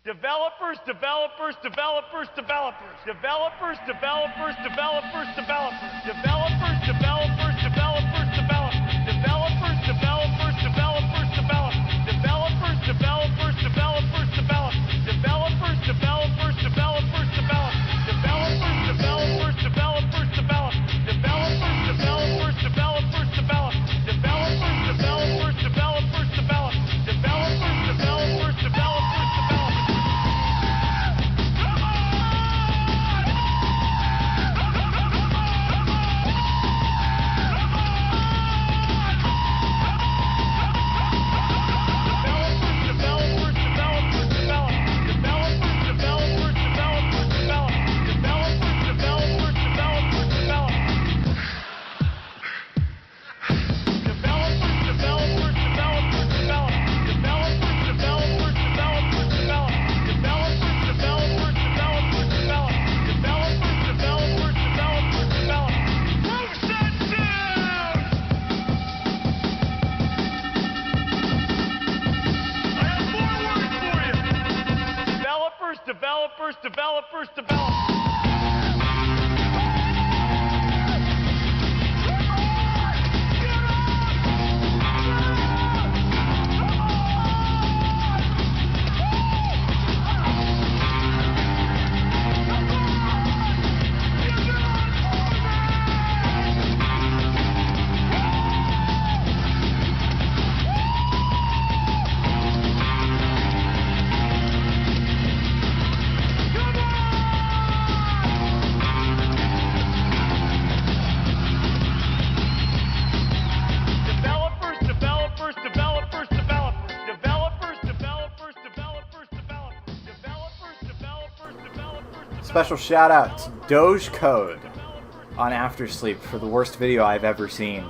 Developers, developers, developers, developers. Developers, developers, developers, developers. Developers, developers, developers, developers. Developers, developers, developers, developers. Developers, developers, developers, developers. Developers, developers, developers, developers. Developers, developers, developers, developers. Developers, developers, developers, developers. Developers, developers, developers, developers. Developers, developers, developers, developers. Developers, developers, developers. Special shout out to Doge Code on Aftersleep for the worst video I've ever seen.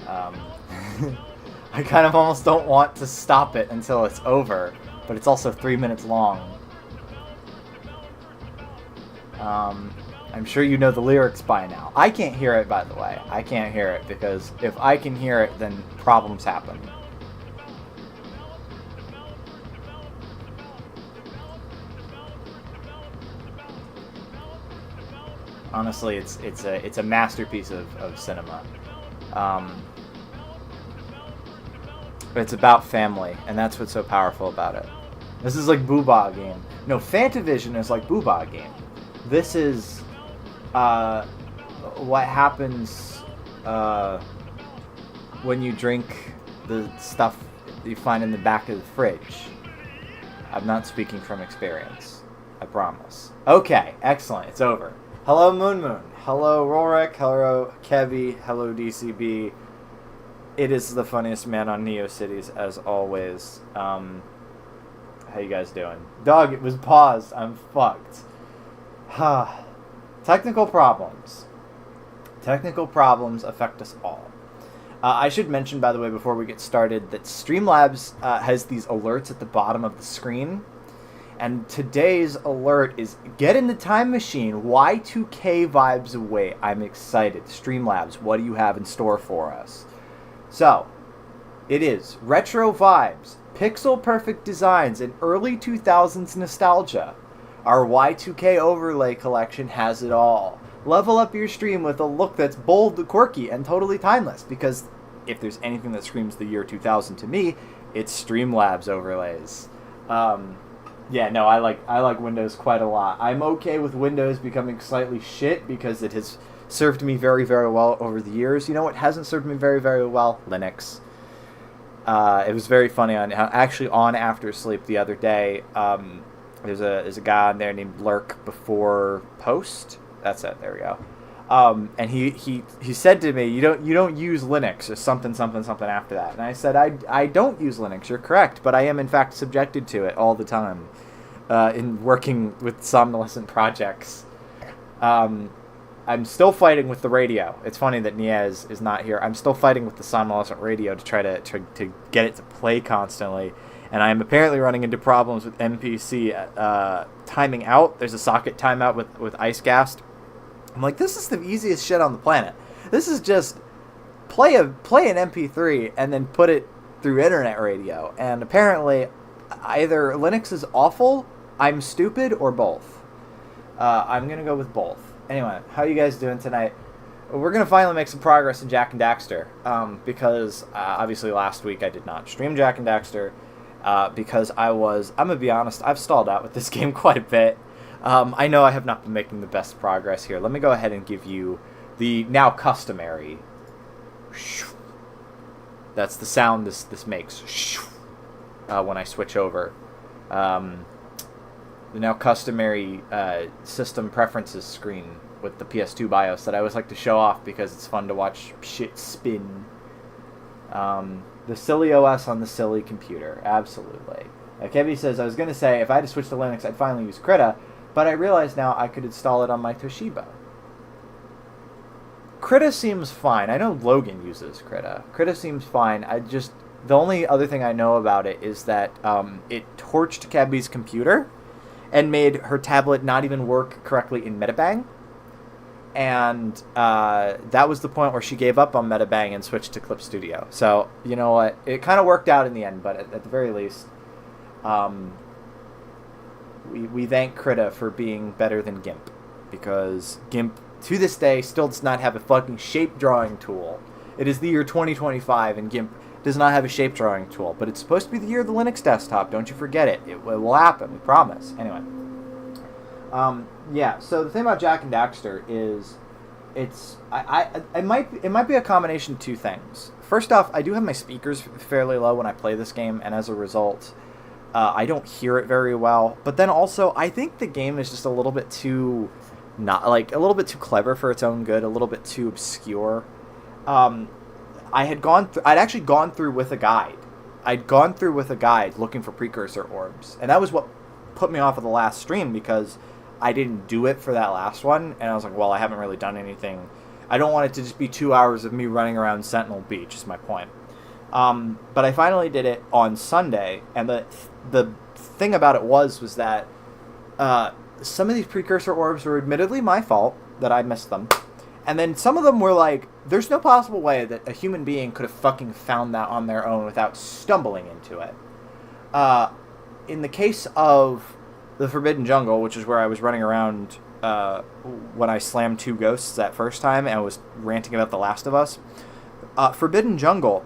I kind of almost don't want to stop it until it's over, but it's also 3 minutes long. I'm sure you know the lyrics by now. I can't hear it, by the way. I can't hear it because if I can hear it, then problems happen. Honestly, it's a masterpiece of cinema. It's about family, and that's what's so powerful about it. This is like Boobah Game. No, Fantavision is like Boobah Game. This is what happens when you drink the stuff you find in the back of the fridge. I'm not speaking from experience. I promise. Okay, excellent. It's over. Hello, Moon Moon. Hello, Rorik. Hello, Kevy. Hello, DCB. It is the funniest man on NeoCities, as always. How you guys doing? Dog, it was paused. I'm fucked. Technical problems. Technical problems affect us all. I should mention, by the way, before we get started, that Streamlabs has these alerts at the bottom of the screen. And today's alert is get in the time machine. Y2K vibes away. I'm excited. Streamlabs, what do you have in store for us? So, it is retro vibes, pixel perfect designs, and early 2000s nostalgia. Our Y2K overlay collection has it all. Level up your stream with a look that's bold, quirky, and totally timeless. Because if there's anything that screams the year 2000 to me, it's Streamlabs overlays. Yeah, no, I like Windows quite a lot. I'm okay with Windows becoming slightly shit because it has served me very, very well over the years. You know what hasn't served me very, very well? Linux. It was very funny on Aftersleep the other day. There's a guy on there named Lurk before Post. That's it. There we go. And he said to me, you don't use Linux or something after that. And I said, I don't use Linux. You're correct, but I am in fact subjected to it all the time in working with somnolescent projects. I'm still fighting with the radio. It's funny that Niaz is not here. I'm still fighting with the somnolescent radio to try to get it to play constantly. And I'm apparently running into problems with MPC timing out. There's a socket timeout with IceGast. I'm like, this is the easiest shit on the planet. This is just play an MP3 and then put it through internet radio. And apparently, either Linux is awful, I'm stupid, or both. I'm going to go with both. Anyway, how are you guys doing tonight? We're going to finally make some progress in Jak and Daxter, because obviously last week I did not stream Jak and Daxter, because I'm going to be honest, I've stalled out with this game quite a bit. I know I have not been making the best progress here. Let me go ahead and give you the now customary. That's the sound this makes when I switch over. The now customary system preferences screen with the PS2 BIOS that I always like to show off because it's fun to watch shit spin. The silly OS on the silly computer. Absolutely. Kevin says, I was going to say, if I had to switch to Linux, I'd finally use Krita, but I realize now I could install it on my Toshiba. Krita seems fine. I know Logan uses Krita. Krita seems fine. The only other thing I know about it is that it torched Kebby's computer and made her tablet not even work correctly in Metabang. And that was the point where she gave up on Metabang and switched to Clip Studio. So, you know what? It kind of worked out in the end, but at the very least, we thank Krita for being better than GIMP. Because GIMP, to this day, still does not have a fucking shape drawing tool. It is the year 2025, and GIMP does not have a shape drawing tool. But it's supposed to be the year of the Linux desktop. Don't you forget it. It will happen. We promise. Anyway. Yeah, so the thing about Jak and Daxter is it might be a combination of two things. First off, I do have my speakers fairly low when I play this game, and as a result, I don't hear it very well. But then also, I think the game is just a little bit too a little bit too clever for its own good, a little bit too obscure. I'd actually gone through with a guide. I'd gone through with a guide looking for Precursor orbs, and that was what put me off of the last stream because I didn't do it for that last one, and I was like, well, I haven't really done anything. I don't want it to just be 2 hours of me running around Sentinel Beach, is my point. But I finally did it on Sunday, and the thing about it was that some of these Precursor orbs were admittedly my fault, that I missed them. And then some of them were like, there's no possible way that a human being could have fucking found that on their own without stumbling into it. In the case of the Forbidden Jungle, which is where I was running around when I slammed 2 ghosts that first time and was ranting about The Last of Us, Forbidden Jungle,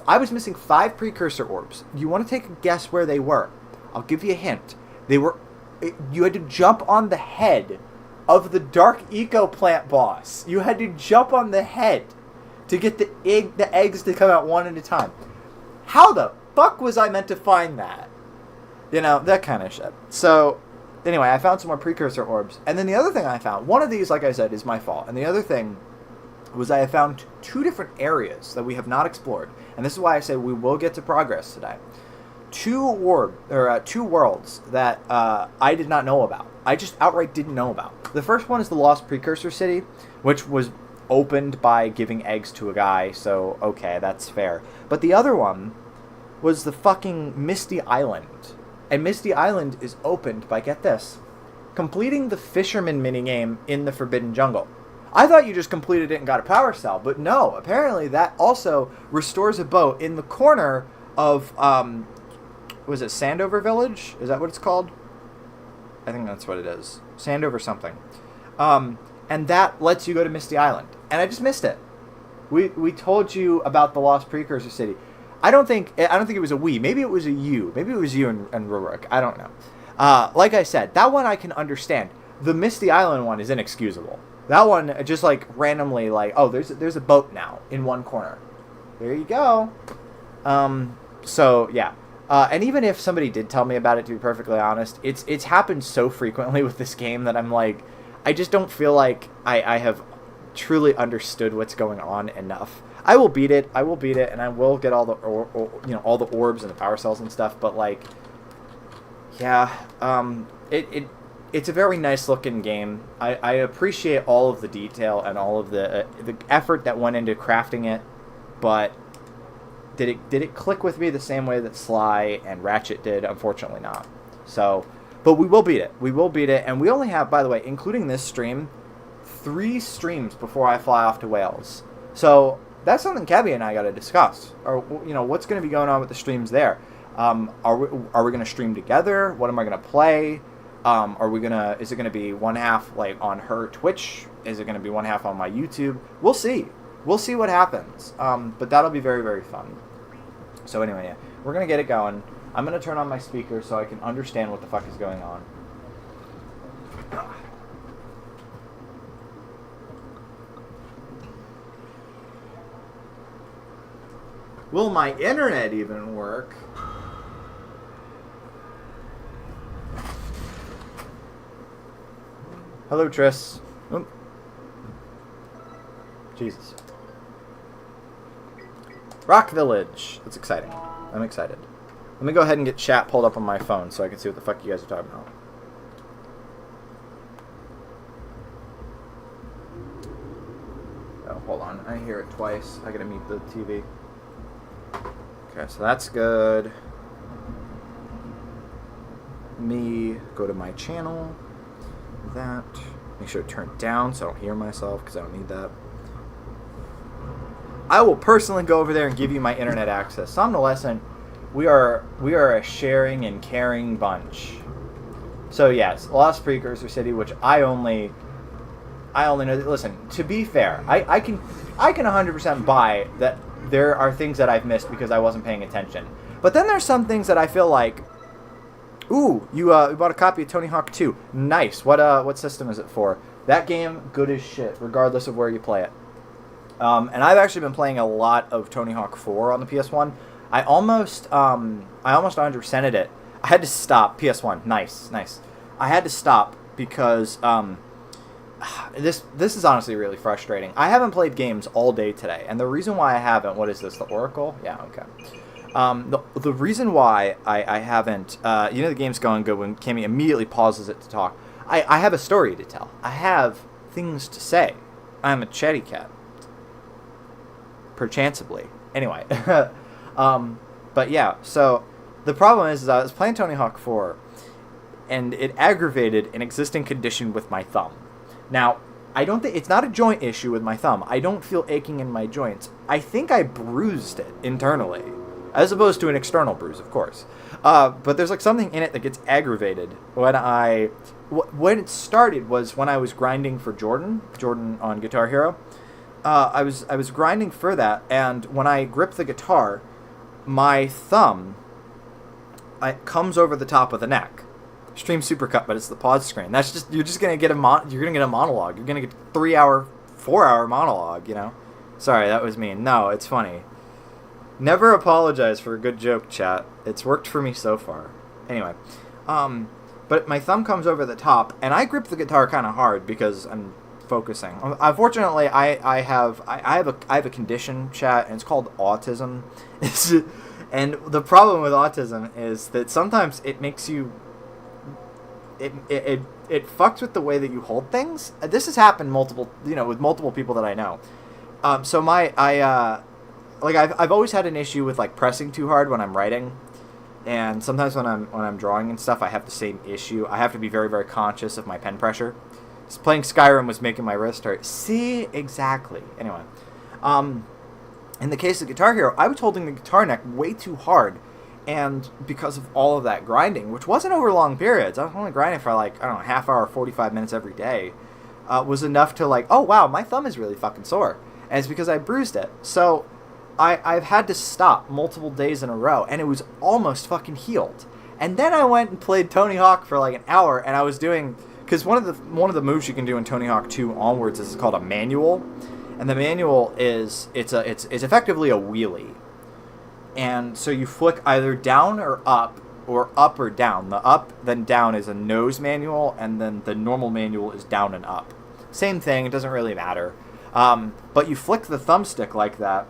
I was missing 5 Precursor orbs. You want to take a guess where they were? I'll give you a hint. You had to jump on the head of the Dark Eco Plant boss. You had to jump on the head to get the eggs to come out one at a time. How the fuck was I meant to find that? You know, that kind of shit. So, anyway, I found some more Precursor orbs. And then the other thing I found, one of these, like I said, is my fault. And the other thing was I found 2 different areas that we have not explored. And this is why I say we will get to progress today. 2 worlds that I did not know about. I just outright didn't know about. The first one is the Lost Precursor City, which was opened by giving eggs to a guy. So, okay, that's fair. But the other one was the fucking Misty Island. And Misty Island is opened by, get this, completing the Fisherman minigame in the Forbidden Jungle. I thought you just completed it and got a power cell, but no, apparently that also restores a boat in the corner of, was it Sandover Village? Is that what it's called? I think that's what it is. Sandover something. And that lets you go to Misty Island. And I just missed it. We told you about the Lost Precursor City. I don't think it was a we. Maybe it was a you. Maybe it was you and Rurik. I don't know. Like I said, that one I can understand. The Misty Island one is inexcusable. That one just like randomly like, oh, there's a boat now in one corner. There you go. So yeah. And even if somebody did tell me about it, to be perfectly honest, it's happened so frequently with this game that I'm like, I just don't feel like I have truly understood what's going on enough. I will beat it, and I will get all the all the orbs and the power cells and stuff. But like, yeah, it's a very nice looking game. I appreciate all of the detail and all of the effort that went into crafting it, but did it click with me the same way that Sly and Ratchet did? Unfortunately not. So, but we will beat it. We will beat it, and we only have, by the way, including this stream, 3 streams before I fly off to Wales. So that's something Kebby and I got to discuss, or what's going to be going on with the streams there. Are we gonna stream together? What am I gonna play? Is it gonna be one half like on her Twitch? Is it gonna be one half on my YouTube? We'll see. We'll see what happens. But that'll be very, very fun. So anyway, yeah, we're gonna get it going. I'm gonna turn on my speaker so I can understand what the fuck is going on. Will my internet even work? Hello, Triss. Oh. Jesus. Rock Village. That's exciting. I'm excited. Let me go ahead and get chat pulled up on my phone so I can see what the fuck you guys are talking about. Oh, hold on. I hear it twice. I gotta mute the TV. Okay, so that's good. Me go to my channel. That. Make sure to turn it down so I don't hear myself because I don't need that. I will personally go over there and give you my internet access. Somnolescent, we are a sharing and caring bunch. So yes, Lost Precursor City, which I only know. Listen, to be fair, I can 100% buy that there are things that I've missed because I wasn't paying attention. But then there's some things that I feel like, ooh, you bought a copy of Tony Hawk 2. Nice. What system is it for? That game, good as shit, regardless of where you play it. And I've actually been playing a lot of Tony Hawk 4 on the PS1. I almost 100%ed it. I had to stop. PS1, nice. I had to stop because this is honestly really frustrating. I haven't played games all day today, and the reason why I haven't, what is this, the Oracle? Yeah, okay. The reason why I haven't, the game's going good when Cammy immediately pauses it to talk. I have a story to tell. I have things to say. I'm a chatty cat. Perchancebly. Anyway. But yeah, so the problem is I was playing Tony Hawk 4, and it aggravated an existing condition with my thumb. Now, I don't think it's not a joint issue with my thumb. I don't feel aching in my joints. I think I bruised it internally, as opposed to an external bruise, of course. But there's like something in it that gets aggravated when it started was when I was grinding for Jordan on Guitar Hero. I was grinding for that, and when I grip the guitar, my thumb comes over the top of the neck. Stream supercut, but it's the pause screen. That's just you're gonna get a monologue. You're gonna get 3-hour, 4-hour monologue. You know. Sorry, that was mean. No, it's funny. Never apologize for a good joke, chat. It's worked for me so far. Anyway, but my thumb comes over the top, and I grip the guitar kind of hard because I'm focusing. Unfortunately, I have a condition, chat, and it's called autism. And the problem with autism is that sometimes it makes you it fucks with the way that you hold things. This has happened with multiple people that I know. So I've always had an issue with like pressing too hard when I'm writing, and sometimes when I'm drawing and stuff, I have the same issue. I have to be very, very conscious of my pen pressure. Just playing Skyrim was making my wrist hurt. See, exactly. Anyway, in the case of Guitar Hero, I was holding the guitar neck way too hard, and because of all of that grinding, which wasn't over long periods, I was only grinding for like, I don't know, half hour, 45 minutes every day, was enough to like, oh wow, my thumb is really fucking sore, and it's because I bruised it. So I've had to stop multiple days in a row, and it was almost fucking healed. And then I went and played Tony Hawk for like an hour, and I was doing, because one of the moves you can do in Tony Hawk 2 onwards is called a manual, and the manual is it's effectively a wheelie, and so you flick either down or up or down. The up then down is a nose manual, and then the normal manual is down and up. Same thing, it doesn't really matter, but you flick the thumbstick like that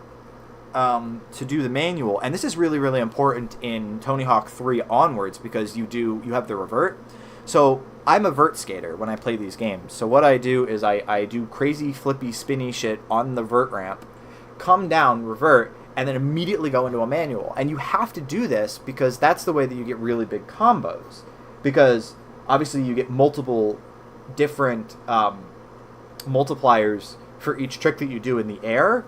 to do the manual, and this is really, really important in Tony Hawk 3 onwards because you have the revert. So I'm a vert skater when I play these games. So what I do is I do crazy flippy spinny shit on the vert ramp, come down, revert, and then immediately go into a manual. And you have to do this because that's the way that you get really big combos. Because obviously you get multiple different multipliers for each trick that you do in the air.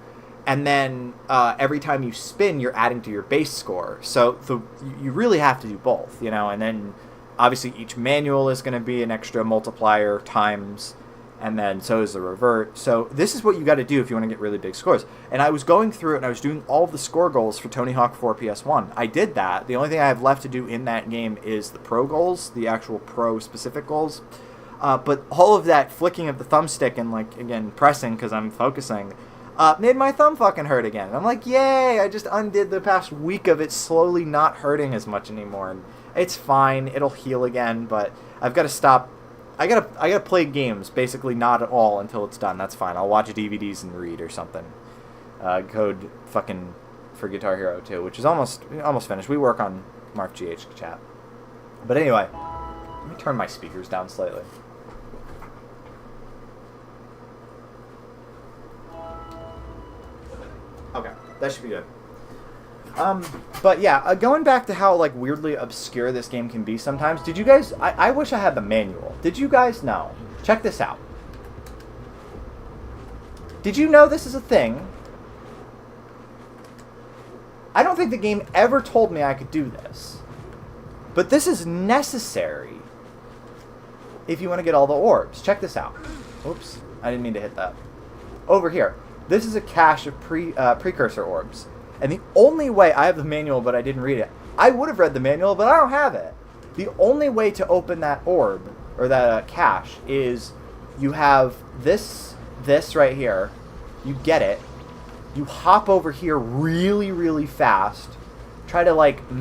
and then every time you spin, you're adding to your base score. So you really have to do both, you know. And then obviously each manual is going to be an extra multiplier times, and then so is the revert. So this is what you got to do if you want to get really big scores. And I was going through it, and I was doing all of the score goals for Tony Hawk 4 PS1. I did that. The only thing I have left to do in that game is the pro goals, the actual pro specific goals. But all of that flicking of the thumbstick and, like, again, pressing because I'm focusing, made my thumb fucking hurt again. I'm like, yay, I just undid the past week of it slowly not hurting as much anymore. And it's fine. It'll heal again, but I've got to stop. I gotta play games, basically not at all until it's done. That's fine. I'll watch DVDs and read or something. Code fucking for Guitar Hero 2, which is almost finished. We work on Mark GH chat. But anyway, let me turn my speakers down slightly. Okay, that should be good. But yeah, going back to how, like, weirdly obscure this game can be sometimes. Did you guys... I wish I had the manual. Did you guys know? Check this out. Did you know this is a thing? I don't think the game ever told me I could do this. But this is necessary if you want to get all the orbs. Check this out. Oops, I didn't mean to hit that. Over here. This is a cache of precursor orbs. And the only way... I have the manual, but I didn't read it. I would have read the manual, but I don't have it. The only way to open that orb, or that cache, is you have this right here. You get it. You hop over here really, really fast. Try to, like,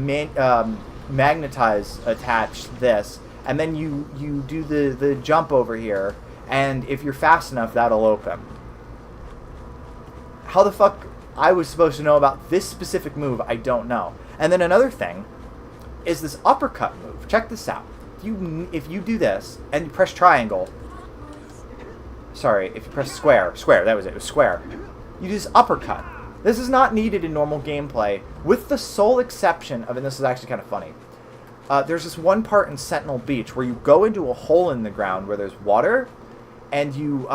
magnetize attach this. And then you do the jump over here. And if you're fast enough, that'll open. How the fuck I was supposed to know about this specific move, I don't know. And then another thing is this uppercut move. Check this out. If you do this and you press triangle, sorry, if you press square, that was it, square. You do this uppercut. This is not needed in normal gameplay, with the sole exception of, and this is actually kind of funny, there's this one part in Sentinel Beach where you go into a hole in the ground where there's water, and you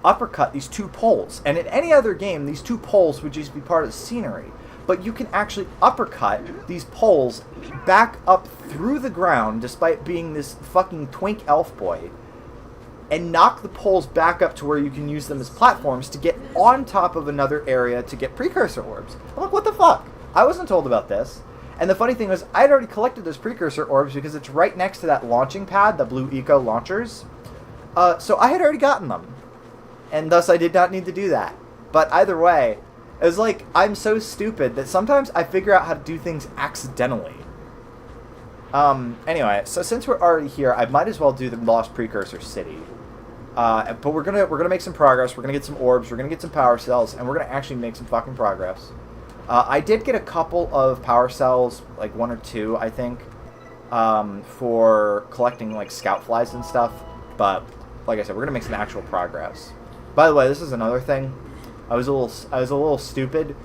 uppercut these two poles. And in any other game, these two poles would just be part of the scenery. But you can actually uppercut these poles back up through the ground, despite being this fucking twink elf boy, and knock the poles back up to where you can use them as platforms to get on top of another area to get precursor orbs. I'm like, what the fuck? I wasn't told about this. And the funny thing was, I'd already collected those precursor orbs because it's right next to that launching pad, the blue eco launchers. So I had already gotten them. And thus I did not need to do that. But either way, it was like, I'm so stupid that sometimes I figure out how to do things accidentally. Anyway, so since we're already here, I might as well do the Lost Precursor City. But we're gonna make some progress. We're gonna get some orbs. We're gonna get some power cells, and we're gonna actually make some fucking progress. I did get a couple of power cells, like 1 or 2, I think, for collecting like scout flies and stuff. But like I said, we're gonna make some actual progress. By the way, this is another thing. I was a little stupid.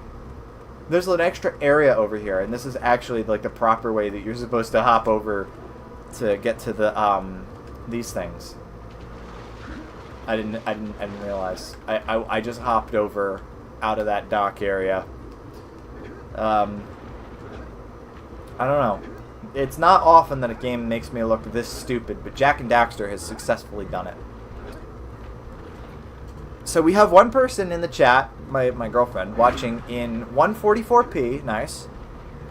There's an extra area over here, and this is actually like the proper way that you're supposed to hop over to get to the these things. I didn't realize. I just hopped over out of that dock area. I don't know. It's not often that a game makes me look this stupid, but Jak and Daxter has successfully done it. So we have one person in the chat, my girlfriend, watching in 144p, nice.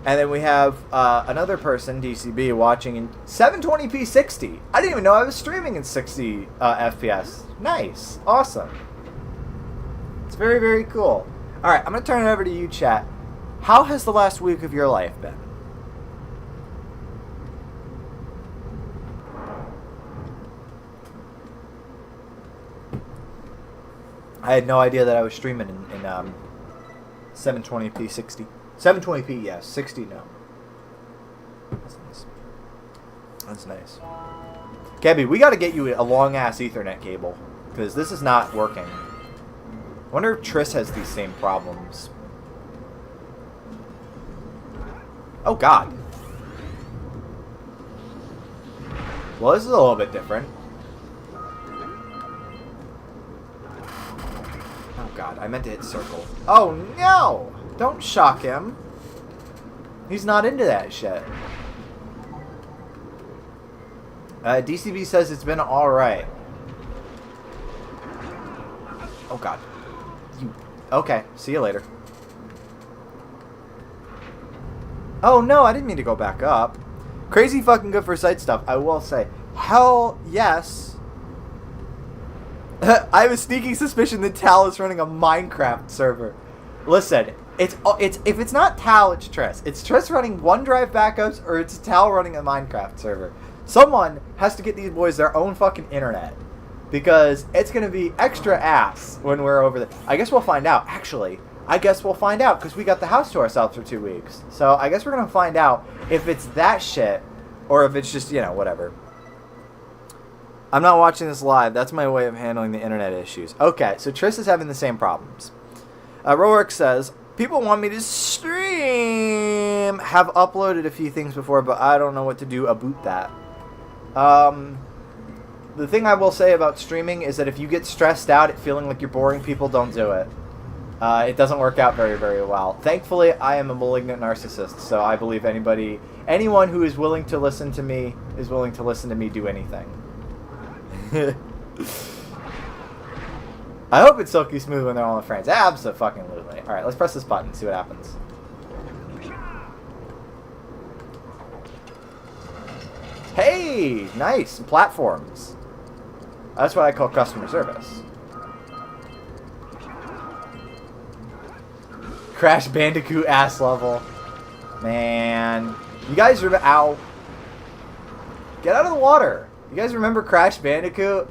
And then we have another person, DCB, watching in 720p 60. I didn't even know I was streaming in 60 FPS. Nice, awesome. It's very, very cool. All right, I'm going to turn it over to you, chat. How has the last week of your life been? I had no idea that I was streaming in 720p 60. 720p, yes. 60, no. That's nice. That's nice. Kebby, we got to get you a long-ass Ethernet cable, because this is not working. I wonder if Triss has these same problems. Oh, God. Well, this is a little bit different. God. god, I meant to hit circle. Oh no! Don't shock him. He's not into that shit. DCB says it's been alright. Oh god. You. Okay, see you later. Oh no, I didn't mean to go back up. Crazy fucking good for sight stuff, I will say. Hell yes. I have a sneaking suspicion that Tal is running a Minecraft server. Listen, it's if it's not Tal, it's Triss. It's Triss running OneDrive backups, or it's Tal running a Minecraft server. Someone has to get these boys their own fucking internet, because it's gonna be extra ass when we're over there. I guess we'll find out. Actually, I guess we'll find out, because we got the house to ourselves for 2 weeks. So I guess we're gonna find out if it's that shit, or if it's just, you know, whatever. I'm not watching this live. That's my way of handling the internet issues. Okay, so Triss is having the same problems. Roark says, people want me to stream. Have uploaded a few things before, but I don't know what to do about that. The thing I will say about streaming is that if you get stressed out at feeling like you're boring people, don't do it. It doesn't work out very, very well. Thankfully, I am a malignant narcissist, so I believe anyone who is willing to listen to me is willing to listen to me do anything. I hope it's silky smooth when they're all in France. Abso-fucking-lutely. Alright, let's press this button and see what happens. Hey! Nice! Platforms. That's what I call customer service. Crash Bandicoot ass level. Man. You guys remember... Ow. Get out of the water. You guys remember Crash Bandicoot?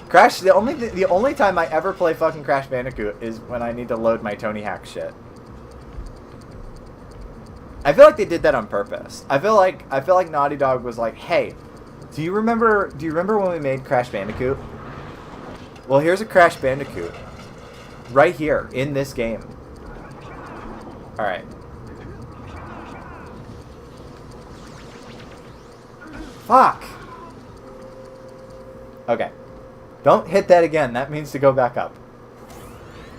Crash, the only time I ever play fucking Crash Bandicoot is when I need to load my Tony Hawk shit. I feel like they did that on purpose. I feel like Naughty Dog was like, "Hey, do you remember when we made Crash Bandicoot? Well, here's a Crash Bandicoot right here in this game." All right. Fuck. Okay. Don't hit that again. That means to go back up.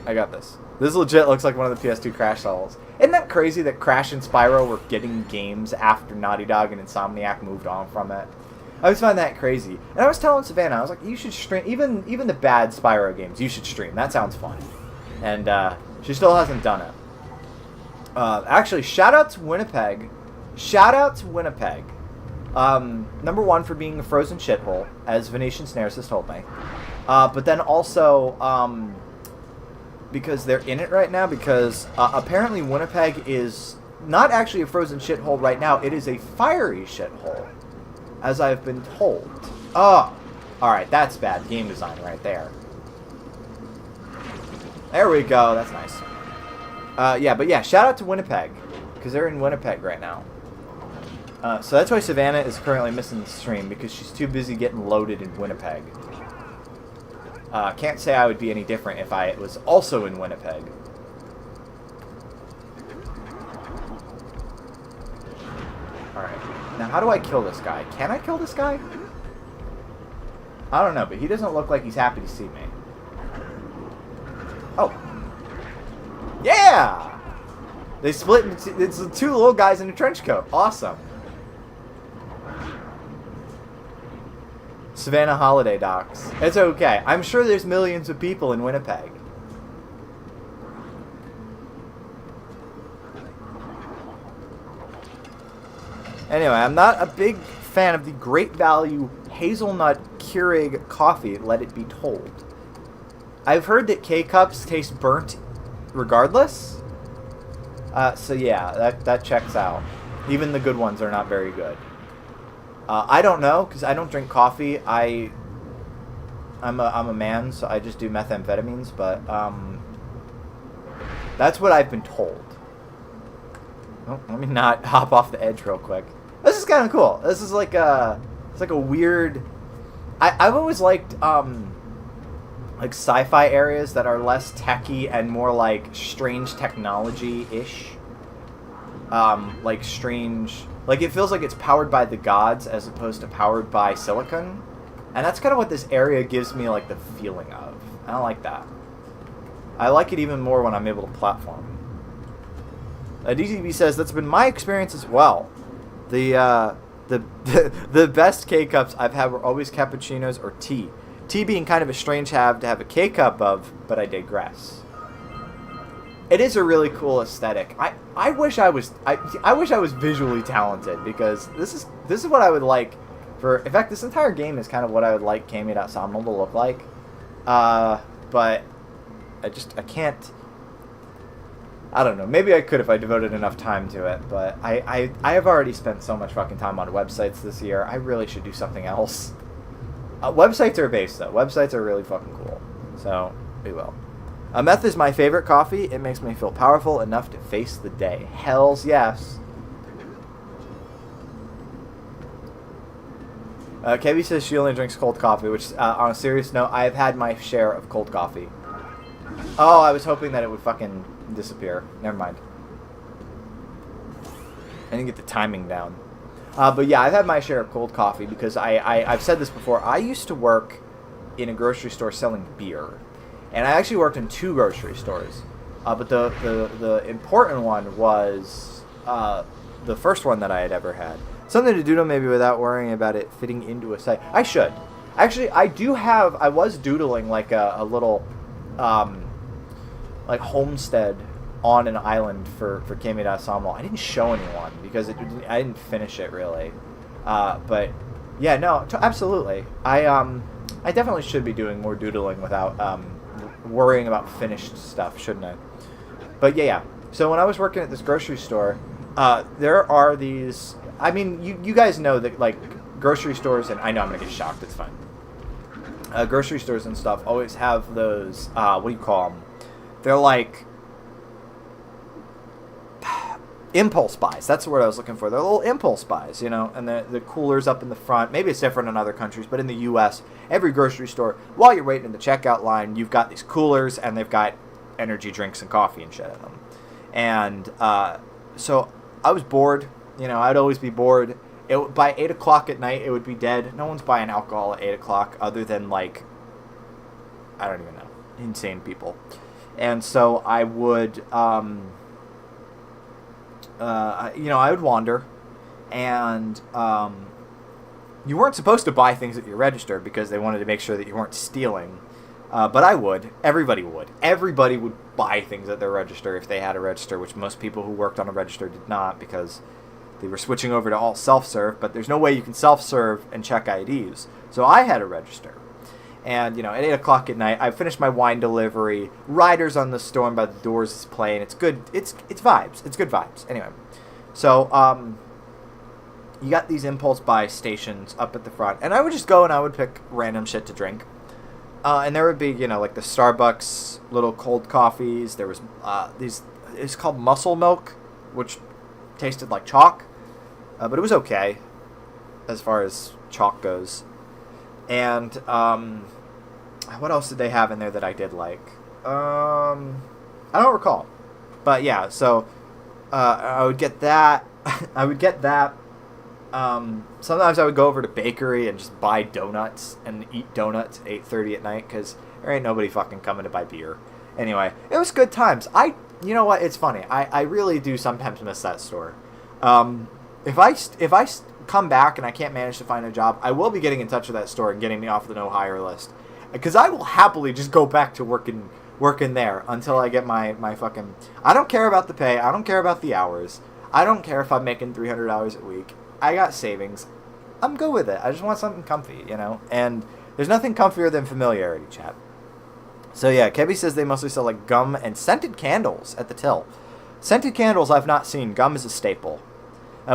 I got this. This legit looks like one of the PS2 Crash levels. Isn't that crazy that Crash and Spyro were getting games after Naughty Dog and Insomniac moved on from it? I always find that crazy. And I was telling Savannah, I was like, you should stream, even the bad Spyro games, you should stream. That sounds fun. And she still hasn't done it. Actually, shout out to Winnipeg. Shout out to Winnipeg. Number one, for being a frozen shithole, as Venetian Snares has told me. But then also, because they're in it right now, because apparently Winnipeg is not actually a frozen shithole right now, it is a fiery shithole, as I've been told. Oh, alright, that's bad game design right there. There we go, that's nice. Yeah, shout out to Winnipeg, because they're in Winnipeg right now. So that's why Savannah is currently missing the stream, because she's too busy getting loaded in Winnipeg. Can't say I would be any different if I was also in Winnipeg. Alright. Now, how do I kill this guy? Can I kill this guy? I don't know, but he doesn't look like he's happy to see me. Oh. Yeah! They split into... It's the two little guys in a trench coat. Awesome. Savannah Holiday Docks. It's okay. I'm sure there's millions of people in Winnipeg. Anyway, I'm not a big fan of the Great Value Hazelnut Keurig coffee, let it be told. I've heard that K-Cups taste burnt regardless. So yeah, that checks out. Even the good ones are not very good. I don't know, because I don't drink coffee. I'm a man, so I just do methamphetamines, but that's what I've been told. Oh, let me not hop off the edge real quick. This is kind of cool. This is like it's like a weird... I've always liked like sci-fi areas that are less techy and more like strange technology-ish. Like strange... Like, it feels like it's powered by the gods as opposed to powered by silicon. And that's kind of what this area gives me, like, the feeling of. I don't like that. I like it even more when I'm able to platform. DCB says, that's been my experience as well. The best K-Cups I've had were always cappuccinos or tea. Tea being kind of a strange have to have a K-Cup of, but I digress. It is a really cool aesthetic. I wish I was visually talented, because this is what I would like for. In fact, this entire game is kind of what I would like Kami.Somnol to look like. But I can't. I don't know. Maybe I could if I devoted enough time to it, but I have already spent so much fucking time on websites this year. I really should do something else. Websites are based, though. Websites are really fucking cool. So, we will. Meth is my favorite coffee. It makes me feel powerful enough to face the day. Hells yes. Kevy says she only drinks cold coffee, which, on a serious note, I have had my share of cold coffee. Oh, I was hoping that it would fucking disappear. Never mind. I didn't get the timing down. But yeah, I've had my share of cold coffee because I've said this before. I used to work in a grocery store selling beer. And I actually worked in 2 grocery stores. But the important one was the first one that I had ever had. Something to doodle maybe without worrying about it fitting into a site. I should. Actually, I was doodling like a little like homestead on an island for Kami.Somnol. I didn't show anyone because I didn't finish it really. But yeah, no, absolutely. I definitely should be doing more doodling without worrying about finished stuff, shouldn't I? But yeah. So when I was working at this grocery store, there are these. I mean, you guys know that like grocery stores, and I know I'm gonna get shocked. It's fine. Grocery stores and stuff always have those. What do you call them? They're like impulse buys. That's the word I was looking for. They're little impulse buys, you know, and the coolers up in the front. Maybe it's different in other countries, but in the U.S., every grocery store, while you're waiting in the checkout line, you've got these coolers, and they've got energy drinks and coffee and shit in them. And so I was bored. You know, I'd always be bored. By 8 o'clock at night, it would be dead. No one's buying alcohol at 8 o'clock other than, like, I don't even know, insane people. And so I would, I would wander, and you weren't supposed to buy things at your register because they wanted to make sure that you weren't stealing. But I would. Everybody would. Everybody would buy things at their register if they had a register, which most people who worked on a register did not because they were switching over to all self-serve. But there's no way you can self-serve and check IDs. So I had a register. And, you know, at 8 o'clock at night, I finished my wine delivery. Riders on the Storm by the Doors is playing. It's good. It's vibes. It's good vibes. Anyway. So, you got these impulse buy stations up at the front. And I would just go and I would pick random shit to drink. And there would be, you know, like the Starbucks little cold coffees. There was it's called Muscle Milk, which tasted like chalk. But it was okay as far as chalk goes. And what else did they have in there that I did like? I don't recall. But yeah, so I would get that. I would get that. Sometimes I would go over to bakery and just buy donuts and eat donuts at 8:30 at night because there ain't nobody fucking coming to buy beer. Anyway, it was good times. You know what? It's funny. I really do sometimes miss that store. If I come back and I can't manage to find a job, I will be getting in touch with that store and getting me off the no hire list because I will happily just go back to working there until I get my fucking. I don't care about the pay. I don't care about the hours. I don't care if I'm making $300 a week. I got savings. I'm good with it. I just want something comfy, you know? And there's nothing comfier than familiarity, chat. So yeah, Kebby says they mostly sell like gum and scented candles at the till. Scented candles I've not seen. Gum is a staple.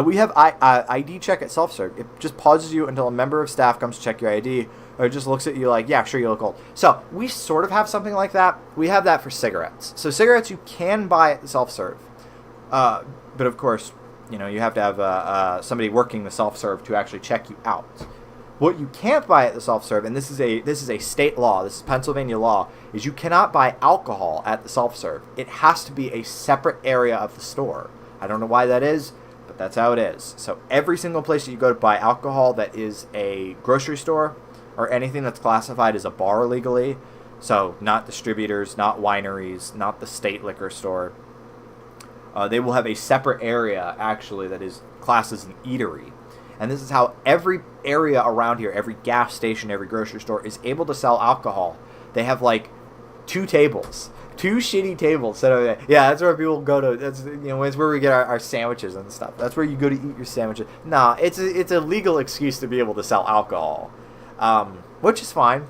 We have ID check at self-serve. It just pauses you until a member of staff comes to check your ID, or it just looks at you like, yeah, sure, you look old. So we sort of have something like that. We have that for cigarettes. So cigarettes you can buy at the self-serve. But of course, you know, you have to have somebody working the self-serve to actually check you out. What you can't buy at the self-serve, and this is a state law, this is Pennsylvania law, is you cannot buy alcohol at the self-serve. It has to be a separate area of the store. I don't know why that is, but that's how it is. So every single place that you go to buy alcohol that is a grocery store or anything that's classified as a bar legally, So not distributors, not wineries, not the state liquor store. They will have a separate area, actually, that is classed as an eatery. And this is how every area around here, every gas station, every grocery store is able to sell alcohol. They have like 2 tables. 2 shitty tables set over there. Yeah, that's where people go to. That's, you know, it's where we get our sandwiches and stuff. That's where you go to eat your sandwiches. Nah, it's a legal excuse to be able to sell alcohol, which is fine.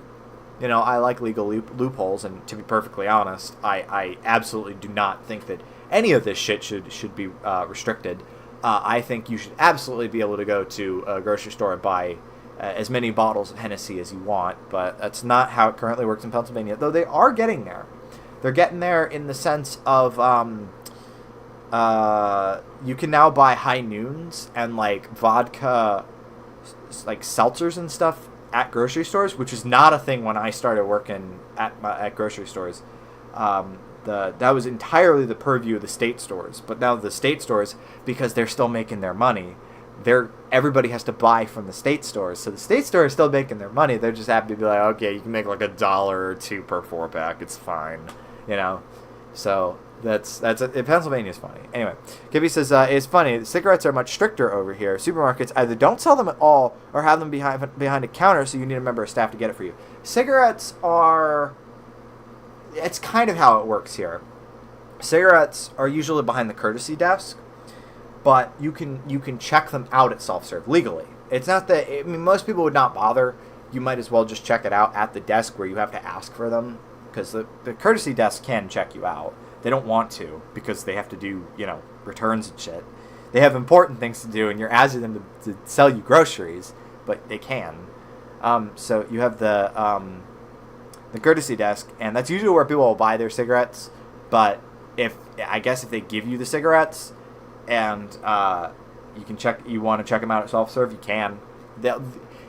You know, I like legal loopholes, and to be perfectly honest, I absolutely do not think that any of this shit should be restricted. I think you should absolutely be able to go to a grocery store and buy as many bottles of Hennessy as you want, but that's not how it currently works in Pennsylvania, though they are getting there. They're getting there in the sense of you can now buy High Noons and like vodka, like seltzers and stuff at grocery stores, which is not a thing when I started working at grocery stores. That was entirely the purview of the state stores, but now the state stores, because they're still making their money, everybody has to buy from the state stores, so the state store is still making their money. They're just happy to be like, okay, you can make like $1 or $2 per 4-pack, it's fine, you know. So that's Pennsylvania's funny. Anyway, Gibby says it's funny. The cigarettes are much stricter over here. Supermarkets either don't sell them at all or have them behind a counter, so you need a member of staff to get it for you. Cigarettes are. It's kind of how it works here. Cigarettes are usually behind the courtesy desk, but you can check them out at self-serve legally. It's not that, I mean, most people would not bother. You might as well just check it out at the desk where you have to ask for them, because the courtesy desk can check you out. They don't want to, because they have to do, you know, returns and shit. They have important things to do, and you're asking them to sell you groceries, but they can. So you have the courtesy desk, and that's usually where people will buy their cigarettes. But if they give you the cigarettes, and you want to check them out at self-serve, you can.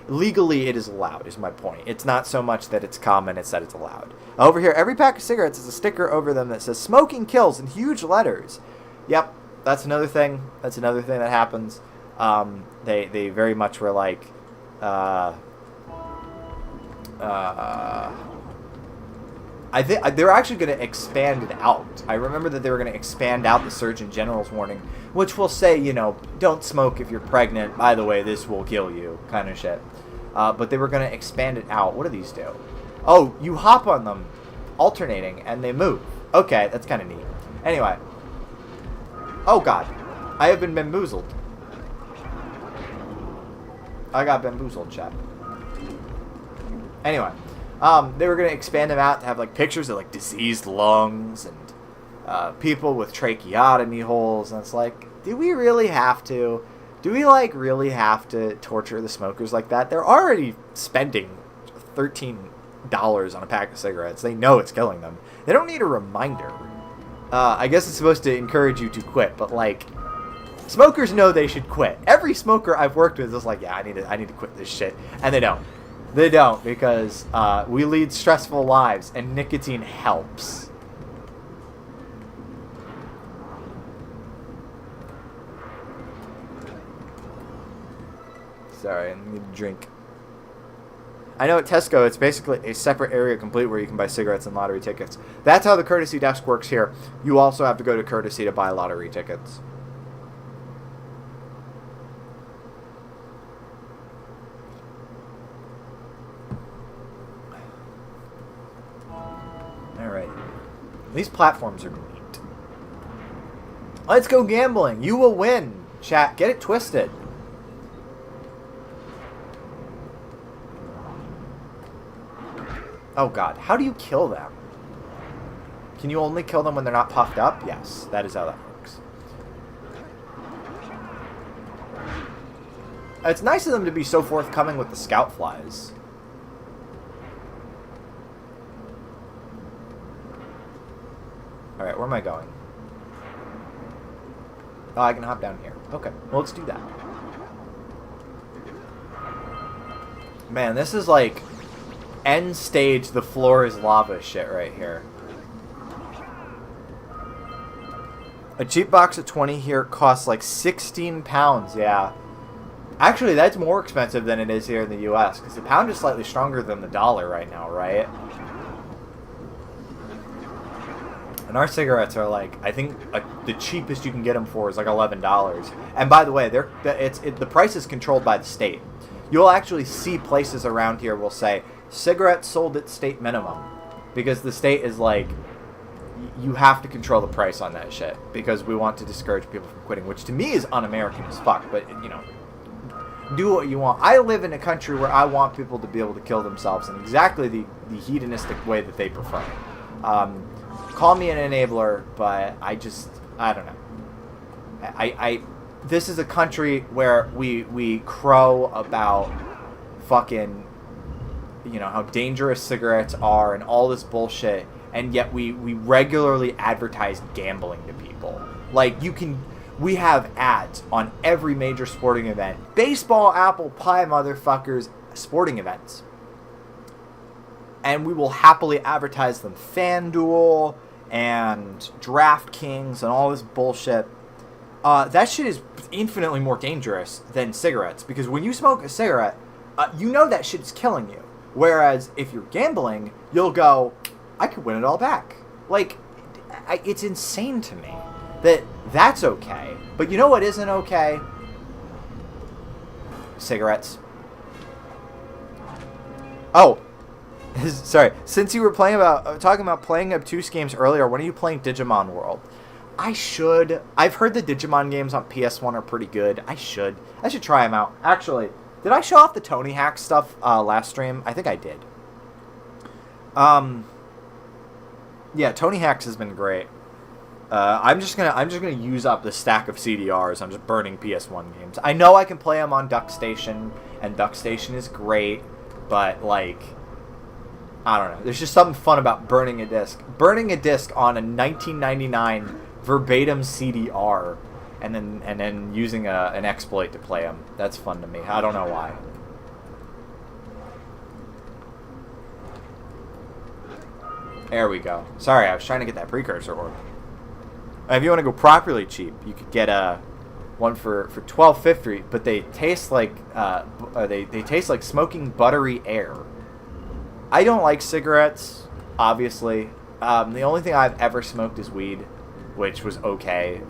Legally, it is allowed, is my point. It's not so much that it's common, it's that it's allowed. Over here, every pack of cigarettes has a sticker over them that says "Smoking kills" in huge letters. Yep, that's another thing. That's another thing that happens. They very much were like, I think they were actually going to expand it out. I remember that they were going to expand out the Surgeon General's warning, which will say, you know, don't smoke if you're pregnant. By the way, this will kill you, kind of shit. But they were going to expand it out. What do these do? Oh, you hop on them, alternating, and they move. Okay, that's kind of neat. Anyway. Oh, God. I have been bamboozled. I got bamboozled, chap. Anyway. They were going to expand them out to have, like, pictures of, like, diseased lungs and people with tracheotomy holes. And it's like, do we really have to? Do we, like, really have to torture the smokers like that? They're already spending $13 on a pack of cigarettes. They know it's killing them. They don't need a reminder. I guess it's supposed to encourage you to quit, but, like, smokers know they should quit. Every smoker I've worked with is like, yeah, I need to quit this shit. And they don't. They don't, because we lead stressful lives, and nicotine helps. Sorry, I need a drink. I know at Tesco, it's basically a separate area complete where you can buy cigarettes and lottery tickets. That's how the courtesy desk works here. You also have to go to courtesy to buy lottery tickets. Alright. These platforms are neat. Let's go gambling. You will win. Chat, get it twisted. Oh god, how do you kill them? Can you only kill them when they're not puffed up? Yes, that is how that works. It's nice of them to be so forthcoming with the scout flies. Alright, where am I going? Oh, I can hop down here. Okay, well, let's do that. Man, this is like end stage, the floor is lava shit right here. A cheap box of 20 here costs like 16 pounds, yeah. Actually, that's more expensive than it is here in the US, because the pound is slightly stronger than the dollar right now, right? And our cigarettes are like, I think the cheapest you can get them for is like $11. And by the way, the price is controlled by the state. You'll actually see places around here will say cigarettes sold at state minimum, because the state is like, you have to control the price on that shit because we want to discourage people from quitting, which to me is un-American as fuck. But you know, do what you want. I live in a country where I want people to be able to kill themselves in exactly the hedonistic way that they prefer. Call me an enabler, but I don't know. This is a country where we crow about fucking, you know, how dangerous cigarettes are and all this bullshit, and yet we regularly advertise gambling to people. Like, we have ads on every major sporting event. Baseball, apple pie, motherfuckers, sporting events. And we will happily advertise them. FanDuel and DraftKings and all this bullshit. That shit is infinitely more dangerous than cigarettes, because when you smoke a cigarette, you know that shit is killing you. Whereas if you're gambling, you'll go, I could win it all back. Like, it's insane to me that that's okay. But you know what isn't okay? Cigarettes. Oh, sorry. Since you were talking about playing obtuse games earlier, when are you playing Digimon World? I should. I've heard the Digimon games on PS1 are pretty good. I should try them out. Actually, did I show off the Tony Hawk stuff last stream? I think I did. Yeah, Tony Hawk's has been great. I'm just gonna use up the stack of CDRs. I'm just burning PS1 games. I know I can play them on DuckStation, and DuckStation is great, but like, I don't know. There's just something fun about burning a disc. Burning a disc on a 1999 verbatim CDR, and then using an exploit to play them. That's fun to me. I don't know why. There we go. Sorry, I was trying to get that Precursor orb. If you want to go properly cheap, you could get one for $12.50, but they taste like they taste like smoking buttery air. I don't like cigarettes, obviously. The only thing I've ever smoked is weed, which was okay.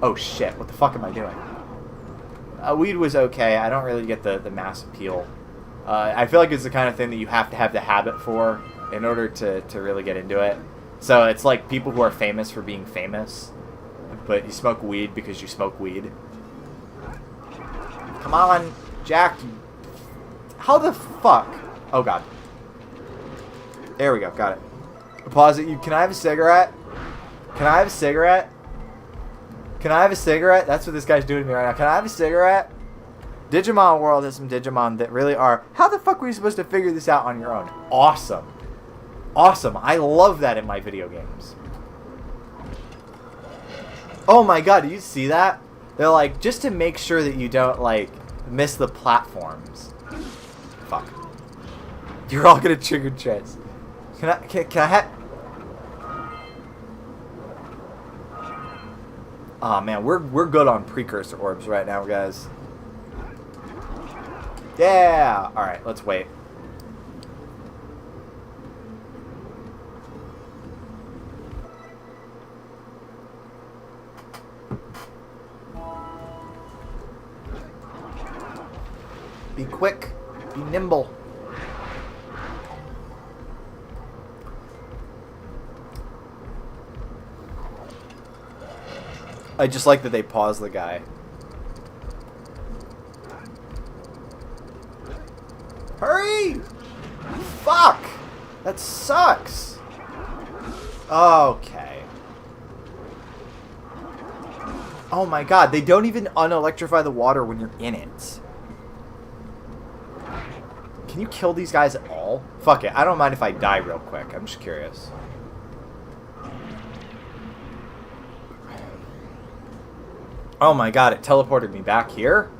Oh shit! What the fuck am I doing? Weed was okay. I don't really get the mass appeal. I feel like it's the kind of thing that you have to have the habit for in order to really get into it. So it's like people who are famous for being famous, but you smoke weed because you smoke weed. Come on, Jack. How the fuck? Oh god. There we go. Got it. Pause it. Can I have a cigarette? Can I have a cigarette? Can I have a cigarette? That's what this guy's doing to me right now. Can I have a cigarette? Digimon World has some Digimon that really are... How the fuck were you supposed to figure this out on your own? Awesome. Awesome. I love that in my video games. Oh my god, do you see that? They're like, just to make sure that you don't, like, miss the platforms. Fuck. You're all gonna trigger chess. Can I have... Oh man, we're good on Precursor orbs right now, guys. Yeah! Alright, let's wait. Be quick. Be nimble. I just like that they pause the guy. Hurry! Fuck! That sucks! Okay. Oh my god, they don't even unelectrify the water when you're in it. Can you kill these guys at all? Fuck it, I don't mind if I die real quick. I'm just curious. Oh my god, it teleported me back here?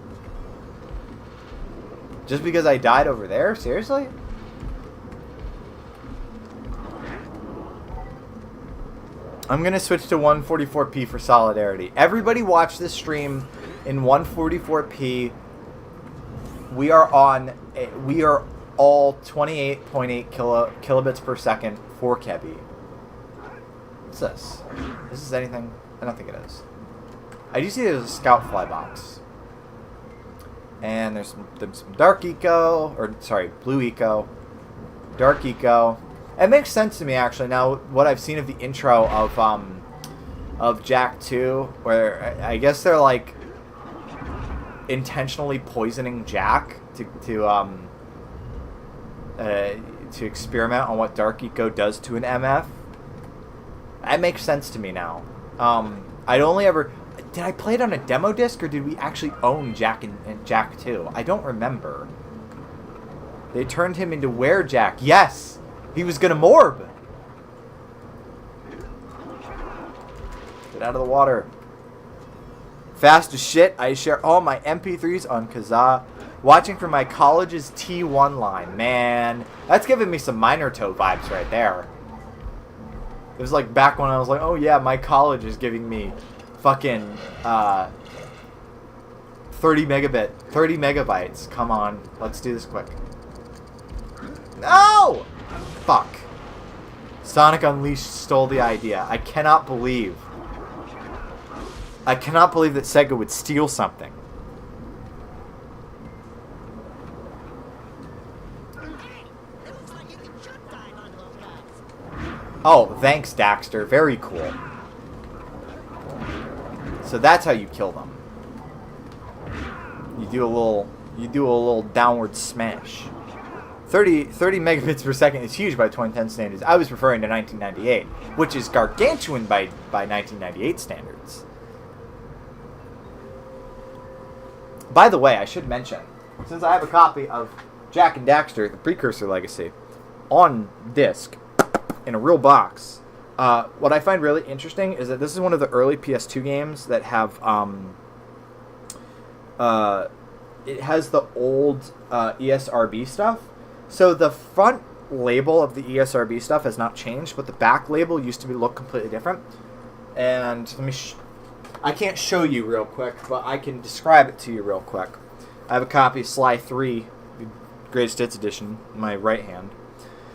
Just because I died over there? Seriously? I'm gonna switch to 144p for solidarity. Everybody watch this stream in 144p. We are all 28.8 kilobits per second for Kebi. What's this? Is this anything? I don't think it is. I do see there's a scout fly box. And there's some dark eco, or sorry, blue eco, dark eco. It makes sense to me actually now what I've seen of the intro of Jak 2, where I guess they're like intentionally poisoning Jak to experiment on what dark eco does to an MF. That makes sense to me now. I'd only ever... Did I play it on a demo disc, or did we actually own Jak and Jak 2? I don't remember. They turned him into Were-Jak. Yes! He was gonna morb! Get out of the water. Fast as shit, I share all my MP3s on Kazaa. Watching from my college's T1 line. Man, that's giving me some Minor Toe vibes right there. It was like back when I was like, oh yeah, my college is giving me fucking 30 megabytes. Come on, let's do this quick. No! Fuck. Sonic Unleashed stole the idea. I cannot believe that Sega would steal something. Oh, thanks, Daxter. Very cool. So that's how you kill them. You do a little downward smash. 30 megabits per second is huge by 2010 standards. I was referring to 1998, which is gargantuan by 1998 standards. By the way, I should mention, since I have a copy of Jak and Daxter, the Precursor Legacy, on disc, in a real box, what I find really interesting is that this is one of the early PS2 games that have, it has the old ESRB stuff. So the front label of the ESRB stuff has not changed, but the back label used to look completely different. And let me, I can't show you real quick, but I can describe it to you real quick. I have a copy of Sly 3, the Greatest Hits Edition, in my right hand.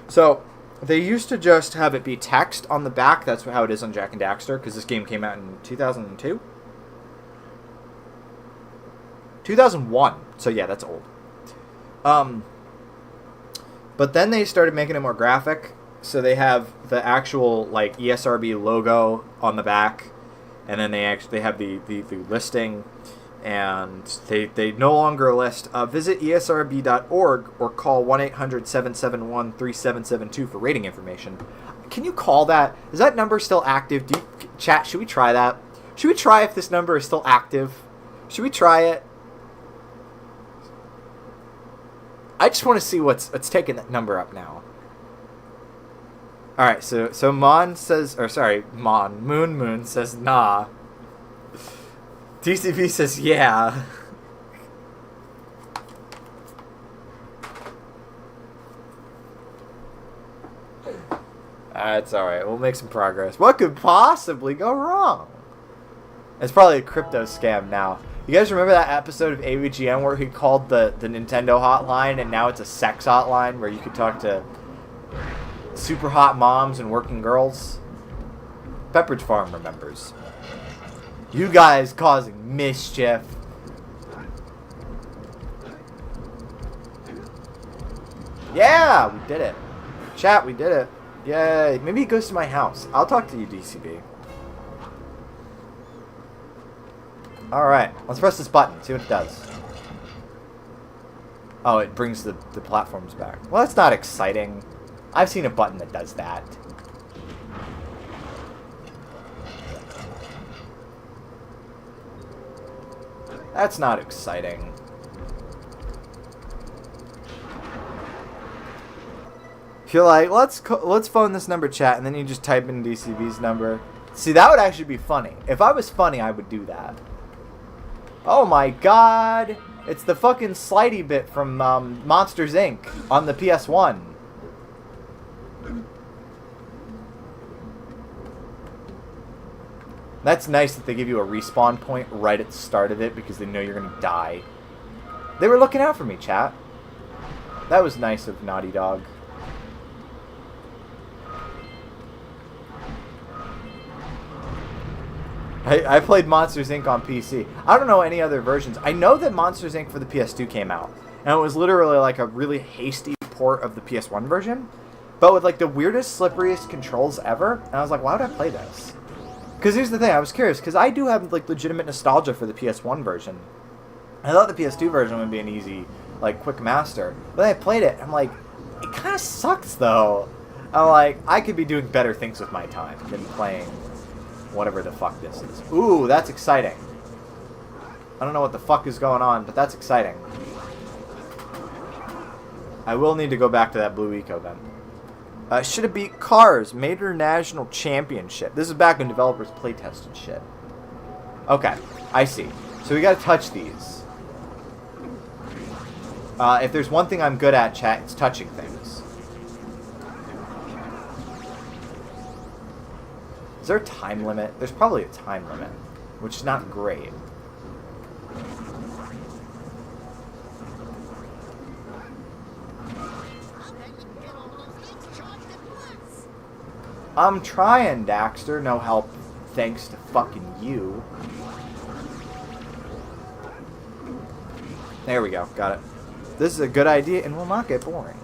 So they used to just have it be text on the back. That's how it is on Jak and Daxter, because this game came out in 2002? 2001. So yeah, that's old. But then they started making it more graphic. So they have the actual like ESRB logo on the back, and then they have the listing, and they no longer list. Visit esrb.org or call 1-800-771-3772 for rating information. Can you call that? Is that number still active? Chat, should we try that? Should we try if this number is still active? Should we try it? I just want to see what's taking that number up now. Alright, so Moon says nah. TCP says yeah. It's alright, we'll make some progress. What could possibly go wrong? It's probably a crypto scam now. You guys remember that episode of AVGN where he called the Nintendo hotline, and now it's a sex hotline where you could talk to super hot moms and working girls? Pepperidge Farm remembers. You guys causing mischief. Yeah, we did it. Chat, we did it. Yay. Maybe he goes to my house. I'll talk to you, DCB. Alright, let's press this button, see what it does. Oh, it brings the platforms back. Well, that's not exciting. I've seen a button that does that. That's not exciting. If you're like, let's phone this number, chat, and then you just type in DCB's number. See, that would actually be funny. If I was funny, I would do that. Oh my god! It's the fucking slidey bit from Monsters, Inc. on the PS1. That's nice that they give you a respawn point right at the start of it because they know you're gonna die. They were looking out for me, chat. That was nice of Naughty Dog. I played Monsters Inc. on PC. I don't know any other versions. I know that Monsters Inc. for the PS2 came out, and it was literally like a really hasty port of the PS1 version, but with like the weirdest, slipperiest controls ever. And I was like, why would I play this? Because here's the thing, I was curious, because I do have like legitimate nostalgia for the PS1 version. I thought the PS2 version would be an easy, like, quick master. But then I played it, and I'm like, it kind of sucks, though. I'm like, I could be doing better things with my time than playing whatever the fuck this is. Ooh, that's exciting. I don't know what the fuck is going on, but that's exciting. I will need to go back to that Blue Eco then. Should it beat Cars Major National Championship? This is back when developers playtested shit. Okay, I see. So we gotta touch these. If there's one thing I'm good at, chat, it's touching things. Is there a time limit? There's probably a time limit, which is not great. I'm trying, Daxter. No help thanks to fucking you. There we go. Got it. This is a good idea and will not get boring.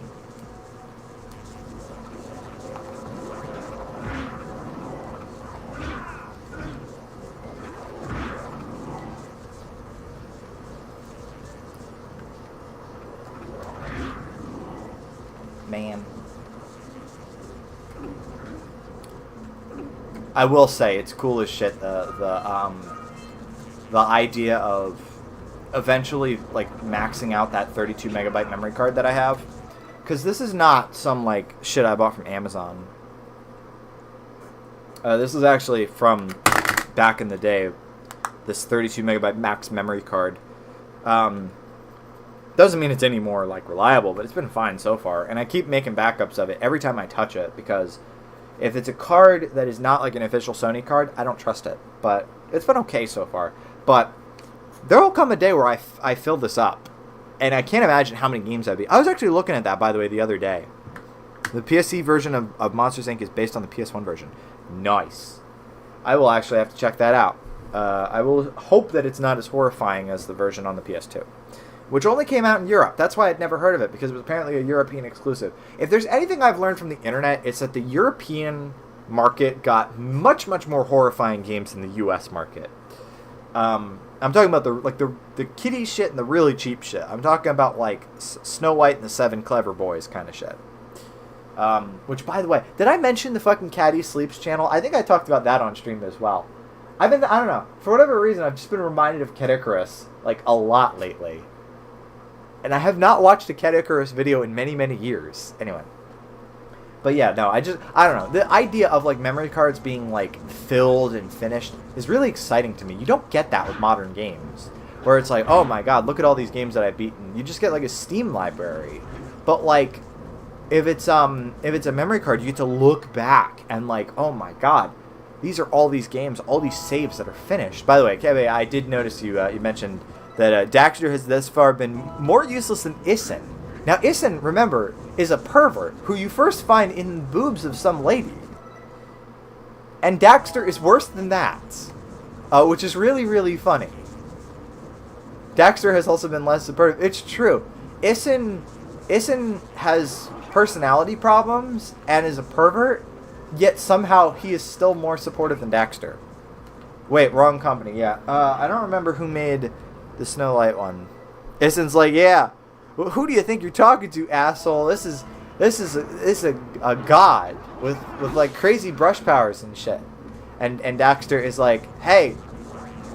Man. I will say it's cool as shit the idea of eventually like maxing out that 32 megabyte memory card that I have, because this is not some like shit I bought from Amazon. This is actually from back in the day. This 32 megabyte max memory card doesn't mean it's any more like reliable, but it's been fine so far, and I keep making backups of it every time I touch it, because if it's a card that is not like an official Sony card, I don't trust it. But it's been okay so far. But there will come a day where I fill this up. And I can't imagine how many games that'd be. I was actually looking at that, by the way, the other day. The PSC version of Monsters, Inc. is based on the PS1 version. Nice. I will actually have to check that out. I will hope that it's not as horrifying as the version on the PS2. Which only came out in Europe. That's why I'd never heard of it, because it was apparently a European exclusive. If there's anything I've learned from the internet, it's that the European market got much, much more horrifying games than the US market. I'm talking about the kiddie shit and the really cheap shit. I'm talking about like Snow White and the Seven Clever Boys kind of shit. Which, by the way, did I mention the fucking Caddy Sleeps channel? I think I talked about that on stream as well. I don't know, for whatever reason, I've just been reminded of Kid Icarus like a lot lately. And I have not watched a Kid Icarus video in many, many years. Anyway. But yeah, no, I don't know. The idea of like memory cards being like filled and finished is really exciting to me. You don't get that with modern games. Where it's like, oh my god, look at all these games that I've beaten. You just get like a Steam library. But like, if it's a memory card, you get to look back and like, oh my god, these are all these games, all these saves that are finished. By the way, Kevin, I did notice you mentioned that Daxter has thus far been more useless than Issen. Now, Issen, remember, is a pervert who you first find in the boobs of some lady. And Daxter is worse than that, which is really, really funny. Daxter has also been less supportive. It's true. Issen has personality problems and is a pervert, yet somehow he is still more supportive than Daxter. Wait, wrong company, yeah. I don't remember who made the Snow White one. Issen's like, yeah, well, who do you think you're talking to, asshole? This is a god with like crazy brush powers and shit. And Daxter is like, hey,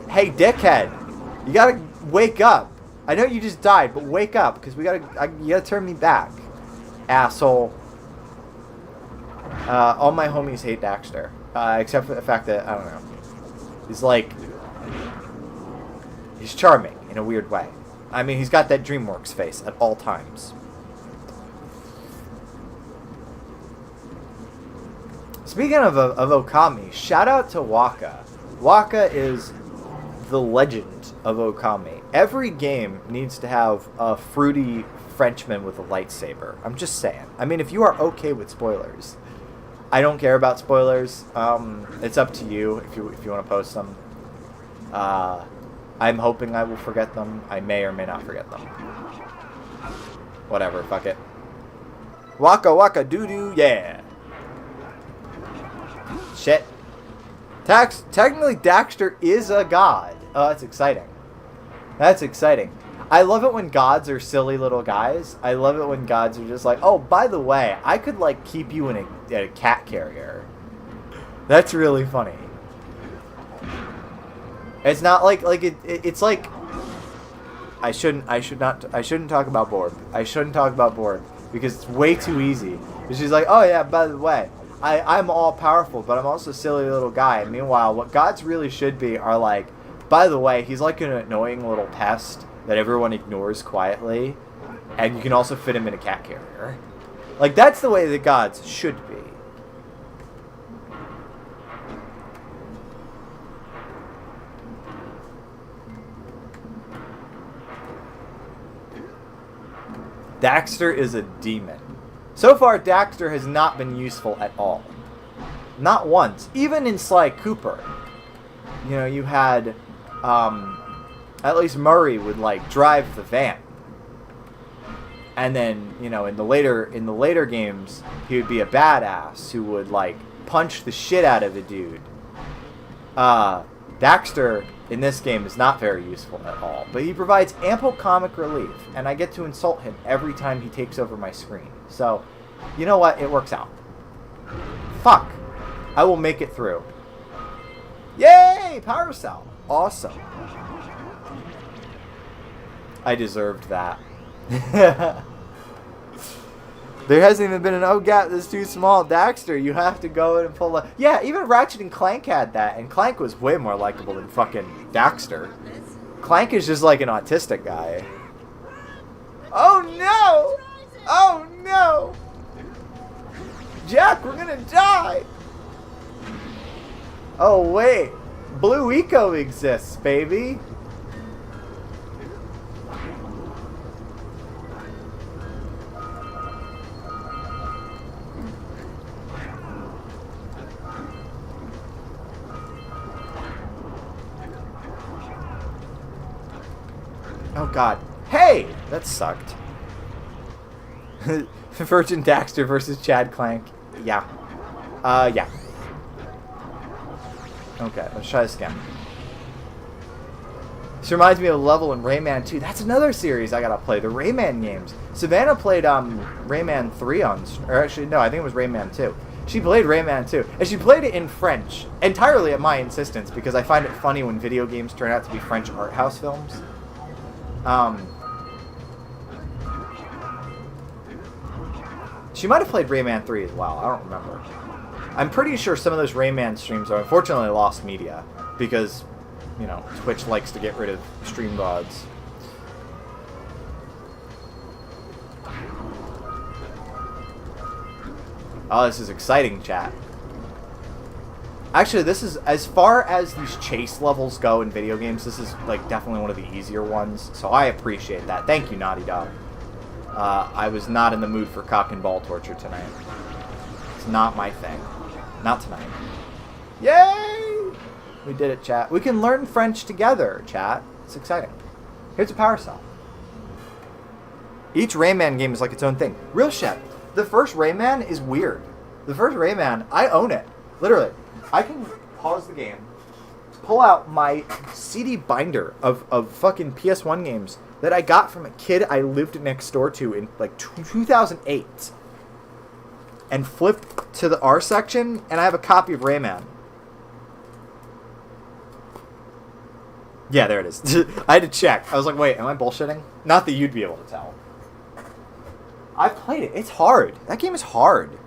dickhead, you gotta wake up. I know you just died, but wake up, because you gotta turn me back, asshole. All my homies hate Daxter, except for the fact that, I don't know, he's charming in a weird way. I mean, he's got that DreamWorks face at all times. Speaking of Okami, shout out to Waka. Waka is the legend of Okami. Every game needs to have a fruity Frenchman with a lightsaber. I'm just saying. I mean, if you are okay with spoilers. I don't care about spoilers. It's up to you if you want to post them. I'm hoping I will forget them. I may or may not forget them. Whatever, fuck it. Waka waka doo doo, yeah. Shit. Technically, Daxter is a god. Oh, that's exciting. That's exciting. I love it when gods are silly little guys. I love it when gods are just like, oh, by the way, I could, like, keep you in a cat carrier. That's really funny. It's not like it's like I shouldn't talk about Borg. I shouldn't talk about Borg because it's way too easy. She's like, oh yeah, by the way, I'm all powerful, but I'm also a silly little guy. And meanwhile, what gods really should be are like, by the way, he's like an annoying little pest that everyone ignores quietly, and you can also fit him in a cat carrier. Like, that's the way the gods should be. Daxter is a demon. So far, Daxter has not been useful at all. Not once. Even in Sly Cooper. You know, you had, at least Murray would, like, drive the van. And then, you know, in the later games, he would be a badass who would, like, punch the shit out of a dude. Daxter, in this game, is not very useful at all. But he provides ample comic relief, and I get to insult him every time he takes over my screen. So, you know what? It works out. Fuck. I will make it through. Yay! Power Cell. Awesome. I deserved that. There hasn't even been an oh gap that's too small. Daxter, you have to go in and pull a... Yeah, even Ratchet and Clank had that, and Clank was way more likable than fucking Daxter. Clank is just like an autistic guy. Oh no! Oh no! Jack, we're gonna die! Oh wait, Blue Eco exists, baby! Oh god. Hey! That sucked. Virgin Daxter versus Chad Clank. Yeah. Yeah. Okay, let's try this again. This reminds me of a level in Rayman 2. That's another series I gotta play, the Rayman games. Savannah played Rayman 3 on... Or actually, no, I think it was Rayman 2. She played Rayman 2. And she played it in French. Entirely at my insistence, because I find it funny when video games turn out to be French art house films. She might have played Rayman 3 as well. I don't remember. I'm pretty sure some of those Rayman streams are unfortunately lost media because, you know, Twitch likes to get rid of stream gods. Oh, this is exciting, chat. Actually, this is, as far as these chase levels go in video games, this is, like, definitely one of the easier ones. So I appreciate that. Thank you, Naughty Dog. I was not in the mood for cock and ball torture tonight. It's not my thing. Not tonight. Yay! We did it, chat. We can learn French together, chat. It's exciting. Here's a power cell. Each Rayman game is like its own thing. Real shit. The first Rayman is weird. The first Rayman, I own it. Literally. I can pause the game, pull out my CD binder of fucking PS1 games that I got from a kid I lived next door to in like 2008, and flip to the R section, and I have a copy of Rayman. Yeah, there it is. I had to check. I was like, wait, am I bullshitting? Not that you'd be able to tell. I played it. It's hard. That game is hard.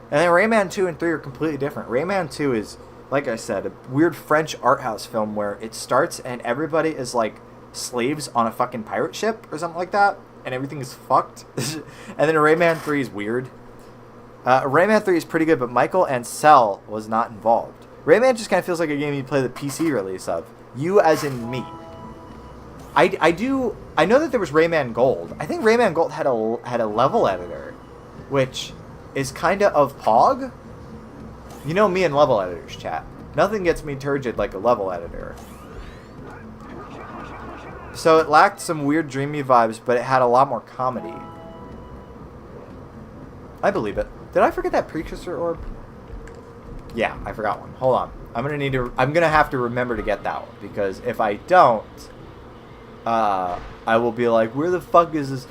And then Rayman 2 and 3 are completely different. Rayman 2 is, like I said, a weird French art house film where it starts and everybody is like slaves on a fucking pirate ship or something like that, and everything is fucked. And then Rayman 3 is weird. Rayman 3 is pretty good, but Michael and Cell was not involved. Rayman just kind of feels like a game you'd play the PC release of. You as in me. I know that there was Rayman Gold. I think Rayman Gold had a level editor, which is kind of Pog. You know me and level editors, chat. Nothing gets me turgid like a level editor. So it lacked some weird dreamy vibes, but it had a lot more comedy. I believe it. Did I forget that Precursor orb? Yeah, I forgot one. Hold on. I'm gonna have to remember to get that one, because if I don't, I will be like, where the fuck is this?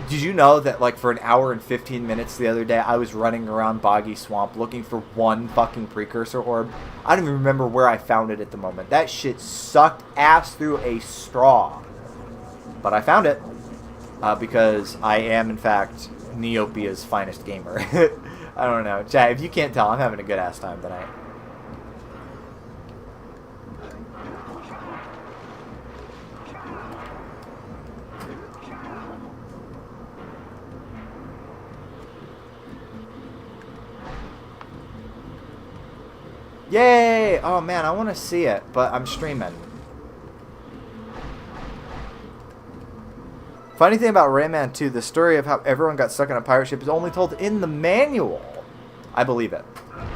Did you know that, like, for an hour and 15 minutes the other day, I was running around Boggy Swamp looking for one fucking Precursor orb? I don't even remember where I found it at the moment. That shit sucked ass through a straw. But I found it, because I am, in fact, Neopia's finest gamer. I don't know. Chat, if you can't tell, I'm having a good ass time tonight. Yay! Oh man, I want to see it, but I'm streaming. Funny thing about Rayman 2, the story of how everyone got stuck on a pirate ship is only told in the manual. I believe it.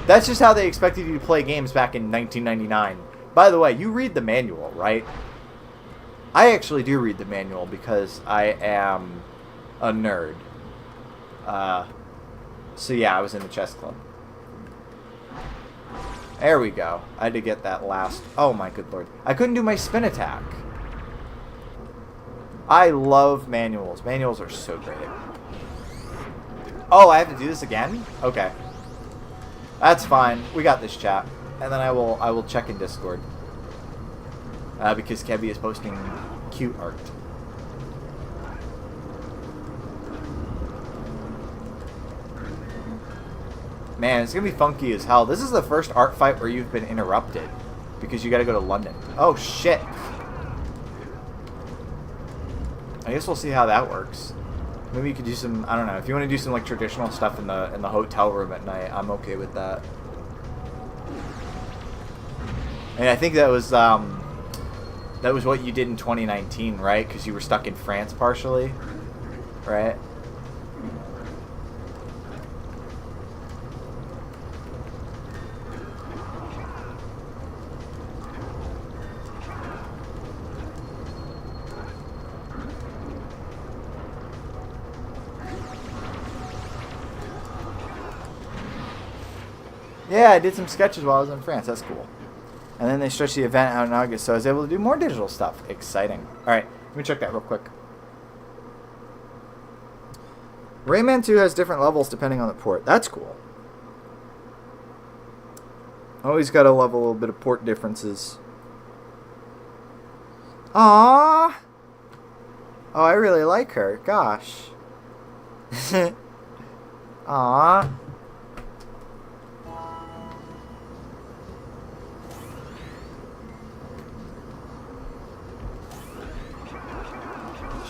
That's just how they expected you to play games back in 1999. By the way, you read the manual, right? I actually do read the manual because I am a nerd. So yeah, I was in the chess club. There we go. I had to get that last... Oh my good lord. I couldn't do my spin attack. I love manuals. Manuals are so great. Oh, I have to do this again? Okay. That's fine. We got this, chat. And then I will check in Discord. Because Kebby is posting cute art. Man, it's going to be funky as hell. This is the first art fight where you've been interrupted. Because you got to go to London. Oh, shit. I guess we'll see how that works. Maybe you could do some, I don't know, if you want to do some like traditional stuff in the hotel room at night, I'm okay with that. And I think that was what you did in 2019, right? Because you were stuck in France partially, right? Yeah, I did some sketches while I was in France. That's cool. And then they stretched the event out in August, so I was able to do more digital stuff. Exciting. Alright, let me check that real quick. Rayman 2 has different levels depending on the port. That's cool. Always gotta love a little bit of port differences. Aww! Oh, I really like her. Gosh. Aww.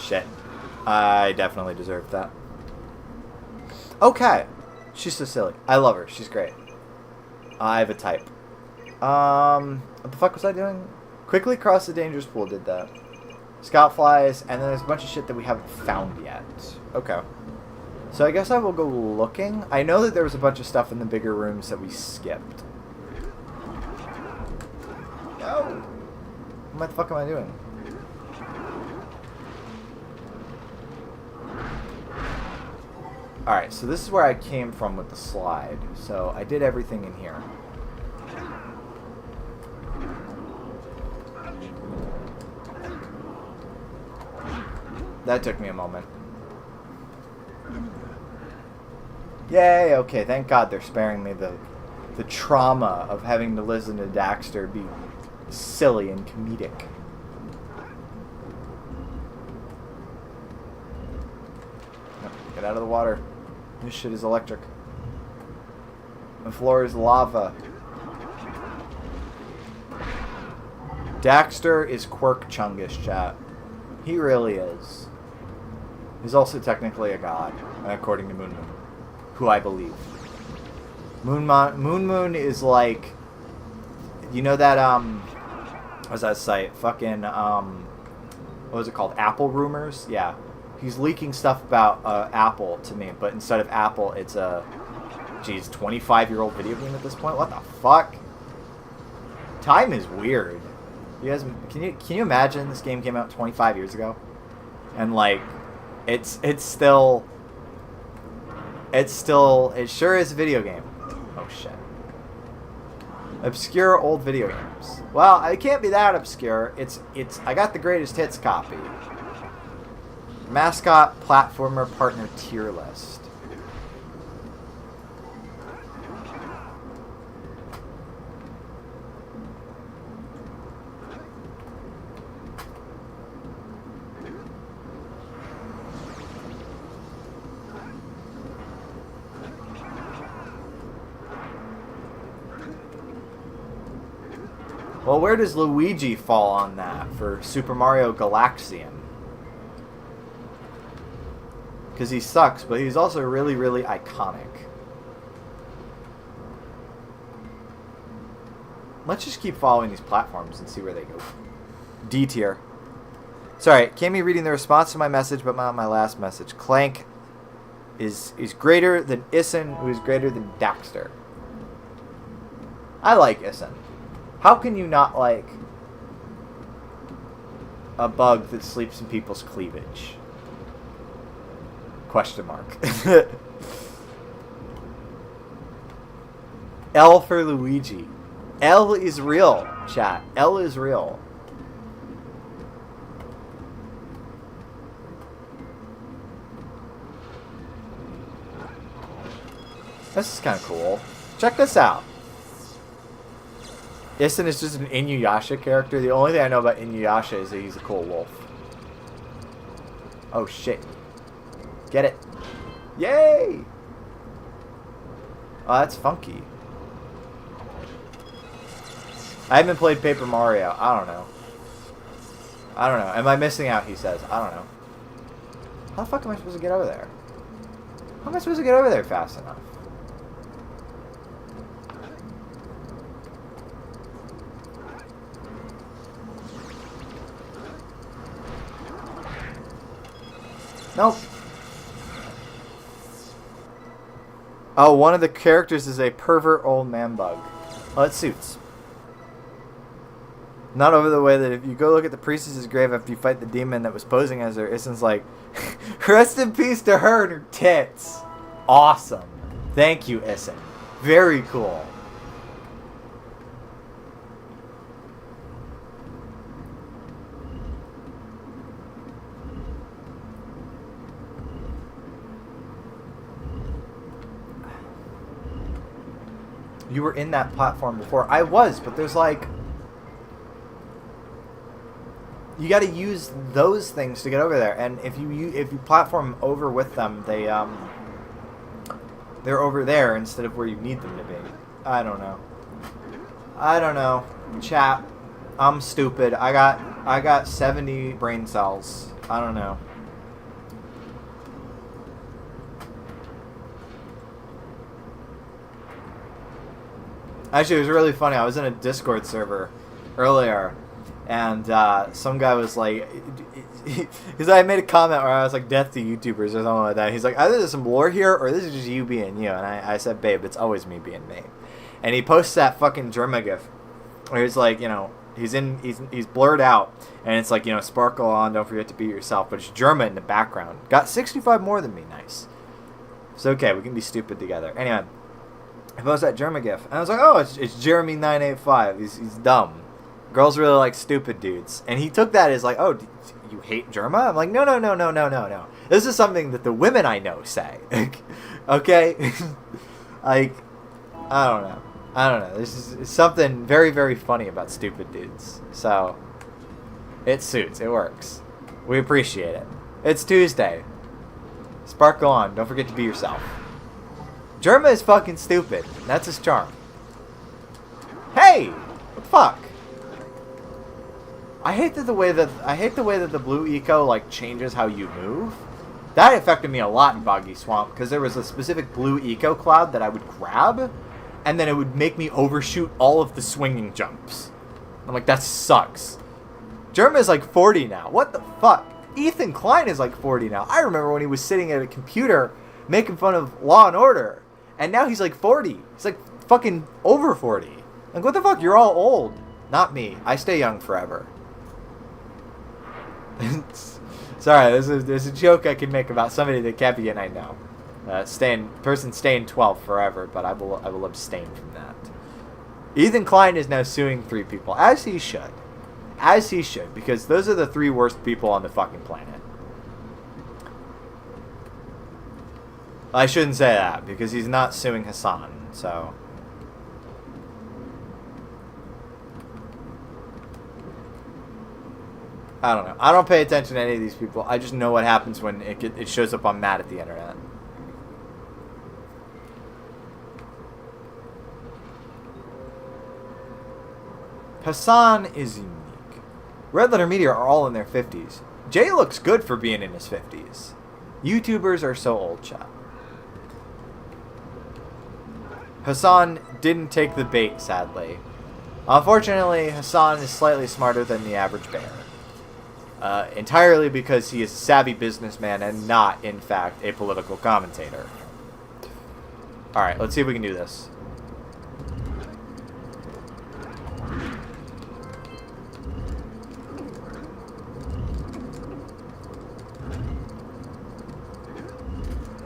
Shit. I definitely deserved that. Okay. She's so silly. I love her. She's great. I have a type. What the fuck was I doing? Quickly cross the dangerous pool did that. Scout flies, and then there's a bunch of shit that we haven't found yet. Okay. So I guess I will go looking. I know that there was a bunch of stuff in the bigger rooms that we skipped. No! What the fuck am I doing? Alright, so this is where I came from with the slide. So I did everything in here. That took me a moment. Yay, okay, thank God they're sparing me the trauma of having to listen to Daxter be silly and comedic. Get out of the water. This shit is electric. The floor is lava. Daxter is Quirk Chungus, chat. He really is. He's also technically a god, according to Moon Moon, who I believe. Moon Moon is like, you know that what's that site? Fucking what was it called? Apple Rumors? Yeah. He's leaking stuff about Apple to me, but instead of Apple, it's a, 25-year-old video game at this point? What the fuck? Time is weird. You guys, can you imagine this game came out 25 years ago, and like, it sure is a video game. Oh shit. Obscure old video games. Well, it can't be that obscure. I got the greatest hits copy. Mascot platformer partner tier list. Well, where does Luigi fall on that for Super Mario Galaxian? Because he sucks, but he's also really, really iconic. Let's just keep following these platforms and see where they go. D tier. Sorry, Cammy reading the response to my message, but not my last message. Clank is greater than Issen, who is greater than Daxter. I like Issen. How can you not like a bug that sleeps in people's cleavage? Question mark. L for Luigi. L is real, chat. L is real. This is kind of cool. Check this out. Issen is just an Inuyasha character. The only thing I know about Inuyasha is that he's a cool wolf. Oh shit. Get it. Yay! Oh, that's funky. I haven't played Paper Mario. I don't know. Am I missing out, he says. I don't know. How the fuck am I supposed to get over there? How am I supposed to get over there fast enough? Nope. Oh, one of the characters is a pervert old man bug. Oh, it suits. Not over the way that if you go look at the priestess's grave after you fight the demon that was posing as her, Issen's like, rest in peace to her and her tits. Awesome. Thank you, Issen. Very cool. You were in that platform before. I was, but there's like... You got to use those things to get over there. And if you platform over with them, they're over there instead of where you need them to be. I don't know. Chat. I'm stupid. I got 70 brain cells. I don't know. Actually, it was really funny. I was in a Discord server earlier, and some guy was like, because I made a comment where I was like, death to YouTubers or something like that. He's like, either there's some lore here, or this is just you being you. And I said, babe, it's always me being me. And he posts that fucking Germa gif, where he's like, you know, he's blurred out, and it's like, you know, sparkle on, don't forget to be yourself. But it's Germa in the background. Got 65 more than me, nice. It's okay, we can be stupid together. Anyway. I posted that Germa gif, and I was like, oh, it's Jeremy985. He's dumb. Girls really like stupid dudes. And he took that as like, oh, you hate Germa? I'm like, no. This is something that the women I know say. Okay? Like, I don't know. This is something very, very funny about stupid dudes. So, it suits. It works. We appreciate it. It's Tuesday. Sparkle on. Don't forget to be yourself. Germa is fucking stupid. That's his charm. Hey! What the fuck? I hate the way that the blue eco like changes how you move. That affected me a lot in Boggy Swamp because there was a specific blue eco cloud that I would grab, and then it would make me overshoot all of the swinging jumps. I'm like, that sucks. Germa is like 40 now. What the fuck? Ethan Klein is like 40 now. I remember when he was sitting at a computer making fun of Law and Order. And now he's like 40. He's like fucking over 40. Like, what the fuck? You're all old. Not me. I stay young forever. Sorry, there's a joke I can make about somebody that can't be in, I know. Person staying 12 forever, but I will abstain from that. Ethan Klein is now suing 3 people, as he should. As he should, because those are the 3 worst people on the fucking planet. I shouldn't say that, because he's not suing Hassan, so... I don't know. I don't pay attention to any of these people. I just know what happens when it shows up on Matt at the internet. Hassan is unique. Red Letter Media are all in their 50s. Jay looks good for being in his 50s. YouTubers are so old, chat. Hassan didn't take the bait, sadly. Unfortunately, Hassan is slightly smarter than the average bear. Entirely because he is a savvy businessman and not, in fact, a political commentator. Alright, let's see if we can do this.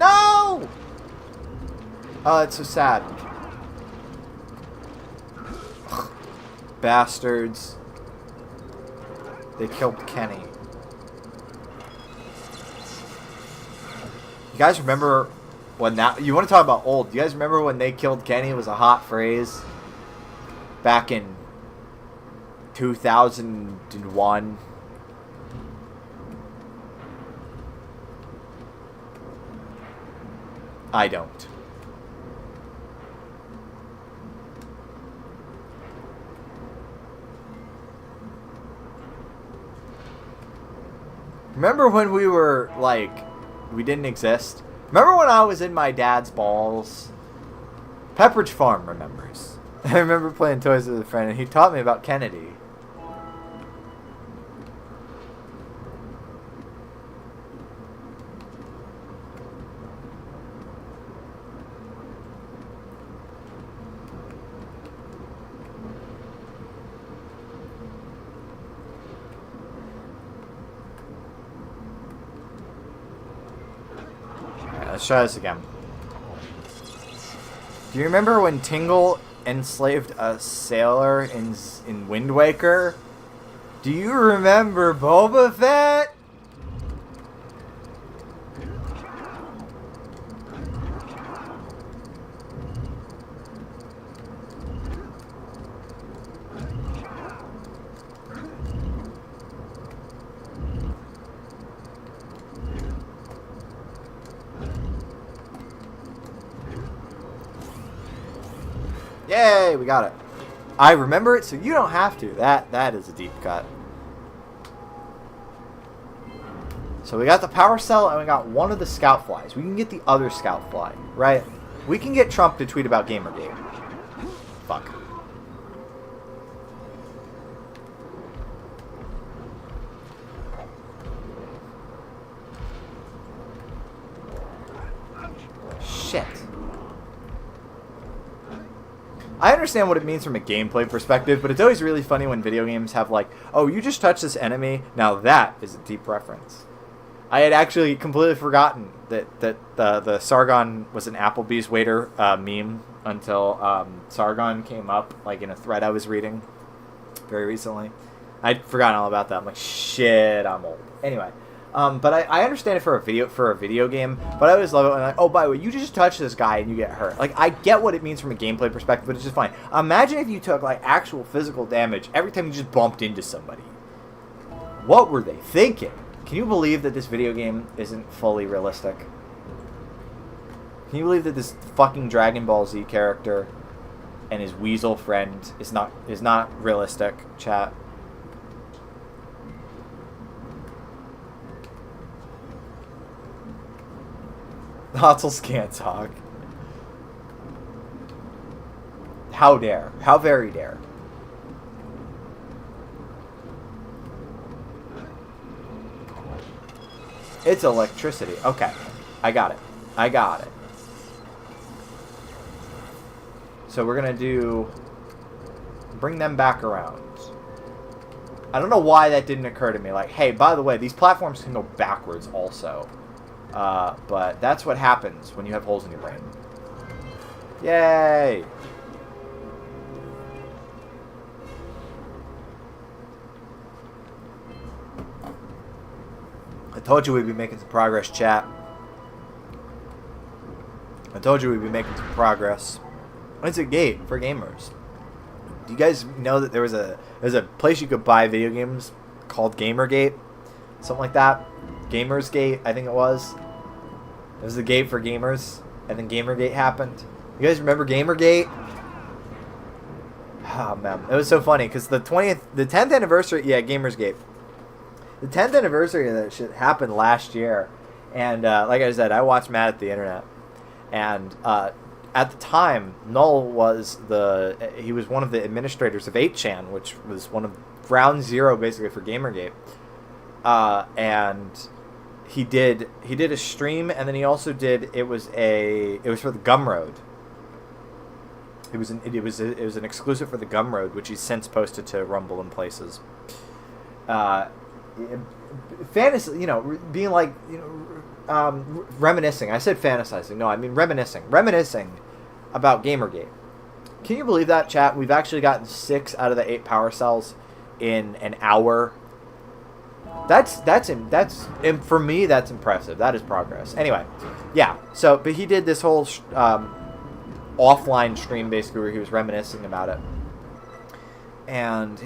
No! Oh, that's so sad. Bastards. They killed Kenny. You guys remember when that... You want to talk about old. You guys remember when they killed Kenny? It was a hot phrase. Back in 2001. I don't. Remember when we were, like, we didn't exist? Remember when I was in my dad's balls? Pepperidge Farm remembers. I remember playing toys with a friend, and he taught me about Kennedy. Let's try this again. Do you remember when Tingle enslaved a sailor in Wind Waker? Do you remember Boba Fett? Yay, we got it. I remember it, so you don't have to. That is a deep cut. So we got the power cell, and we got one of the scout flies. We can get the other scout fly, right? We can get Trump to tweet about Gamergate. Fuck. Shit. I understand what it means from a gameplay perspective, but it's always really funny when video games have like, oh, you just touched this enemy. Now that is a deep reference. I had actually completely forgotten that the Sargon was an Applebee's waiter meme until Sargon came up like in a thread I was reading very recently. I'd forgotten all about that. I'm like, shit, I'm old. Anyway. But I understand it for a video game, but I always love it when like, oh, by the way, you just touch this guy and you get hurt. Like, I get what it means from a gameplay perspective, but it's just fine. Imagine if you took like actual physical damage every time you just bumped into somebody. What were they thinking? Can you believe that this video game isn't fully realistic? Can you believe that this fucking Dragon Ball Z character and his weasel friend is not realistic, chat? Hotzels can't talk. How dare. How very dare. It's electricity. Okay. I got it. I got it. So we're going to do Bring them back around. I don't know why that didn't occur to me. Like, hey, by the way, these platforms can go backwards also. But that's what happens when you have holes in your brain. Yay! I told you we'd be making some progress, chat. I told you we'd be making some progress. It's a gate for gamers. Do you guys know that there's a place you could buy video games called Gamergate? Something like that. Gamersgate, I think it was. It was the gate for gamers, and then Gamergate happened. You guys remember Gamergate? Oh man, it was so funny because the 10th anniversary, yeah, Gamersgate. The 10th anniversary of that shit happened last year, and like I said, I watched Mad at the Internet, and at the time, Null was he was one of the administrators of 8chan, which was one of ground zero basically for Gamergate, and he did a stream, and then he also did it was for the Gumroad. It was an exclusive for the Gumroad, which he's since posted to Rumble and places. Fantasy, being like, reminiscing. I said fantasizing. No, I mean reminiscing about Gamergate. Can you believe that, chat? We've actually gotten 6 out of the 8 power cells in an hour. That's for me, that's impressive. That is progress. Anyway, yeah. So, but he did this whole offline stream basically where he was reminiscing about it. And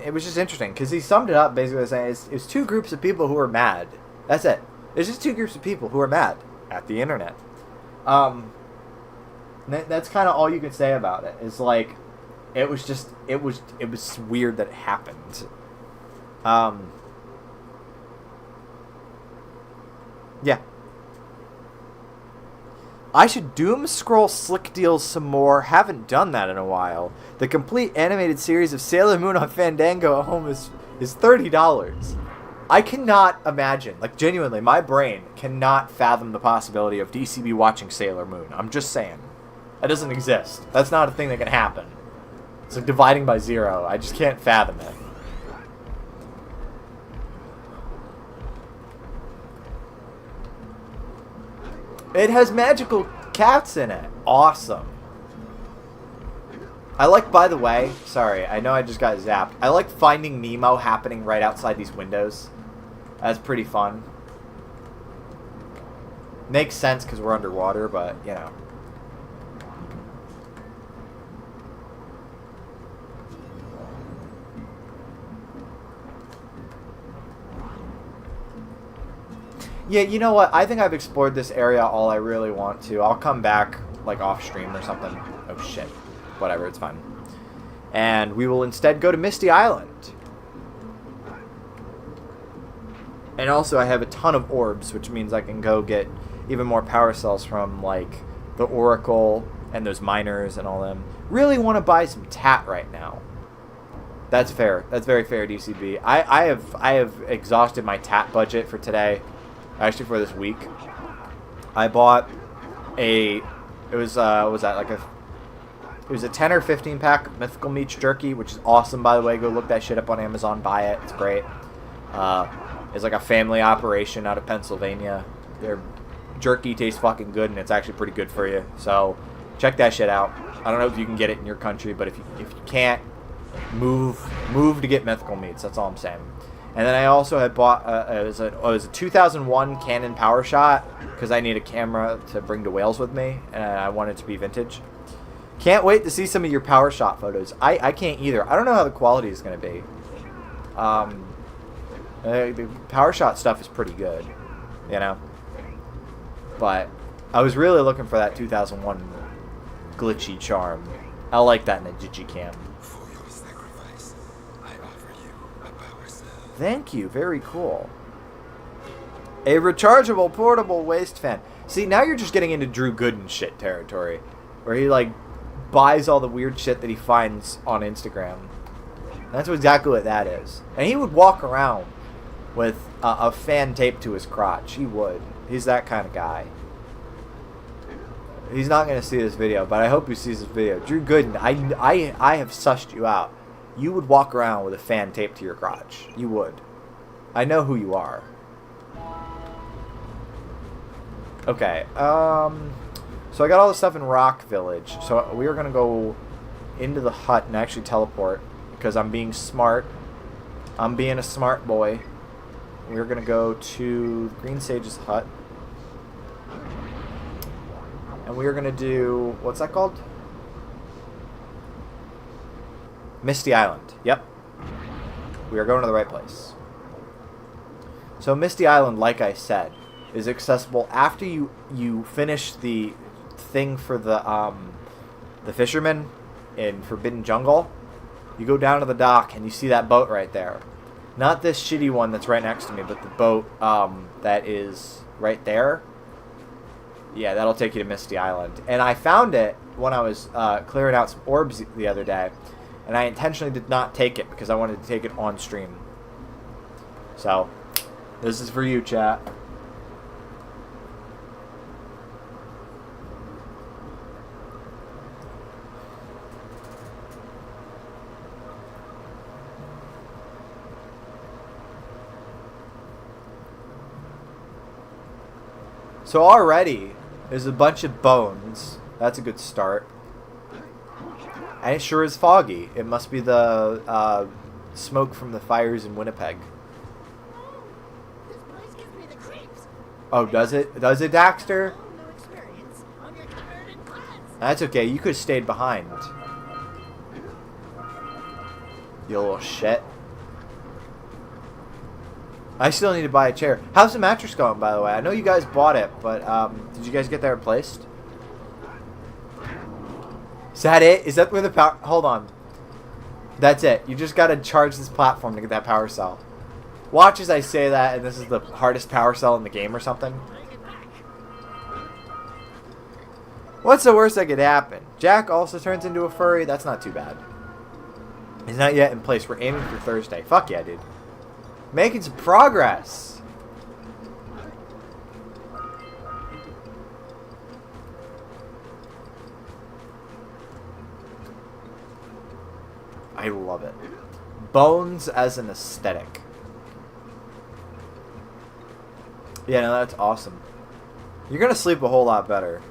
it was just interesting because he summed it up basically saying it's 2 groups of people who are mad. That's it. It's just 2 groups of people who are mad at the internet. That's kind of all you can say about it. It's like it was weird that it happened. Yeah. I should doom scroll Slick Deals some more. Haven't done that in a while. The complete animated series of Sailor Moon on Fandango at home is $30. I cannot imagine, like genuinely, my brain cannot fathom the possibility of DCB watching Sailor Moon. I'm just saying. That doesn't exist. That's not a thing that can happen. It's like dividing by 0. I just can't fathom it. It has magical cats in it. Awesome. I like, by the way, sorry, I know I just got zapped. I like Finding Nemo happening right outside these windows. That's pretty fun. Makes sense because we're underwater, but, you know. Yeah, you know what? I think I've explored this area all I really want to. I'll come back, like, off stream or something. Oh, shit. Whatever, it's fine. And we will instead go to Misty Island. And also, I have a ton of orbs, which means I can go get even more power cells from, like, the Oracle and those miners and all them. Really want to buy some tat right now. That's fair. That's very fair, DCB. I have exhausted my tat budget for today. Actually, for this week, I bought it was a 10 or 15 pack of Mythical Meats Jerky, which is awesome, by the way. Go look that shit up on Amazon, buy it. It's great. It's like a family operation out of Pennsylvania. Their jerky tastes fucking good, and it's actually pretty good for you. So check that shit out. I don't know if you can get it in your country, but if you can't, move to get Mythical Meats. That's all I'm saying. And then I also had bought it was a 2001 Canon Power Shot because I need a camera to bring to Wales with me, and I want it to be vintage. Can't wait to see some of your Power Shot photos. I can't either. I don't know how the quality is going to be. The Power Shot stuff is pretty good, you know. But I was really looking for that 2001 glitchy charm. I like that in a digicam. Thank you. Very cool. A rechargeable portable waist fan. See, now you're just getting into Drew Gooden shit territory, where he like buys all the weird shit that he finds on Instagram. That's exactly what that is. And he would walk around with a fan taped to his crotch. He would. He's that kind of guy. He's not going to see this video, but I hope he sees this video. Drew Gooden, I have sussed you out. you would walk around with a fan taped to your crotch. You would. I know who you are. Okay, so I got all the stuff in Rock Village. So we are going to go into the hut and actually teleport because I'm being smart. I'm being a smart boy. We're going to go to Green Sage's hut. And we are going to do... What's that called? Misty Island. Yep. We are going to the right place. So Misty Island, like I said, is accessible after you finish the thing for the fisherman in Forbidden Jungle. You go down to the dock and you see that boat right there. Not this shitty one that's right next to me, but the boat that is right there. Yeah, that'll take you to Misty Island. And I found it when I was clearing out some orbs the other day. And I intentionally did not take it because I wanted to take it on stream. So, this is for you, chat. So already, there's a bunch of bones. That's a good start. And it sure is foggy. It must be the smoke from the fires in Winnipeg. This place gives me the creeps. Oh, does it? Does it, Daxter? No experience on your converted class. That's okay. You could have stayed behind. You little shit. I still need to buy a chair. How's the mattress going, by the way? I know you guys bought it, but did you guys get that replaced? Is that it? Is that where the power... Hold on. That's it. You just got to charge this platform to get that power cell. Watch as I say that, and this is the hardest power cell in the game or something. What's the worst that could happen? Jack also turns into a furry. That's not too bad. He's not yet in place. We're aiming for Thursday. Fuck yeah, dude. Making some progress. I love it. Bones as an aesthetic. Yeah, no, that's awesome. You're gonna sleep a whole lot better.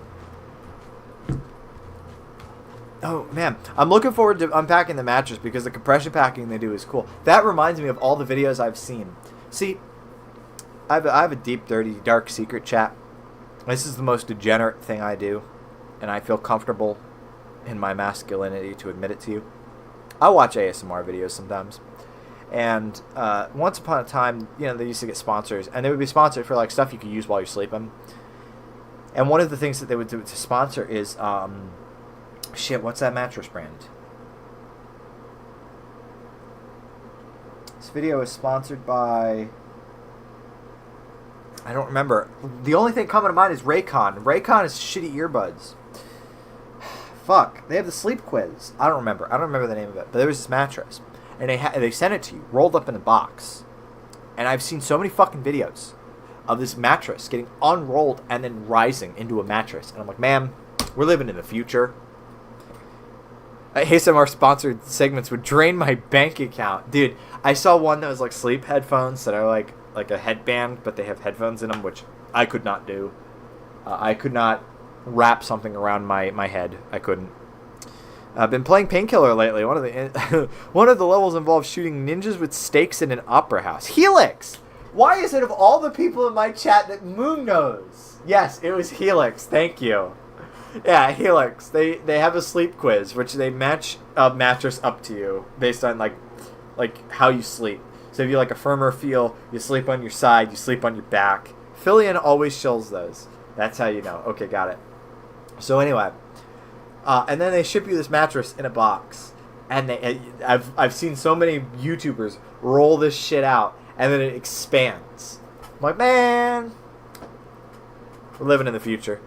Oh, man. I'm looking forward to unpacking the mattress because the compression packing they do is cool. That reminds me of all the videos I've seen. See, I have a deep, dirty, dark secret, chat. This is the most degenerate thing I do, and I feel comfortable in my masculinity to admit it to you. I watch ASMR videos sometimes. And once upon a time, you know, they used to get sponsors, and they would be sponsored for like stuff you could use while you're sleeping. And one of the things that they would do to sponsor is... shit, what's that mattress brand? This video is sponsored by... I don't remember. The only thing coming to mind is Raycon. Raycon is shitty earbuds. Fuck. They have the sleep quiz. I don't remember. I don't remember the name of it. But there was this mattress. And they sent it to you, rolled up in a box. And I've seen so many fucking videos of this mattress getting unrolled and then rising into a mattress. And I'm like, man, we're living in the future. ASMR sponsored segments would drain my bank account. Dude, I saw one that was like sleep headphones that are like a headband, but they have headphones in them, which I could not do. I could not wrap something around my head. I couldn't. I've been playing Painkiller lately. One of the levels involves shooting ninjas with stakes in an opera house. Helix! Why is it of all the people in my chat that Moon knows? Yes, it was Helix. Thank you. Yeah, Helix. They have a sleep quiz, which they match a mattress up to you based on like how you sleep. So if you like a firmer feel, you sleep on your side, you sleep on your back. Fillion always shills those. That's how you know. Okay, got it. So anyway, and then they ship you this mattress in a box, and I've seen so many YouTubers roll this shit out, and then it expands. I'm like, man, we're living in the future.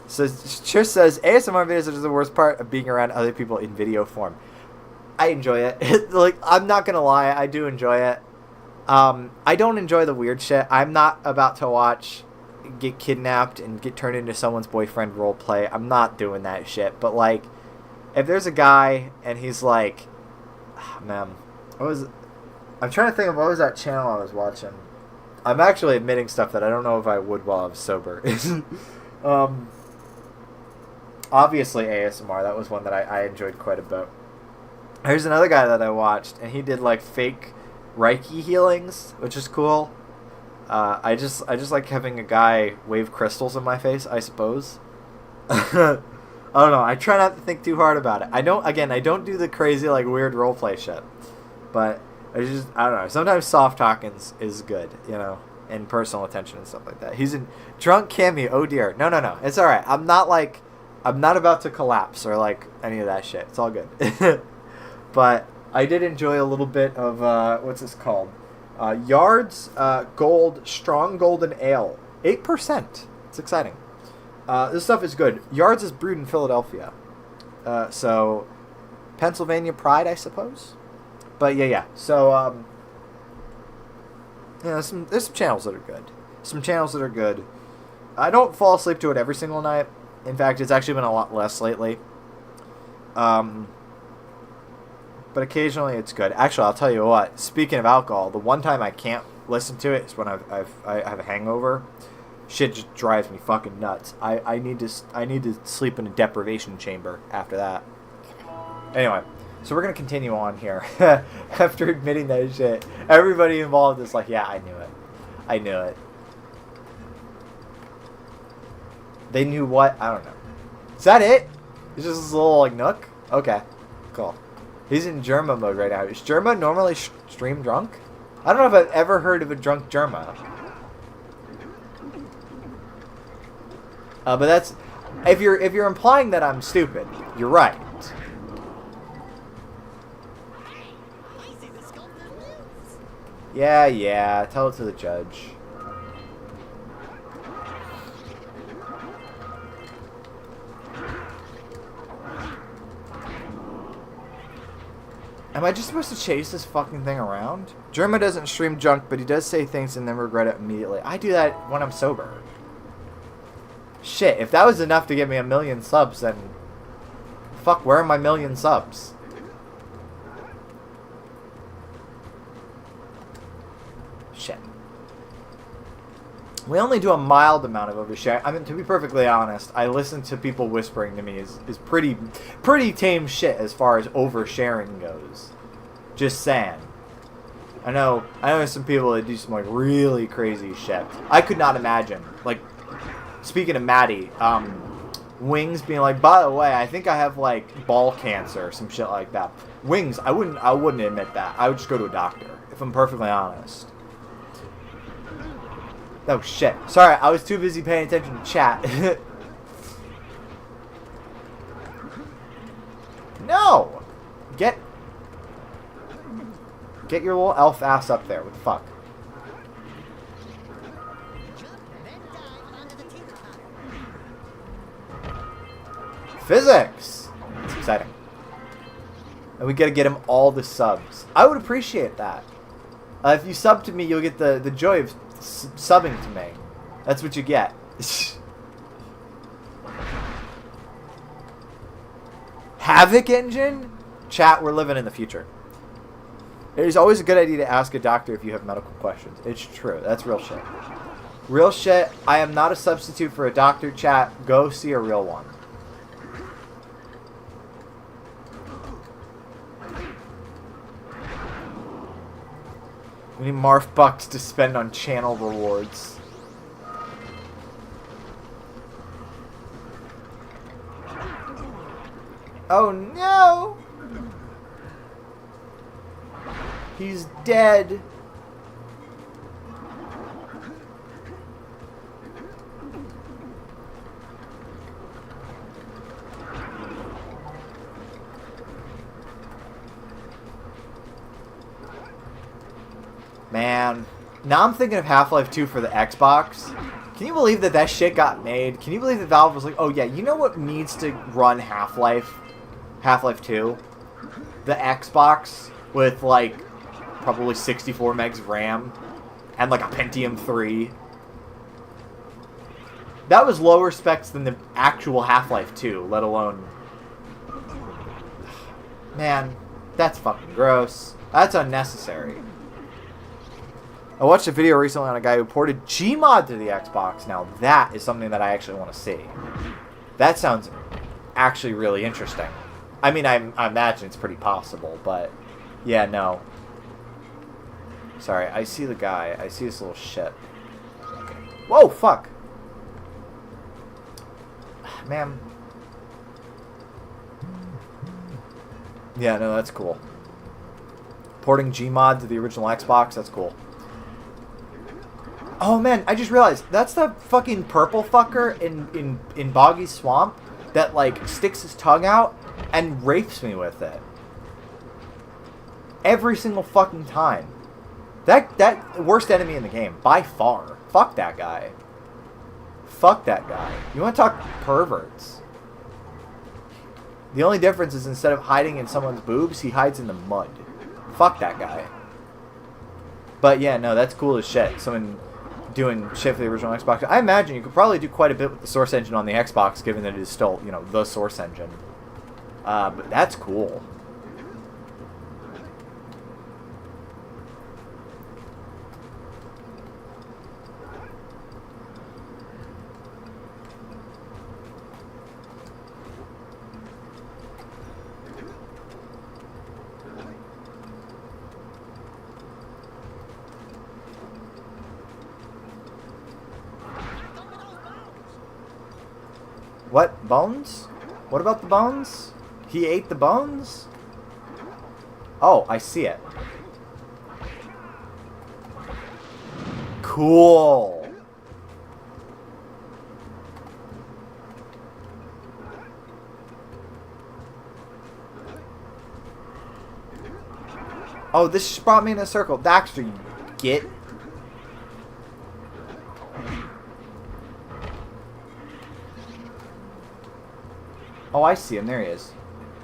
So Trish says, ASMR videos are the worst part of being around other people in video form. I enjoy it. Like, I'm not going to lie, I do enjoy it. I don't enjoy the weird shit. I'm not about to watch get kidnapped and get turned into someone's boyfriend roleplay. I'm not doing that shit. But, like, if there's a guy and he's, like, Man, I'm trying to think of what was that channel I was watching. I'm actually admitting stuff that I don't know if I would while I was sober. Obviously ASMR, that was one that I enjoyed quite a bit. There's another guy that I watched, and he did like fake Reiki healings, which is cool. I just like having a guy wave crystals in my face, I suppose. I don't know. I try not to think too hard about it. I don't do the crazy like weird roleplay shit. But I don't know. Sometimes soft talking is good, you know, and personal attention and stuff like that. He's in drunk Cammy. Oh dear. No. It's all right. I'm not about to collapse or like any of that shit. It's all good. But I did enjoy a little bit of what's this called? Yards Gold Strong Golden Ale, 8%. It's exciting. This stuff is good. Yards is brewed in Philadelphia, so Pennsylvania pride, I suppose. But yeah. So there's some channels that are good. I don't fall asleep to it every single night. In fact, it's actually been a lot less lately. But occasionally it's good. Actually, I'll tell you what. Speaking of alcohol, the one time I can't listen to it is when I have a hangover. Shit just drives me fucking nuts. I need to sleep in a deprivation chamber after that. Anyway, so we're gonna continue on here. After admitting that shit, everybody involved is like, yeah, I knew it. They knew what? I don't know. Is that it? It's just this little like nook? Okay, cool. He's in Germa mode right now. Is Germa normally stream drunk? I don't know if I've ever heard of a drunk Germa. But that's if you're implying that I'm stupid, you're right. Yeah. Tell it to the judge. Am I just supposed to chase this fucking thing around? Germa doesn't stream drunk, but he does say things and then regret it immediately. I do that when I'm sober. Shit, if that was enough to get me 1 million subs, then... Fuck, where are my 1 million subs? Shit. We only do a mild amount of overshare. I mean, to be perfectly honest, I listen to people whispering to me is pretty tame shit as far as oversharing goes. Just saying. I know there's some people that do some like really crazy shit. I could not imagine. Like, speaking of Maddie, Wings being like, by the way, I think I have like ball cancer or some shit like that. Wings, I wouldn't admit that. I would just go to a doctor, if I'm perfectly honest. Oh shit. Sorry, I was too busy paying attention to chat. No! Get your little elf ass up there. What the fuck? Physics! It's exciting. And we gotta get him all the subs. I would appreciate that. If you sub to me, you'll get the joy of subbing to me. That's what you get. Havoc engine? Chat, we're living in the future. It is always a good idea to ask a doctor if you have medical questions. It's true. That's real shit. Real shit. I am not a substitute for a doctor, chat. Go see a real one. We need Marf bucks to spend on channel rewards. Oh no! He's dead. Man, now I'm thinking of Half-Life 2 for the Xbox. Can you believe that shit got made? Can you believe that Valve was like, oh yeah, you know what needs to run Half-Life 2? The Xbox with like probably 64 megs of RAM and like a Pentium 3. That was lower specs than the actual Half-Life 2, let alone... Man, That's fucking gross. That's unnecessary. I watched a video recently on a guy who ported Gmod to the Xbox. Now that is something that I actually want to see. That sounds actually really interesting. I mean, I imagine it's pretty possible, but yeah, no. Sorry, I see the guy. I see this little shit. Okay. Whoa, fuck. Man. Yeah, no, that's cool. Porting Gmod to the original Xbox, that's cool. Oh man, I just realized that's the fucking purple fucker in Boggy Swamp that like sticks his tongue out and rapes me with it. Every single fucking time. That worst enemy in the game by far. Fuck that guy. Fuck that guy. You want to talk perverts? The only difference is instead of hiding in someone's boobs, he hides in the mud. Fuck that guy. But yeah, no, that's cool as shit. Someone doing shit for the original Xbox. I imagine you could probably do quite a bit with the Source engine on the Xbox, given that it is still, you know, the Source engine. But that's cool. What? Bones? What about the bones? He ate the bones? Oh, I see it. Cool. Oh, this just brought me in a circle. Daxter, you git. Oh, I see him. There he is.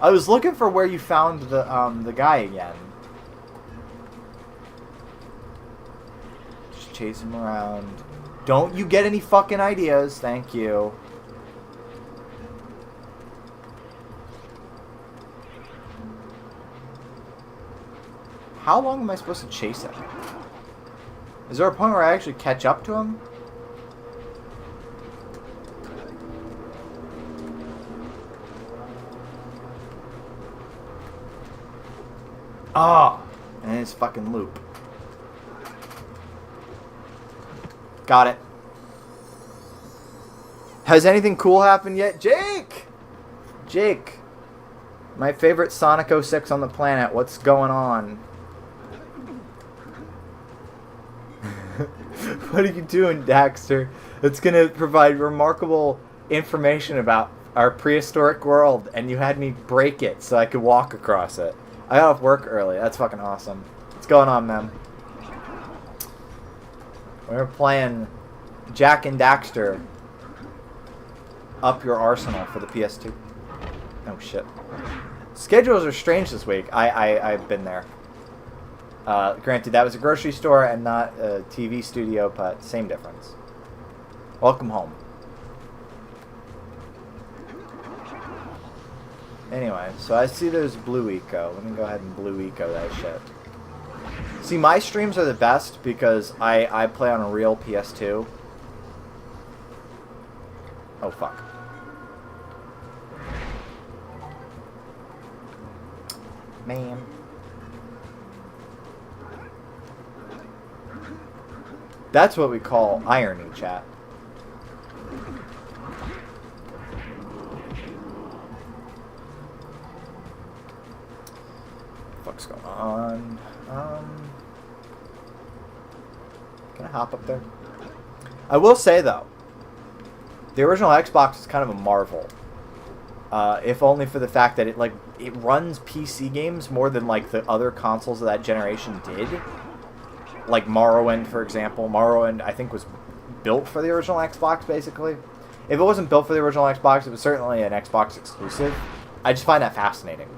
I was looking for where you found the guy again. Just chase him around. Don't you get any fucking ideas. Thank you. How long am I supposed to chase him? Is there a point where I actually catch up to him? Ah! Oh, and his fucking loop. Got it. Has anything cool happened yet? Jake! Jake! My favorite Sonic 06 on the planet. What's going on? What are you doing, Daxter? It's going to provide remarkable information about our prehistoric world, and you had me break it so I could walk across it. I got off work early. That's fucking awesome. What's going on, man? We're playing Jak and Daxter. Up your arsenal for the PS2. Oh, shit. Schedules are strange this week. I've been there. Granted, that was a grocery store and not a TV studio, but same difference. Welcome home. Anyway, so I see there's Blue Eco. Let me go ahead and Blue Eco that shit. See, my streams are the best because I play on a real PS2. Oh, fuck. Man. That's what we call irony, chat. What's going on? Can I hop up there? I will say though, the original Xbox is kind of a marvel. If only for the fact that it runs PC games more than like the other consoles of that generation did. Like Morrowind, for example. Morrowind, I think, was built for the original Xbox, basically. If it wasn't built for the original Xbox, it was certainly an Xbox exclusive. I just find that fascinating.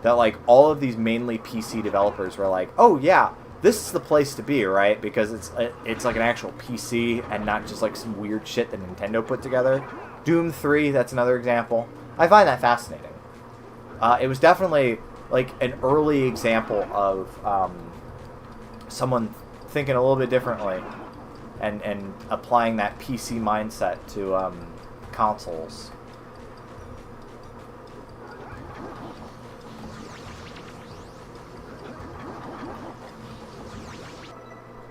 That, like, all of these mainly PC developers were like, oh, yeah, this is the place to be, right? Because it's like an actual PC and not just, like, some weird shit that Nintendo put together. Doom 3, that's another example. I find that fascinating. It was definitely, like an early example of someone thinking a little bit differently and applying that PC mindset to consoles.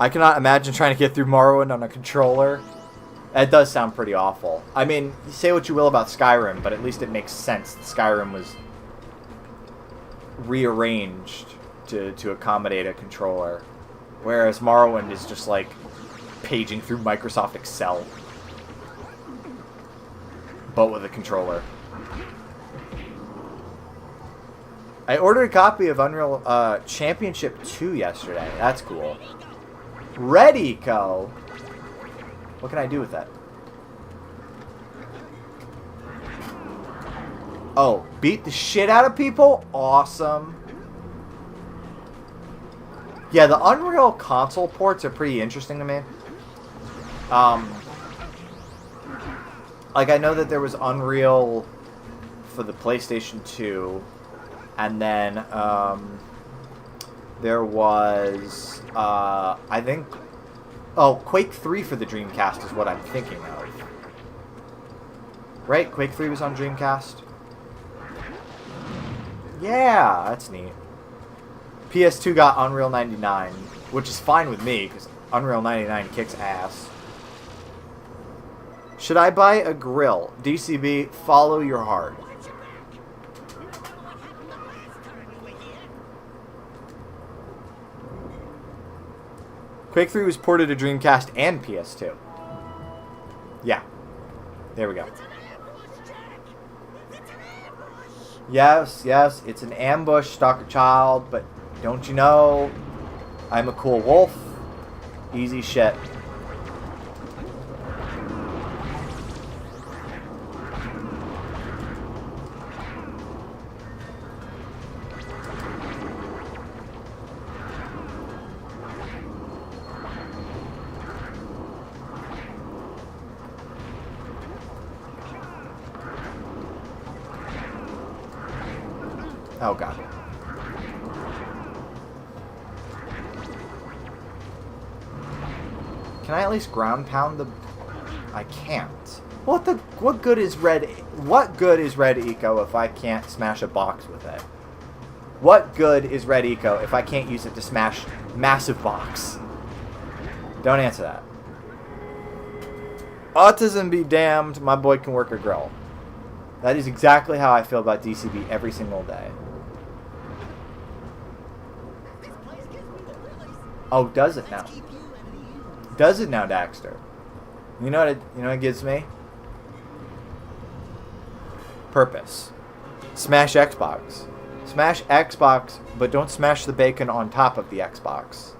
I cannot imagine trying to get through Morrowind on a controller. That does sound pretty awful. I mean, you say what you will about Skyrim, but at least it makes sense that Skyrim was rearranged to accommodate a controller. Whereas Morrowind is just like paging through Microsoft Excel. But with a controller. I ordered a copy of Unreal Championship 2 yesterday. That's cool. Red Eco. What can I do with that? Oh, beat the shit out of people? Awesome. Yeah, the Unreal console ports are pretty interesting to me. Like, I know that there was Unreal for the PlayStation 2, and then there was, I think, Quake 3 for the Dreamcast is what I'm thinking of. Right? Quake 3 was on Dreamcast? Yeah, that's neat. PS2 got Unreal 99, which is fine with me, because Unreal 99 kicks ass. Should I buy a grill? DCB, follow your heart. Quake 3 was ported to Dreamcast and PS2. Yeah. There we go. Yes, yes, it's an ambush, stalker child, but don't you know, I'm a cool wolf. Easy shit. Oh, God. Can I at least ground pound the... I can't. What good is red eco if I can't smash a box with it? What good is red eco if I can't use it to smash massive box? Don't answer that. Autism be damned, my boy can work a grill. That is exactly how I feel about DCB every single day. Oh, does it now? Does it now, Daxter? You know what it gives me? Purpose. Smash Xbox. Smash Xbox, but don't smash the bacon on top of the Xbox.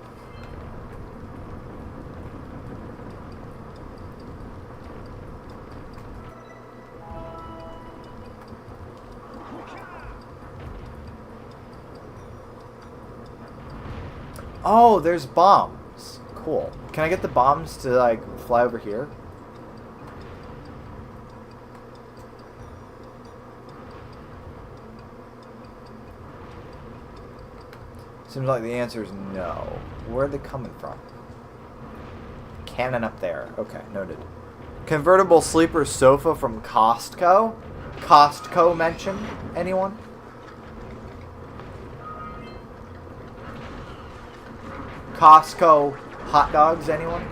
Oh, there's bombs. Cool. Can I get the bombs to, like, fly over here? Seems like the answer is no. Where are they coming from? Cannon up there. Okay, noted. Convertible sleeper sofa from Costco? Costco mention? Anyone? Costco hot dogs, anyone?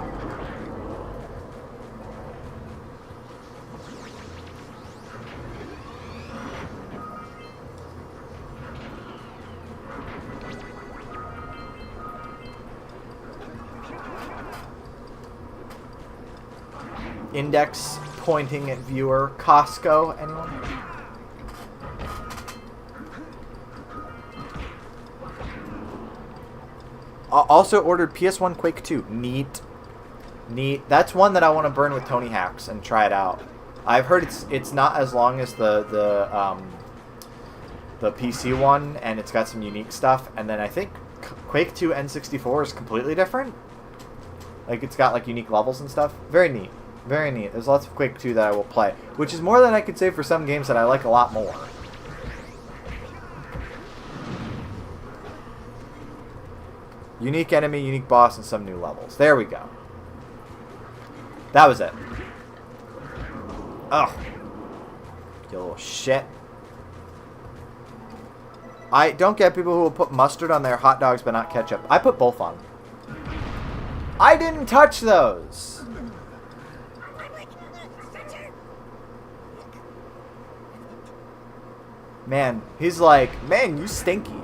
Index pointing at viewer. Costco, anyone? Also ordered PS1 Quake 2. Neat. Neat. That's one that I want to burn with Tony Hawks and try it out. I've heard it's not as long as the PC one, and it's got some unique stuff. And then I think Quake 2 N64 is completely different. Like, it's got, like, unique levels and stuff. Very neat. Very neat. There's lots of Quake 2 that I will play, which is more than I could say for some games that I like a lot more. Unique enemy, unique boss, and some new levels. There we go. That was it. Ugh. You little shit. I don't get people who will put mustard on their hot dogs but not ketchup. I put both on. I didn't touch those. Man, he's like, man, you stinky.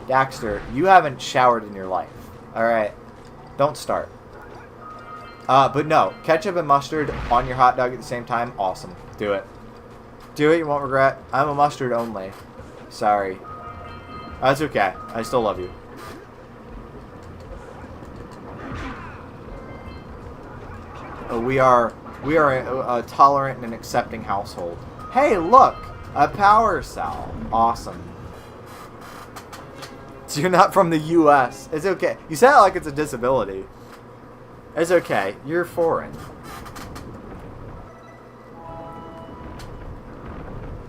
Daxter, you haven't showered in your life. Alright. Don't start. But no, ketchup and mustard on your hot dog at the same time, awesome. Do it. Do it, you won't regret. I'm a mustard only. Sorry. That's okay. I still love you. We are a tolerant and accepting household. Hey, look! A power cell. Awesome. So you're not from the U.S. It's okay. You say it like it's a disability. It's okay. You're foreign.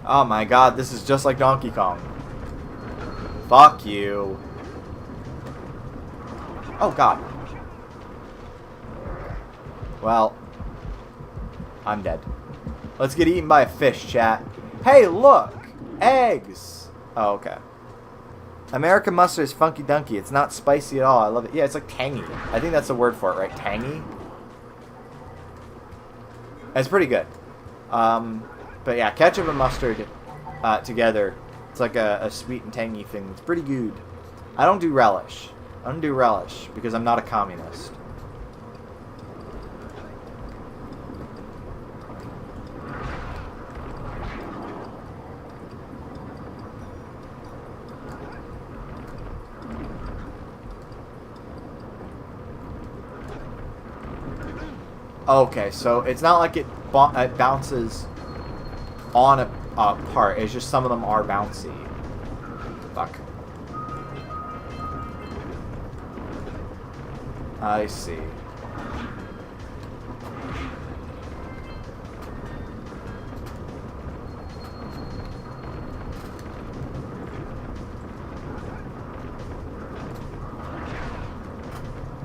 Oh my god, this is just like Donkey Kong. Fuck you. Oh god. Well, I'm dead. Let's get eaten by a fish, chat. Hey, look! Eggs! Oh, okay. American mustard is funky dunky. It's not spicy at all. I love it. Yeah, it's like tangy. I think that's the word for it, right? Tangy? It's pretty good. But yeah, ketchup and mustard together. It's like a sweet and tangy thing. It's pretty good. I don't do relish. I don't do relish because I'm not a communist. Okay, so it's not like it bounces on a part. It's just some of them are bouncy. Fuck. I see.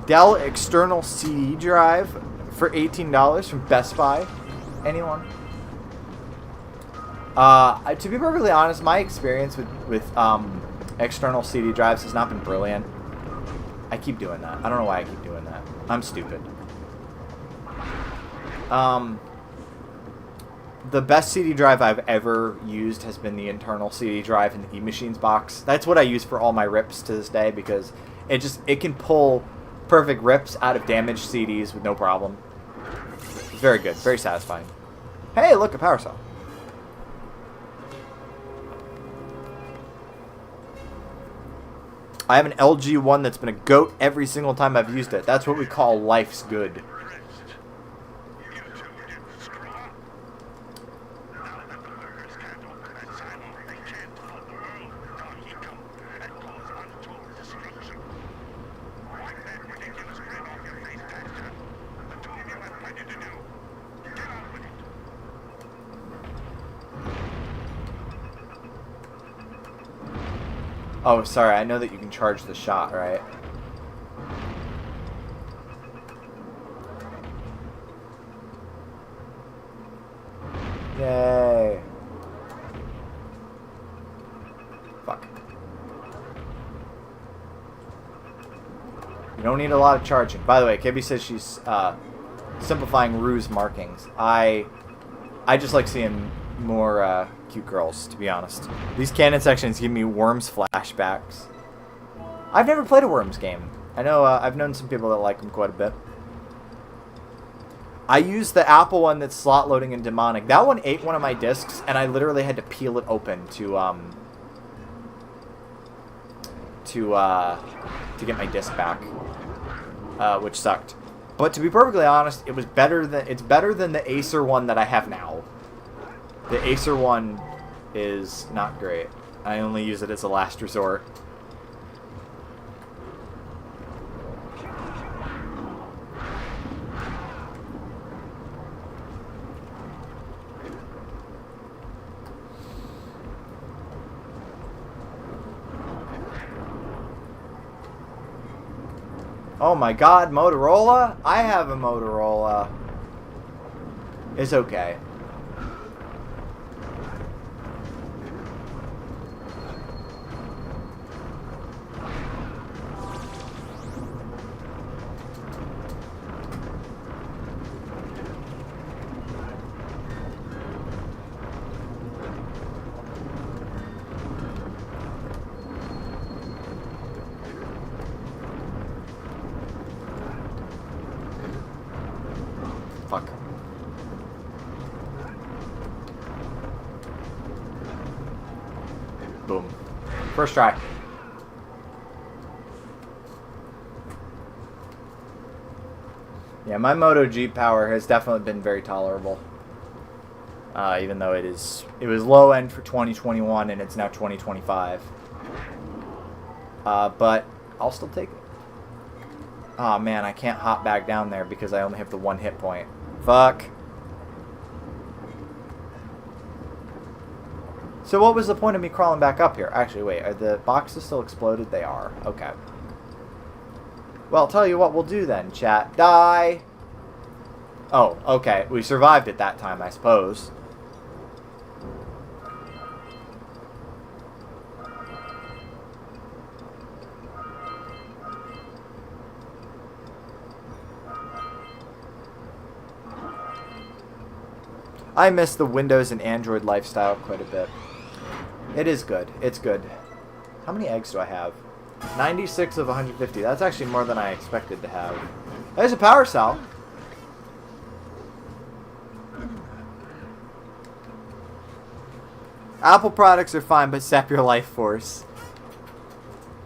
Dell external CD drive for $18 from Best Buy. Anyone? To be perfectly honest, my experience with external CD drives has not been brilliant. I keep doing that. I don't know why I keep doing that. I'm stupid. The best CD drive I've ever used has been the internal CD drive in the eMachines box. That's what I use for all my rips to this day because it can pull perfect rips out of damaged CDs with no problem. It's very good. Very satisfying. Hey, look, a power cell. I have an LG one that's been a goat every single time I've used it. That's what we call life's good. Oh, sorry. I know that you can charge the shot, right? Yay. Fuck. You don't need a lot of charging. By the way, Kibby says she's simplifying Rue's markings. I just like seeing more cute girls, to be honest. These canon sections give me Worms flashbacks. I've never played a Worms game. I know I've known some people that like them quite a bit. I used the Apple one that's slot loading and demonic. That one ate one of my discs, and I literally had to peel it open to get my disc back, which sucked. But to be perfectly honest, it's better than the Acer one that I have now. The Acer one is not great. I only use it as a last resort. Oh my god, Motorola? I have a Motorola. It's okay. Fuck. Boom. First try. Yeah, my Moto G power has definitely been very tolerable. Even though it was low end for 2021 and it's now 2025. But I'll still take it. Oh man, I can't hop back down there because I only have the 1 hit point. Fuck. So what was the point of me crawling back up here? Actually, wait, are the boxes still exploded? They are. Okay. Well, I'll tell you what we'll do then, chat. Die! Oh, okay. We survived it that time, I suppose. I miss the Windows and Android lifestyle quite a bit. It is good. It's good. How many eggs do I have? 96 of 150. That's actually more than I expected to have. There's a power cell. Apple products are fine, but sap your life force.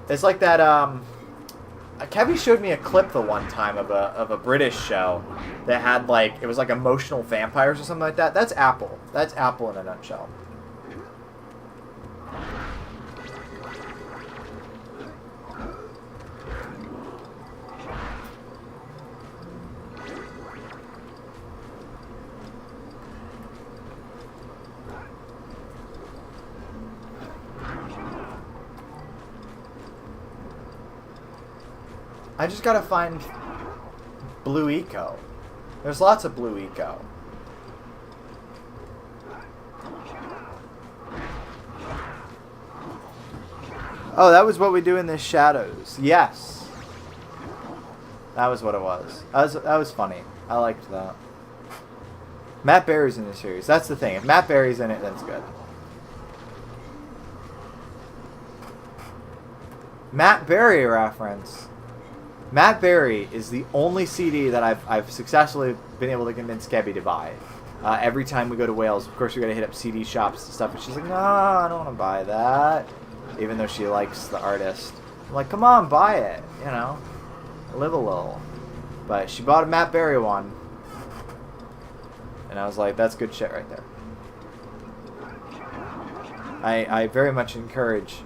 It's like that, Kevin showed me a clip the one time of a British show that had, like, it was like emotional vampires or something like that. That's Apple. That's Apple in a nutshell. I just gotta find Blue Eco. There's lots of Blue Eco. Oh, that was what we do in the shadows. Yes. That was what it was. That was funny. I liked that. Matt Berry's in the series. That's the thing. If Matt Berry's in it, that's good. Matt Berry reference. Matt Berry is the only CD that I've successfully been able to convince Kebby to buy. Every time we go to Wales, of course, we got to hit up CD shops and stuff, and she's like, "No, I don't want to buy that," even though she likes the artist. I'm like, "Come on, buy it, you know, live a little." But she bought a Matt Berry one, and I was like, "That's good shit right there." I very much encourage.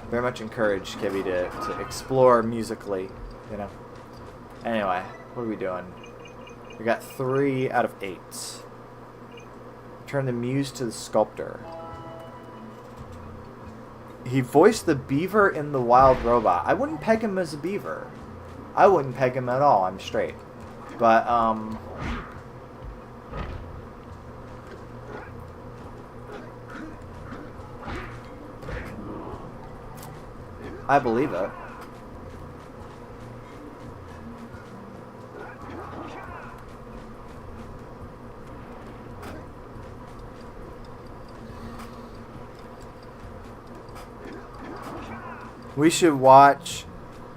Very much encourage Kibby to explore musically, you know. Anyway, what are we doing? We got 3 out of 8. Turn the muse to the sculptor. He voiced the beaver in The Wild Robot. I wouldn't peg him as a beaver. I wouldn't peg him at all. I'm straight. But, I believe it. We should watch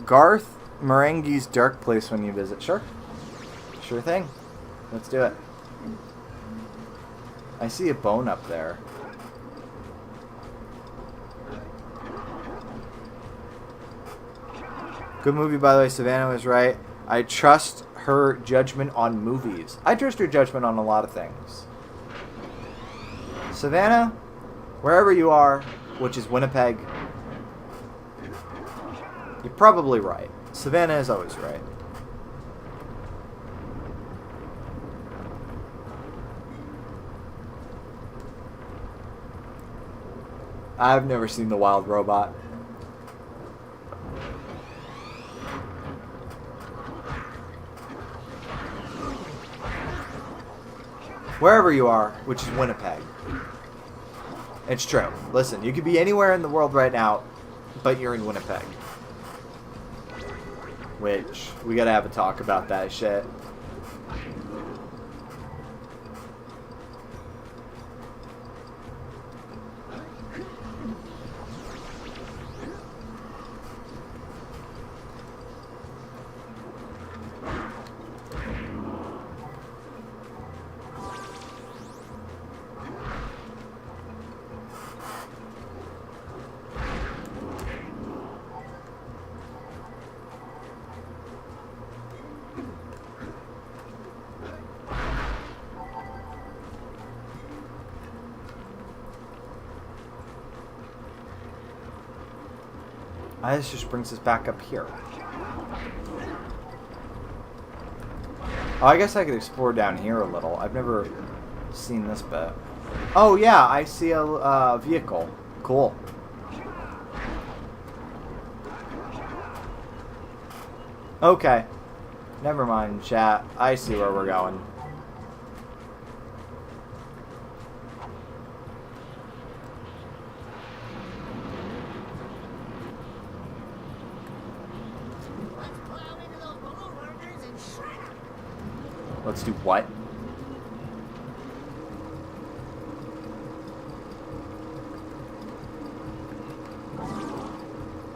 Garth Marenghi's Dark Place when you visit. Sure. Sure thing. Let's do it. I see a bone up there. Good movie, by the way. Savannah was right. I trust her judgment on movies. I trust her judgment on a lot of things. Savannah, wherever you are, which is Winnipeg, you're probably right. Savannah is always right. I've never seen The Wild Robot. Wherever you are, which is Winnipeg. It's true. Listen, you could be anywhere in the world right now, but you're in Winnipeg. Which, we gotta have a talk about that shit. This just brings us back up here. Oh, I guess I could explore down here a little. I've never seen this bit. Oh, yeah, I see a vehicle. Cool. Okay. Never mind, chat. I see where we're going. Let's do what?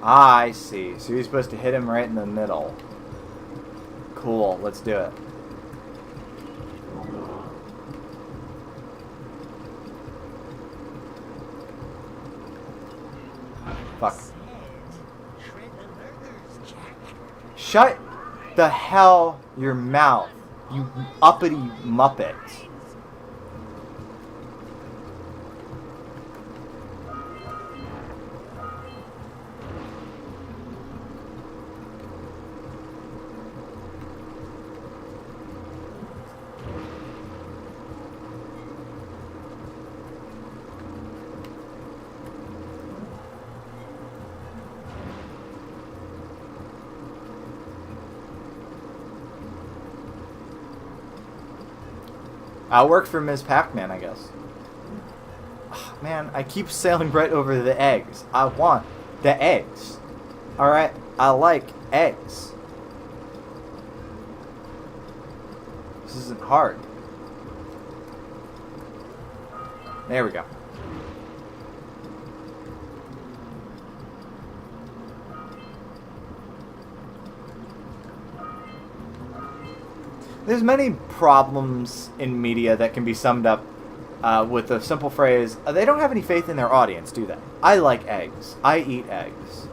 Ah, I see. So you're supposed to hit him right in the middle. Cool, let's do it. Fuck. Shut the hell your mouth, you uppity muppet. I'll work for Ms. Pac-Man, I guess. Oh, man, I keep sailing right over the eggs. I want the eggs. Alright? I like eggs. This isn't hard. There we go. There's many problems in media that can be summed up with a simple phrase, they don't have any faith in their audience, do they? I like eggs. I eat eggs.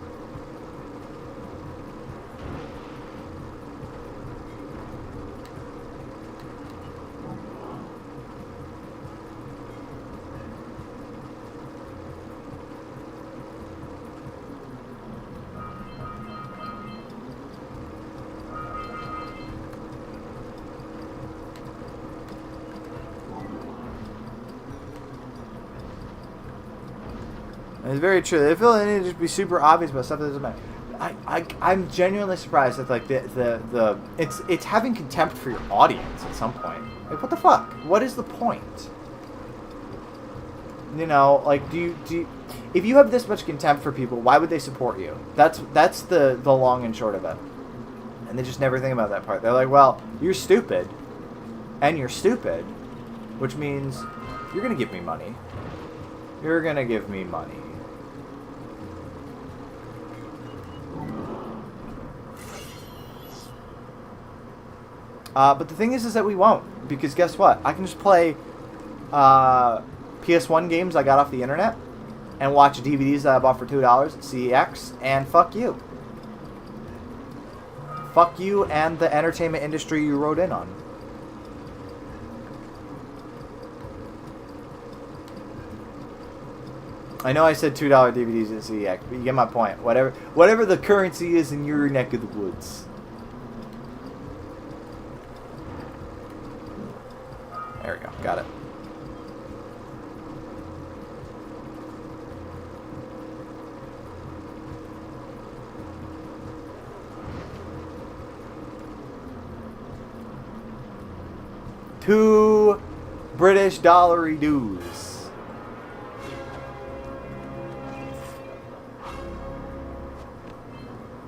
It's very true. They feel they need to just be super obvious about stuff that doesn't matter. I'm genuinely surprised that like it's having contempt for your audience at some point. Like, what the fuck? What is the point? You know, like do you if you have this much contempt for people, why would they support you? That's the long and short of it. And they just never think about that part. They're like, well, you're stupid, and you're stupid, which means you're gonna give me money. You're gonna give me money. But the thing is that we won't, because guess what? I can just play PS1 games I got off the internet and watch DVDs that I bought for $2 at CEX, and fuck you. Fuck you and the entertainment industry you rode in on. I know I said $2 DVDs at CEX, but you get my point. Whatever the currency is in your neck of the woods. There we go. Got it. $2 British dollary dues.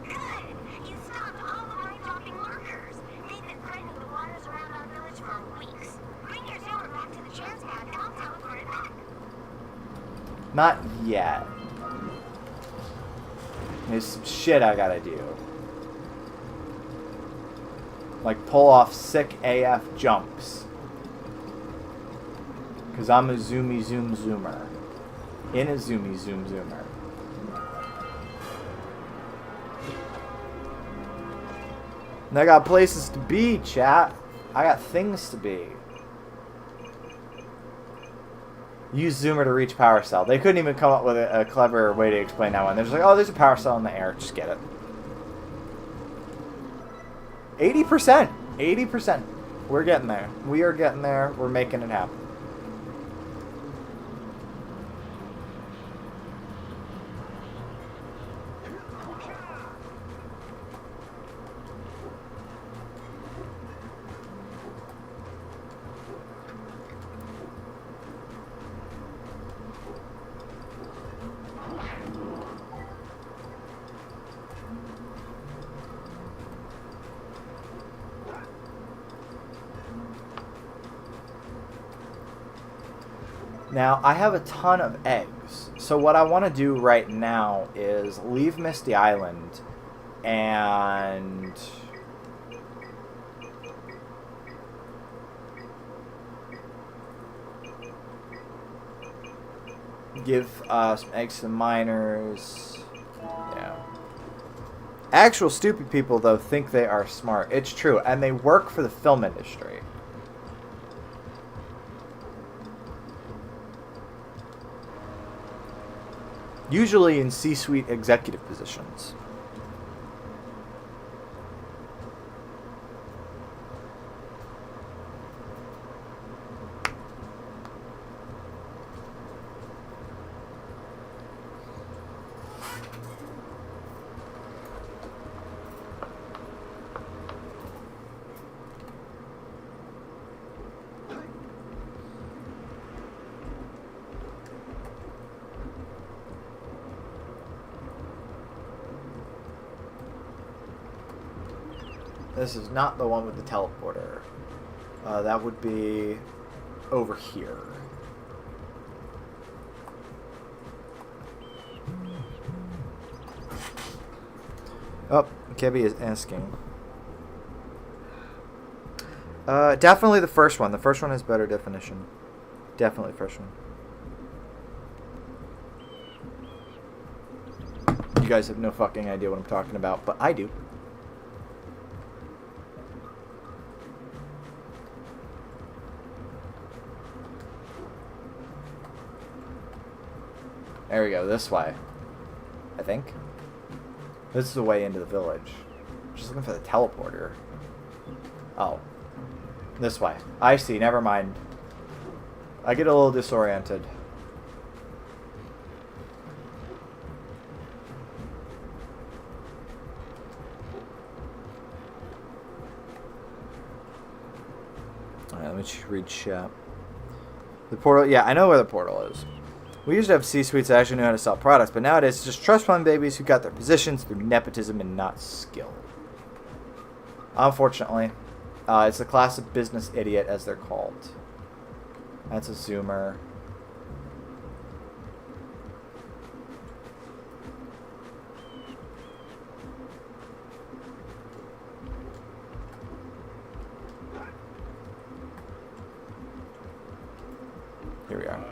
Good. You stopped all the mind-dropping lurkers. They've been threatening the waters around our village for weeks. Bring your zoomer back to the chance pad and I'll teleport it back. Not yet. There's some shit I gotta do. Like pull off sick AF jumps. Because I'm a zoomy zoom zoomer. In a zoomy zoom zoomer. And I got places to be, chat. I got things to be. Use zoomer to reach power cell. They couldn't even come up with a clever way to explain that one. They're just like, oh, there's a power cell in the air. Just get it. 80%. 80%. We're getting there. We are getting there. We're making it happen. Now, I have a ton of eggs, so what I want to do right now is leave Misty Island and give some eggs to the miners. Yeah. Actual stupid people, though, think they are smart. It's true, and they work for the film industry. Usually in C-suite executive positions. This is not the one with the teleporter. That would be over here. Oh, Kebby is asking. Definitely the first one. The first one has better definition. Definitely the first one. You guys have no fucking idea what I'm talking about, but I do. There we go, this way. I think. This is the way into the village. Just looking for the teleporter. Oh. This way. I see, never mind. I get a little disoriented. Alright, let me read chat. The portal, yeah, I know where the portal is. We used to have C-suites that actually knew how to sell products, but nowadays it's just trust fund babies who got their positions through nepotism and not skill. Unfortunately, it's a class of business idiot, as they're called. That's a zoomer. Here we are.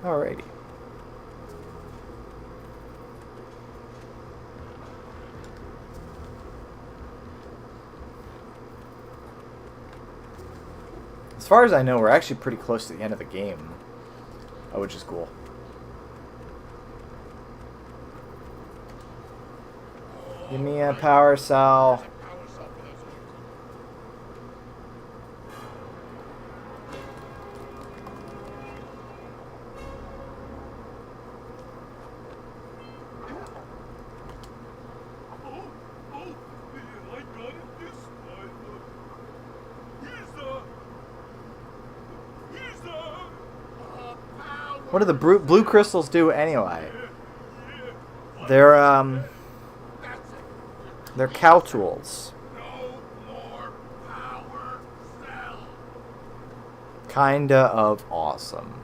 Alrighty. As far as I know, we're actually pretty close to the end of the game, which is cool. Give me a power cell. What do the blue crystals do anyway? They're cow tools. Kinda of awesome.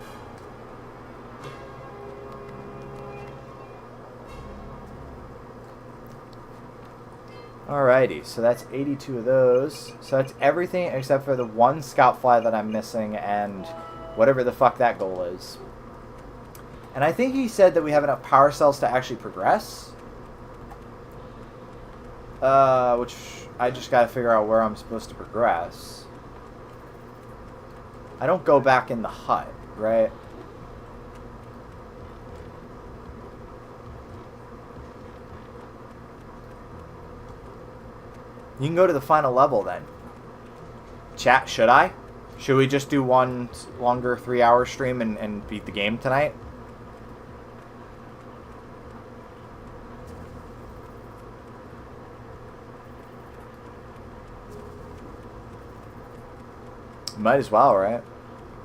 Alrighty, so that's 82 of those. So that's everything except for the one scout fly that I'm missing and whatever the fuck that goal is. And I think he said that we have enough power cells to actually progress. Which I just gotta figure out where I'm supposed to progress. I don't go back in the hut, right? You can go to the final level then. Chat, should I? Should we just do one longer 3-hour stream and beat the game tonight? Might as well, right?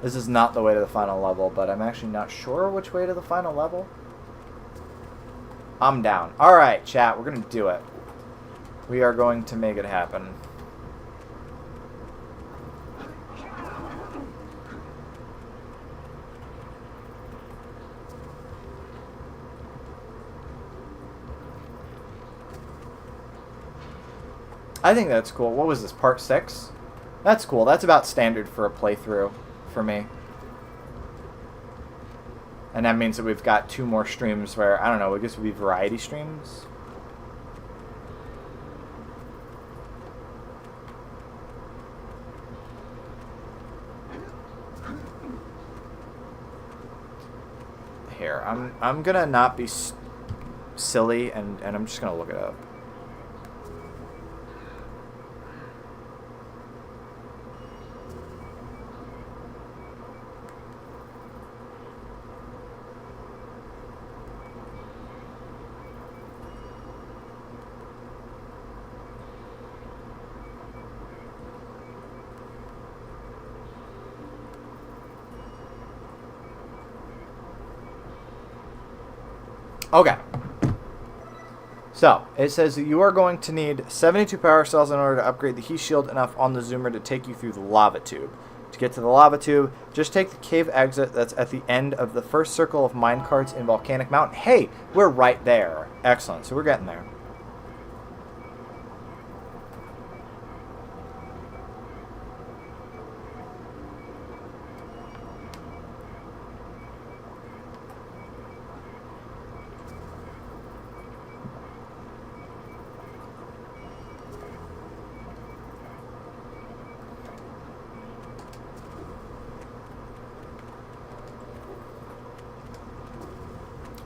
This is not the way to the final level, but I'm actually not sure which way to the final level. I'm down. Alright, chat, we're going to do it. We are going to make it happen. I think that's cool. What was this, part 6? That's cool. That's about standard for a playthrough for me. And that means that we've got 2 more streams where, I don't know, I guess it would be variety streams. Here, I'm gonna not be silly and I'm just gonna look it up. Okay. So, it says that you are going to need 72 power cells in order to upgrade the heat shield enough on the zoomer to take you through the lava tube. To get to the lava tube, just take the cave exit that's at the end of the first circle of minecarts in Volcanic Mountain. Hey, we're right there. Excellent. So we're getting there.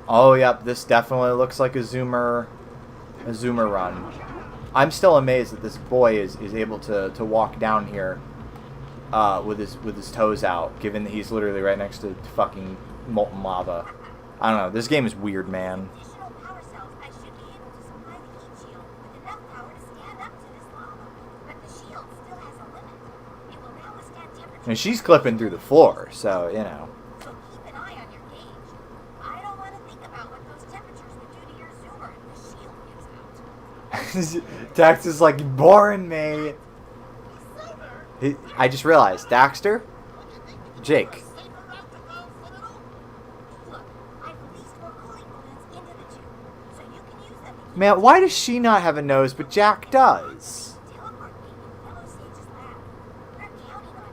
Oh, yep, this definitely looks like a zoomer run. I'm still amazed that this boy is able to walk down here with his toes out, given that he's literally right next to fucking molten lava. I don't know, this game is weird, man. Additional power cells, I should be able to supply the heat shield with enough power to stand up to this lava. But the shield still has a limit. It will now withstand temperature. And she's clipping through the floor, so, you know. So keep an eye on your gauge. I don't want to think about what those temperatures would do to your zoomer if the shield gives out. Dax is like boring me. I just realized, Daxter, Jake. Look, I've released more cooling balloons into the tube, so you can use them to keep Man, why does she not have a nose, but Jack does? teleport me in Yellow Sage's lab. We're counting on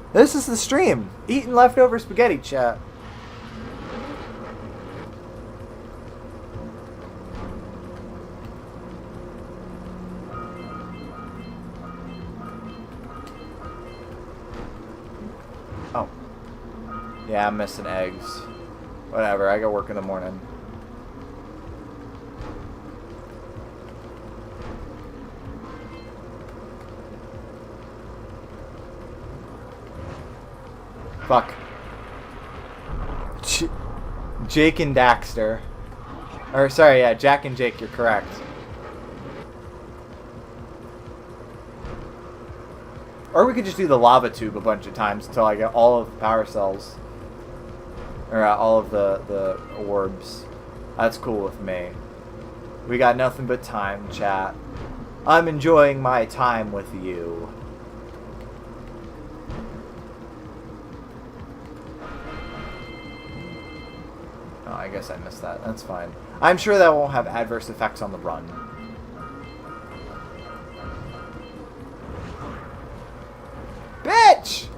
you. This is the stream. Eating leftover spaghetti, chat. Oh. Yeah, I'm missing eggs. Whatever, I got work in the morning. Fuck. Jake and Daxter. Or, sorry, yeah, Jack and Jake, you're correct. Or we could just do the lava tube a bunch of times until I get all of the power cells. Or all of the orbs. That's cool with me. We got nothing but time, chat. I'm enjoying my time with you. Oh, I guess I missed that. That's fine. I'm sure that won't have adverse effects on the run. Bitch!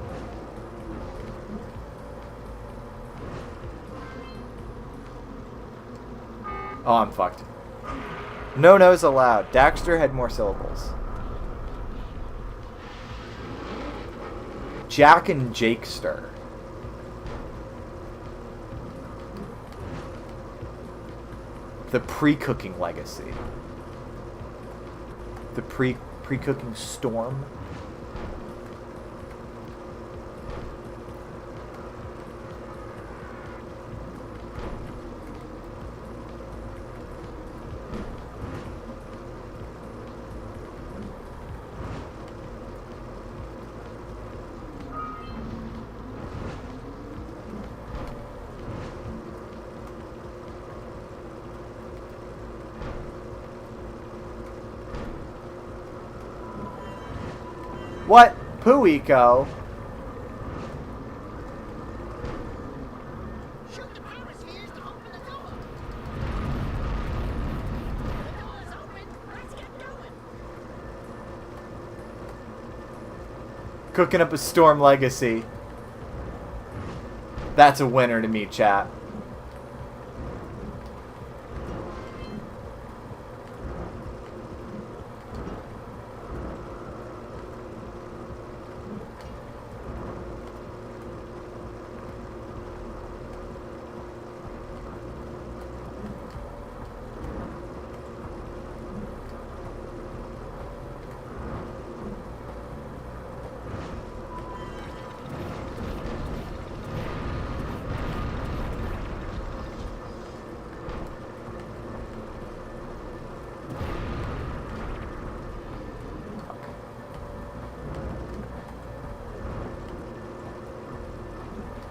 Oh, I'm fucked. No no's allowed. Daxter had more syllables. Jak and Daxter. The pre-cooking legacy. The pre-cooking storm. What? Puiko? Shoot the power spheres to open the door. The door is open. Let's get going. Cooking up a storm legacy. That's a winner to me, chat.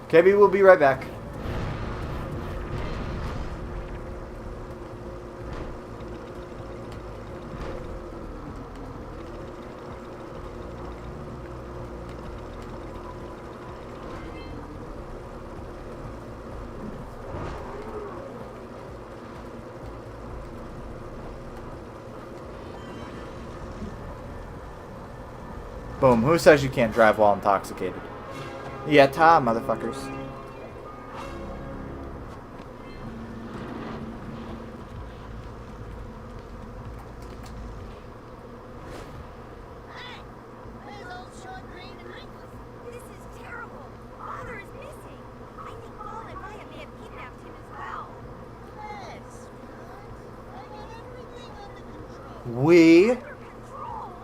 KB, we'll be right back. Boom. Who says you can't drive while intoxicated? Yeah, motherfuckers. Hey, there's old short green and ankles. This is terrible. Father is missing. I think Paul and Maya may have kidnapped him as well. Yes, I got everything under control. We. Under control?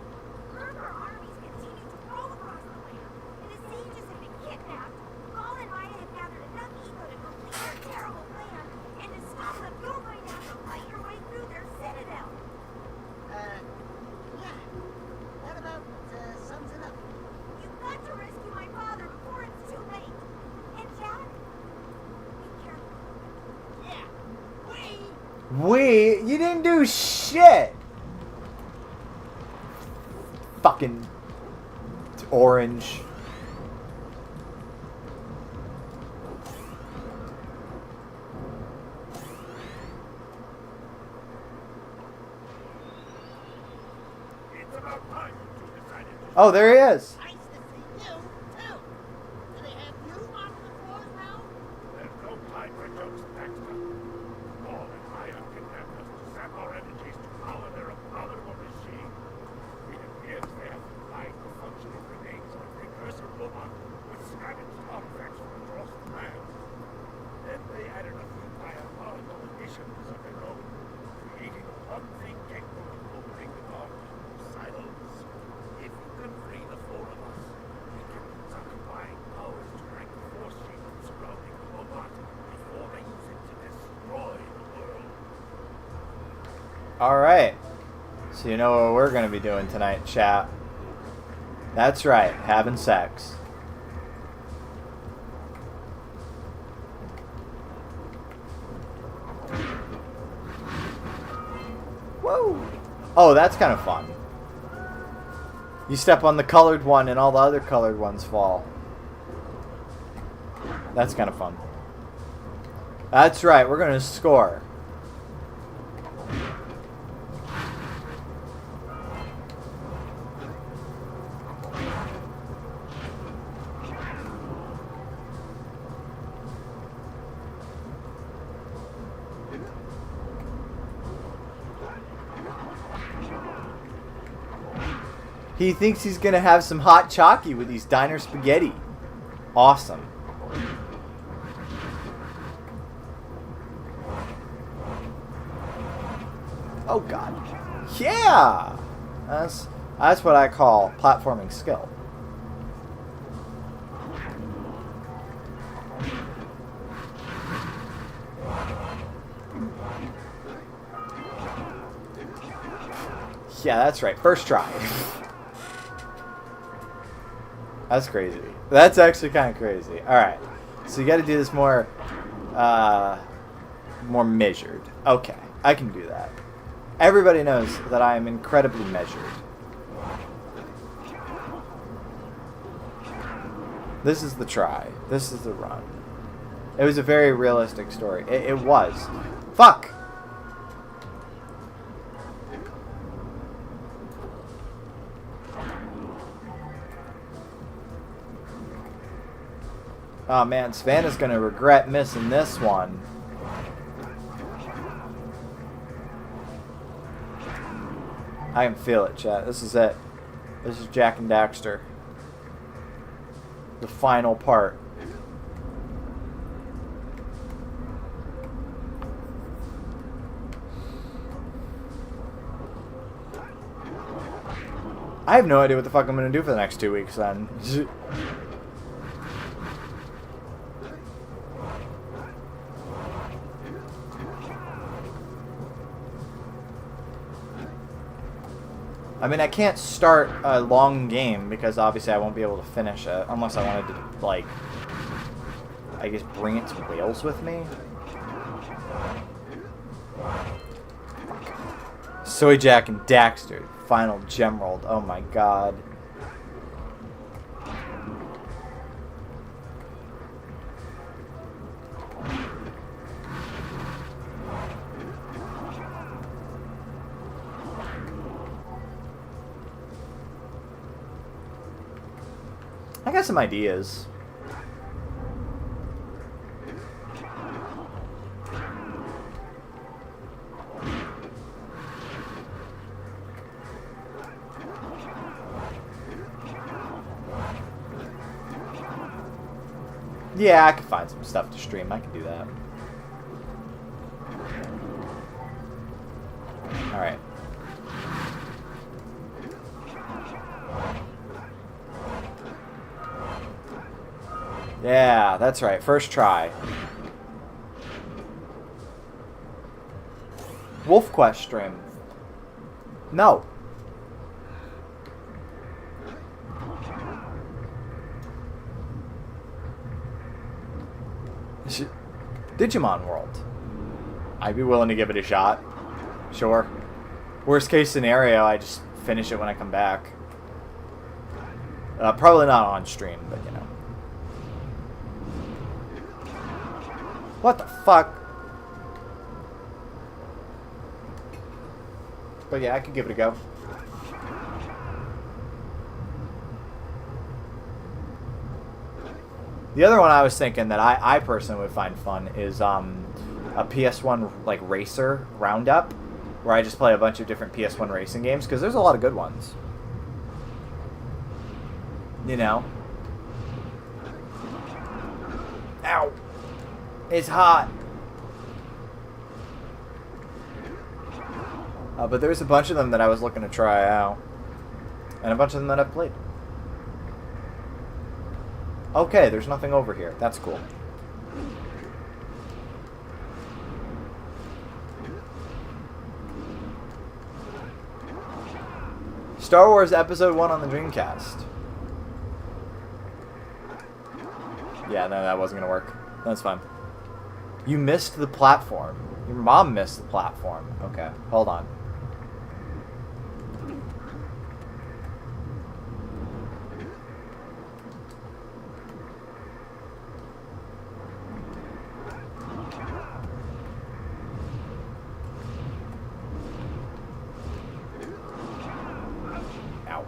Lurker armies continue to roll across the land, and the sages have been kidnapped. Paul and Maya have gathered enough ego to complete their terrible plan, and to stop them, you're going to have to fight your way through their citadel. Yeah. That about sums it up. You've got to rescue my father before it's too late. And Jack, be careful. Yeah. You didn't do shit. Fucking orange. It's about time you two decided to... Oh, there he is. Nice to see you, too. Do they have you on the floors now? There's no time for jokes, Daxter. Paul and Maya kidnapped us to sap our energies to power their abominable machine. It appears they have supplied the functional remains of a precursor robot with scavenged artifacts from across the land. Then they added a few diabolical additions of their own, creating one thing capable of opening the door to silos. If you can free the four of Alright. So you know what we're going to be doing tonight, chat. That's right, having sex. Whoa! Oh, that's kind of fun. You step on the colored one and all the other colored ones fall. That's kind of fun. That's right, we're going to score. He thinks he's going to have some hot chalky with these diner spaghetti. Awesome. Oh god. Yeah! That's what I call platforming skill. Yeah, that's right. First try. That's crazy. That's actually kind of crazy. Alright. So you got to do this more measured. Okay. I can do that. Everybody knows that I am incredibly measured. This is the try. This is the run. It was a very realistic story. It was. Fuck! Oh man, Savannah's gonna regret missing this one. I can feel it, chat. This is it. This is Jak and Daxter. The final part. I have no idea what the fuck I'm gonna do for the next 2 weeks then. I mean, I can't start a long game because obviously I won't be able to finish it unless I wanted to, like, I guess bring it to Wales with me. Soy Jak and Daxter, final Gemworld. Oh my god. I got some ideas. Yeah, I could find some stuff to stream. I can do that. Alright. Yeah, that's right. First try. Wolf Quest stream. No. Digimon World. I'd be willing to give it a shot. Sure. Worst case scenario, I just finish it when I come back. Probably not on stream, but you know. What the fuck? But yeah, I could give it a go. The other one I was thinking that I personally would find fun is a PS1 like racer roundup, where I just play a bunch of different PS1 racing games because there's a lot of good ones. You know. Ow! It's hot. But there's a bunch of them that I was looking to try out, and a bunch of them that I've played. Okay, there's nothing over here. That's cool. Star Wars Episode 1 on the Dreamcast. Yeah, no, that wasn't gonna work. That's fine. You missed the platform. Your mom missed the platform. Okay, hold on. Ow.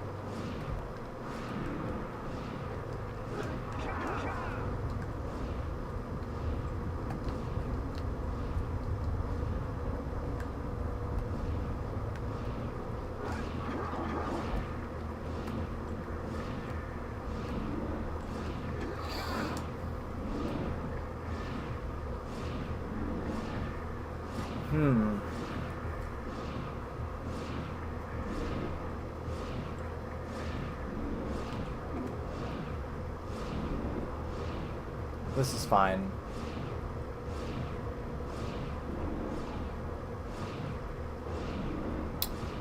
This is fine.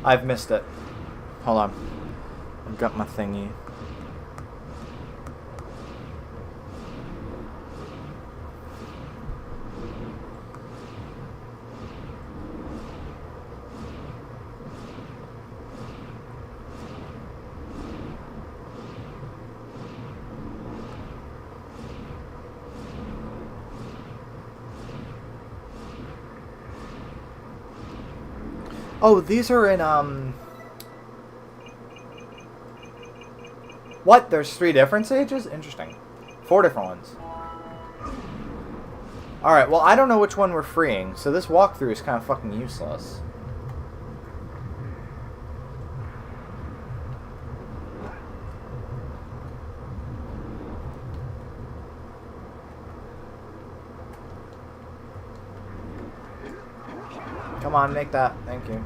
I've missed it. Hold on. I've got my thingy. Oh, these are in, What? There's 3 different stages? Interesting. 4 different ones. Alright, well, I don't know which one we're freeing, so this walkthrough is kind of fucking useless. Come on, make that. Thank you.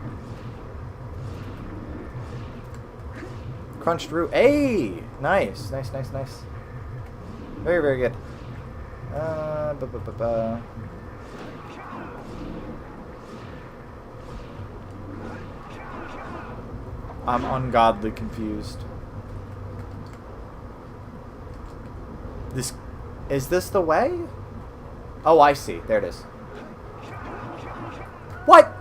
Crunched root. Hey! Nice. Nice, nice, nice. Very, very good. I'm ungodly confused. Is this the way? Oh, I see. There it is. What?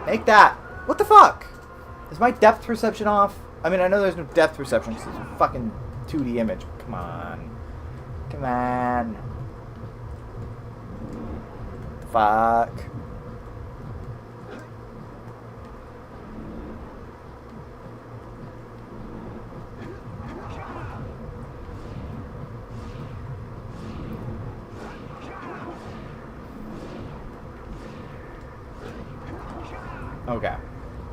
Make that! What the fuck? Is my depth perception off? I mean, I know there's no depth perception because it's a fucking 2D image. Come on. Come on. Fuck. Okay.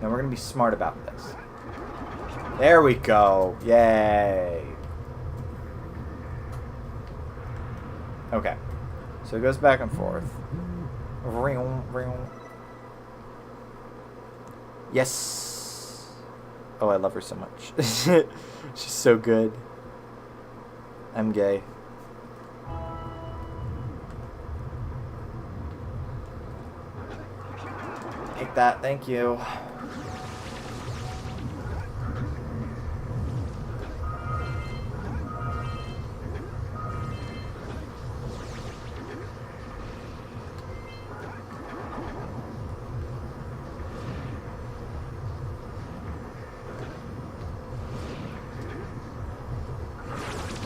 Now we're going to be smart about this. There we go. Yay. Okay. So it goes back and forth. Yes. Oh, I love her so much. She's so good. I'm gay. Take that, thank you.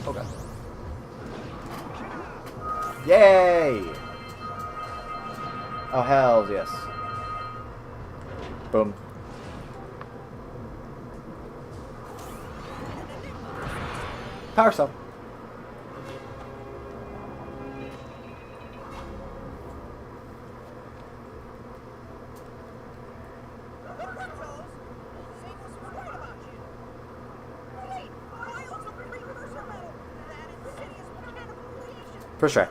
Okay. Yay! Oh, hells yes. Boom. Power cell. For sure.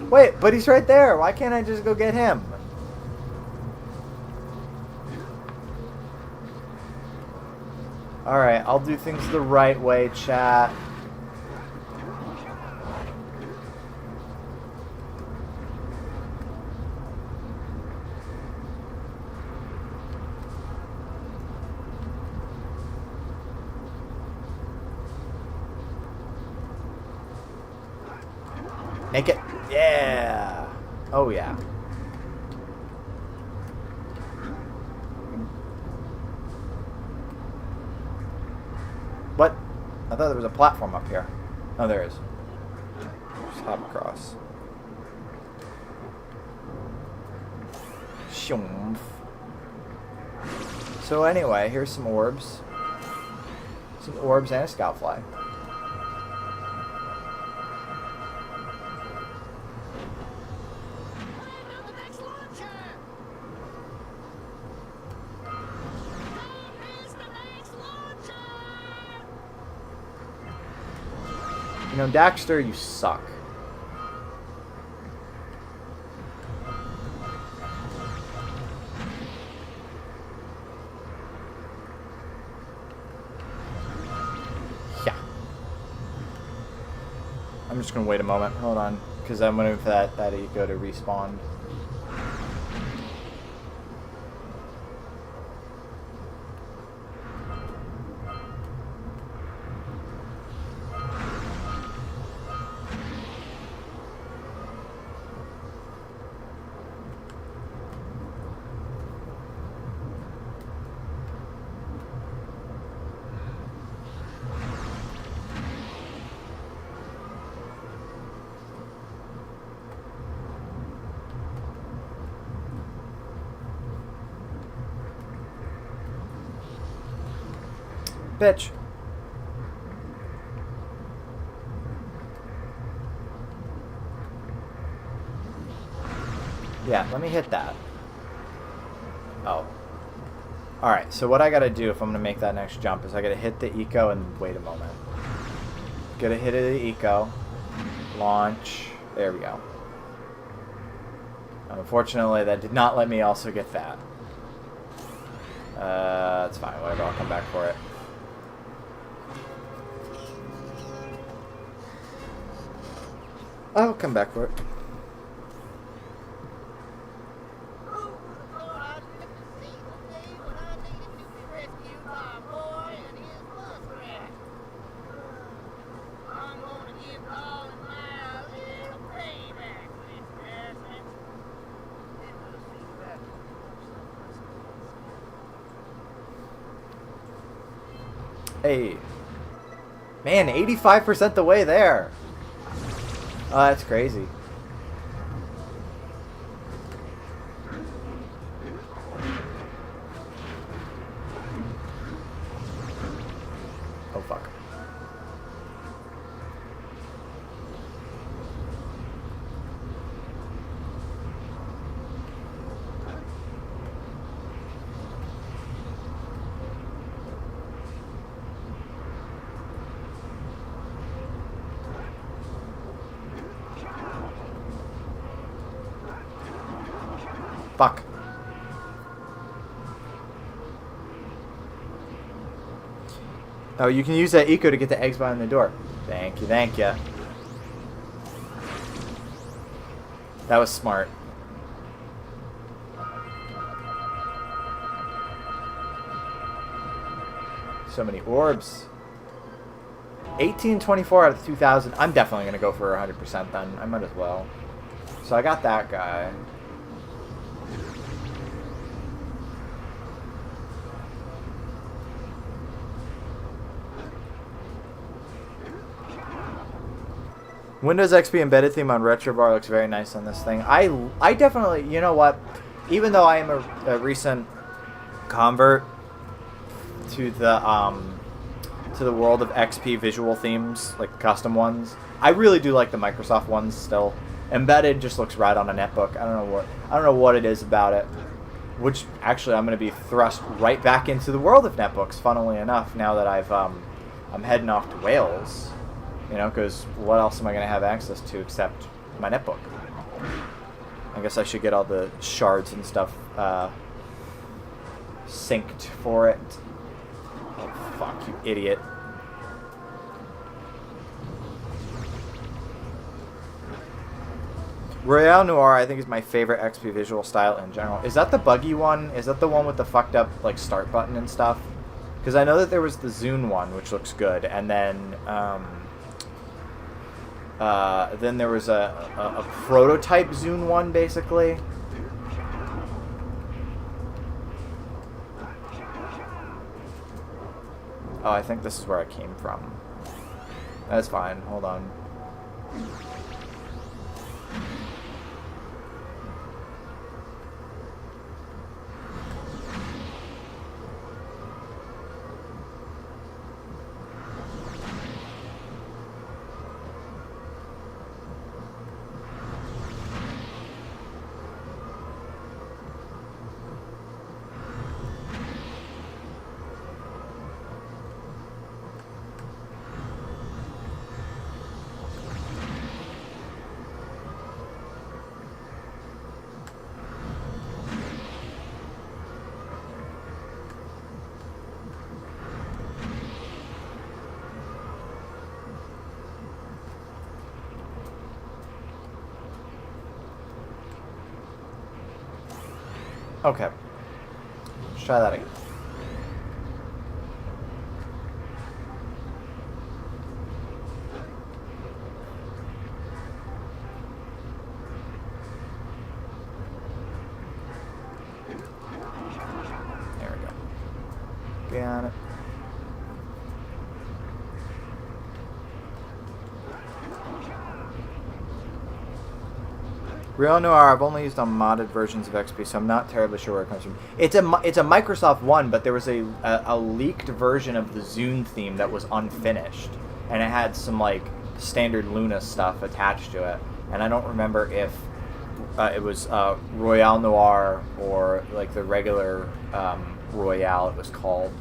Wait, but he's right there. Why can't I just go get him? Alright, I'll do things the right way, chat. Make it. Yeah. Oh, yeah. What? I thought there was a platform up here. Oh, there is. Just hop across. Shumph. So anyway, here's some orbs. Some orbs and a scout fly. You know, Daxter, you suck. Yeah. I'm just gonna wait a moment. Hold on, because I'm waiting for that eco to respawn. Bitch. Yeah, let me hit that. Oh. Alright, so what I gotta do if I'm gonna make that next jump is I gotta hit the eco and wait a moment. Gotta hit the eco. Launch. There we go. Unfortunately, that did not let me also get that. That's fine, whatever, I'll come back for it. I'll come back for it. Hey. Man, 85% the way there. Oh, that's crazy. Oh, fuck. Fuck. Oh, you can use that eco to get the eggs behind the door. Thank you, thank you. That was smart. So many orbs. 1824 out of 2,000. I'm definitely going to go for 100% then. I might as well. So I got that guy. Windows XP embedded theme on Retro Bar looks very nice on this thing. I definitely, you know what? Even though I am a recent convert to the world of XP visual themes, like custom ones, I really do like the Microsoft ones still. Embedded just looks right on a netbook. I don't know what it is about it. Which actually I'm going to be thrust right back into the world of netbooks. Funnily enough, now that I'm heading off to Wales, you know, because what else am I going to have access to except my netbook? I guess I should get all the shards and stuff synced for it. Oh fuck, you idiot. Royale Noir, I think, is my favorite XP visual style in general. Is that the buggy one? Is that the one with the fucked up like start button and stuff? Because I know that there was the Zune one, which looks good, and then there was a prototype Zune one, basically. Oh, I think this is where I came from. That's fine. Hold on. Okay. Let's try that again. There we go. Got it. Real Noir, I've only used on modded versions of XP, so I'm not terribly sure where it comes from. It's a Microsoft one, but there was a leaked version of the Zune theme that was unfinished, and it had some like standard Luna stuff attached to it, and I don't remember if it was Royale Noir or like the regular Royale it was called.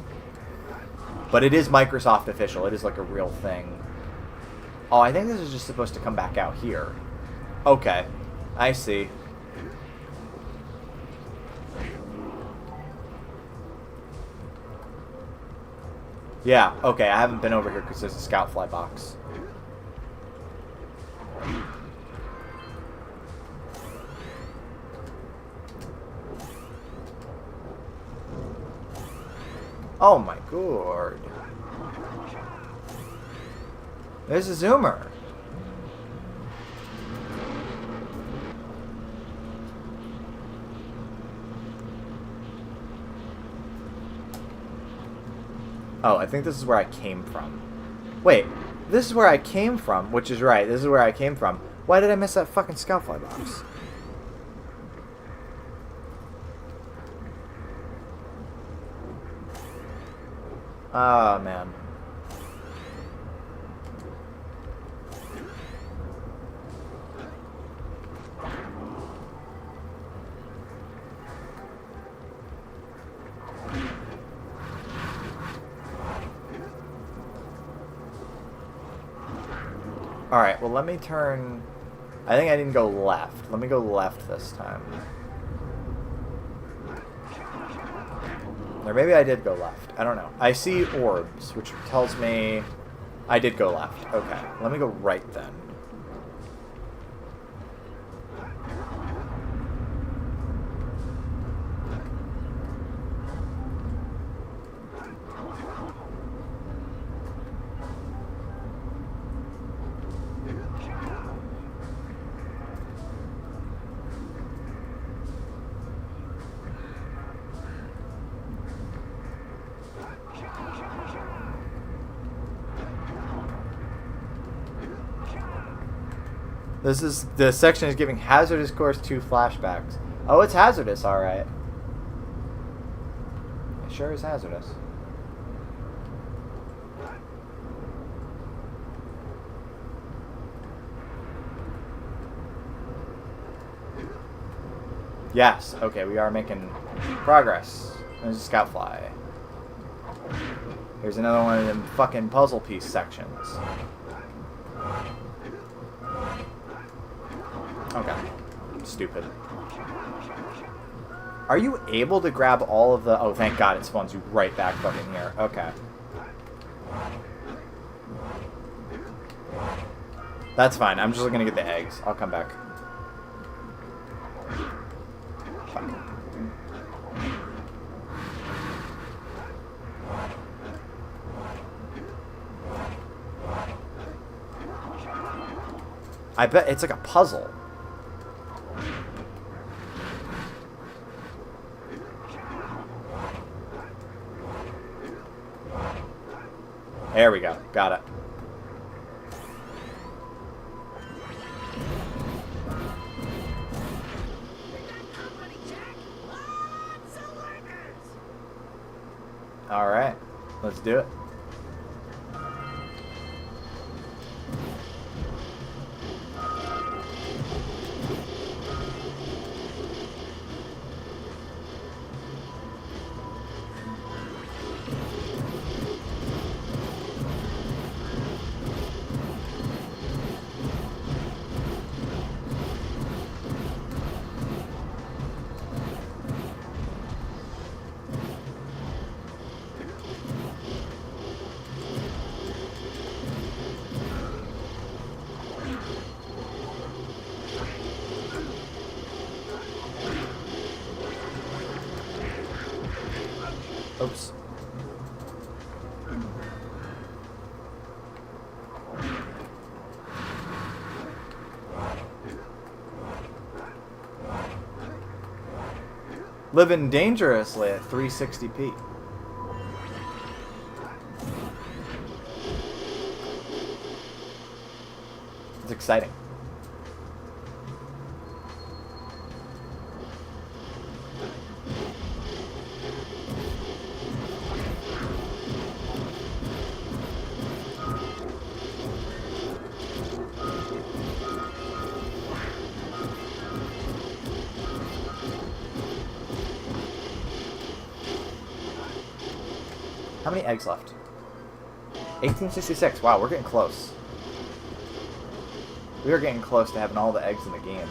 But it is Microsoft official. It is like a real thing. Oh, I think this is just supposed to come back out here. Okay. I see. Yeah, okay, I haven't been over here because there's a scout fly box. Oh my god. There's a zoomer. Oh, I think this is where I came from. Wait, this is where I came from, which is right. This is where I came from. Why did I miss that fucking scoutfly box? Oh, man. Alright, well let me turn... I think I didn't go left. Let me go left this time. Or maybe I did go left. I don't know. I see orbs, which tells me I did go left. Okay, let me go right then. The section is giving hazardous course 2 flashbacks. Oh, it's hazardous, alright. It sure is hazardous. Yes, okay, we are making progress. There's a scout fly. Here's another one of them fucking puzzle piece sections. Okay. Stupid. Are you able to grab all of the... Oh, thank God, it spawns you right back fucking here. Okay. That's fine. I'm just looking to get the eggs. I'll come back. Fuck. I bet it's like a puzzle. There we go. Got it. All right. Let's do it. Oops. Living dangerously at 360p. It's exciting. How many eggs left? 1866. Wow, we're getting close. We are getting close to having all the eggs in the game.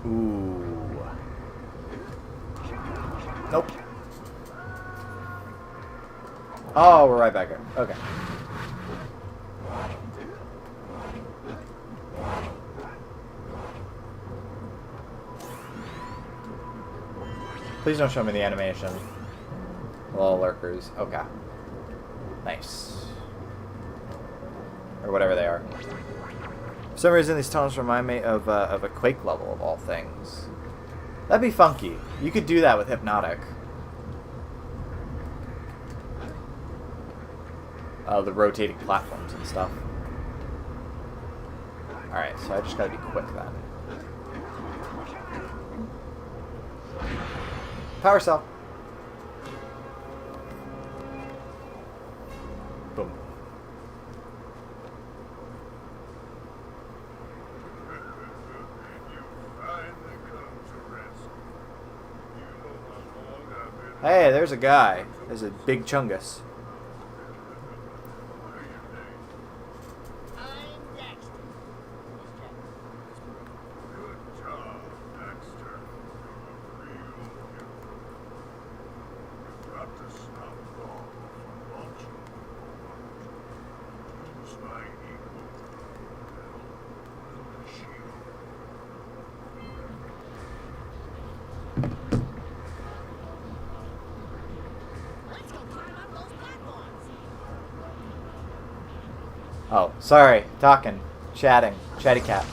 Ooh. Nope. Oh, we're right back here. Okay. Please don't show me the animation. Little lurkers. Okay. Nice. Or whatever they are. For some reason, these tunnels remind me of a Quake level, of all things. That'd be funky. You could do that with Hypnotic. The rotating platforms and stuff. Alright, so I just gotta be quick then. Power cell. Boom. Hey, there's a guy. There's a big chungus. Oh, sorry. Talking. Chatting. Chatty cat.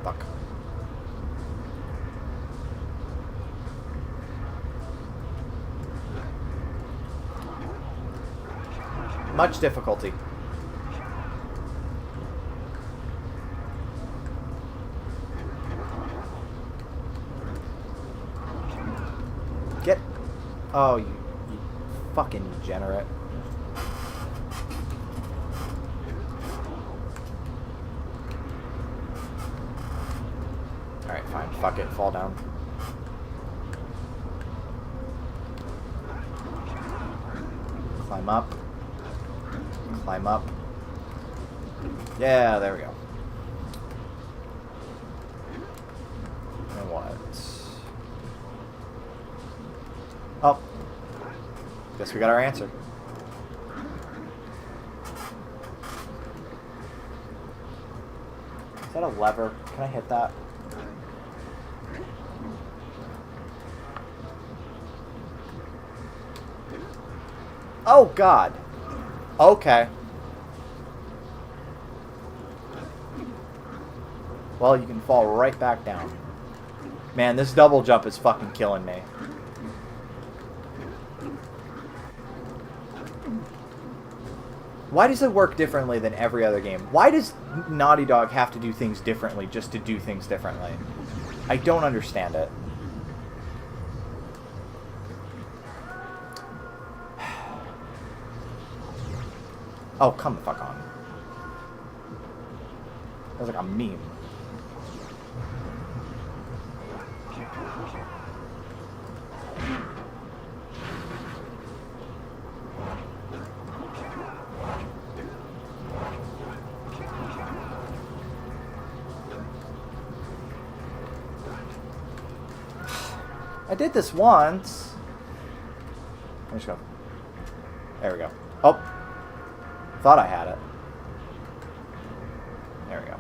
Fuck. Much difficulty. Get... Oh, you fucking degenerate. Alright, fine. Fuck it. Fall down. Climb up. Climb up. Yeah, there we go. And what? Oh. Guess we got our answer. Is that a lever? Can I hit that? Oh, God. Okay. Well, you can fall right back down. Man, this double jump is fucking killing me. Why does it work differently than every other game? Why does Naughty Dog have to do things differently just to do things differently? I don't understand it. Oh, come the fuck on. That was like a meme. I did this once. Let's go. There we go. Oh. Thought I had it. There we go.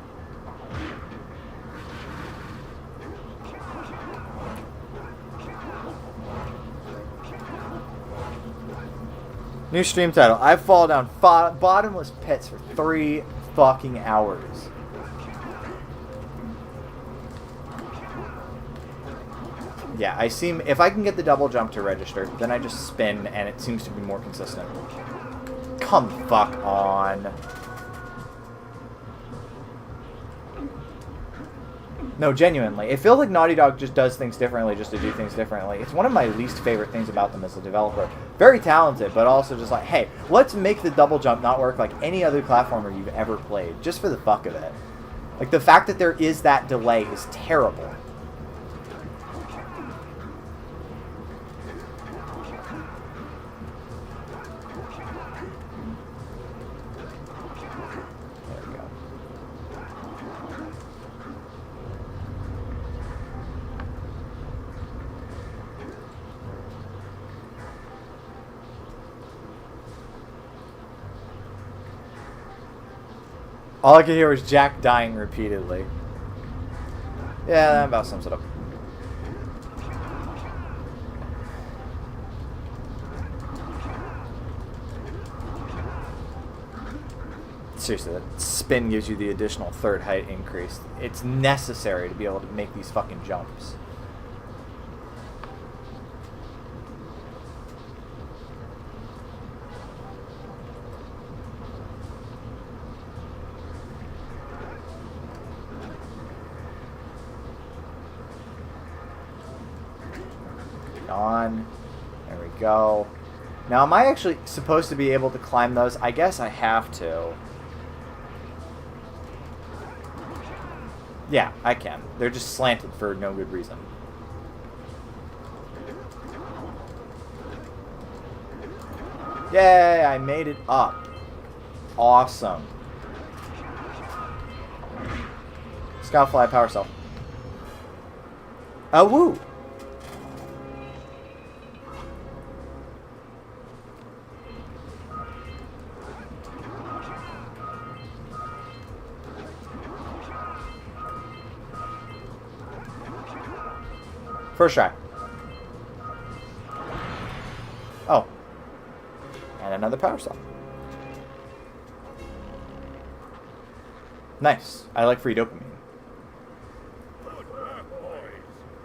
New stream title. I've fallen down bottomless pits for 3 fucking hours. Yeah, I seem... If I can get the double jump to register, then I just spin and it seems to be more consistent. Come fuck on. No, genuinely. It feels like Naughty Dog just does things differently just to do things differently. It's one of my least favorite things about them as a developer. Very talented, but also just like, hey, let's make the double jump not work like any other platformer you've ever played, just for the fuck of it. Like, the fact that there is that delay is terrible. All I could hear was Jack dying repeatedly. Yeah, that about sums it up. Seriously, that spin gives you the additional third height increase. It's necessary to be able to make these fucking jumps. On. There we go. Now, am I actually supposed to be able to climb those? I guess I have to. Yeah, I can. They're just slanted for no good reason. Yay, I made it up. Awesome. Scoutfly power cell. Oh, woo! First try. Oh. And another power cell. Nice. I like free dopamine. Good work, boys. You're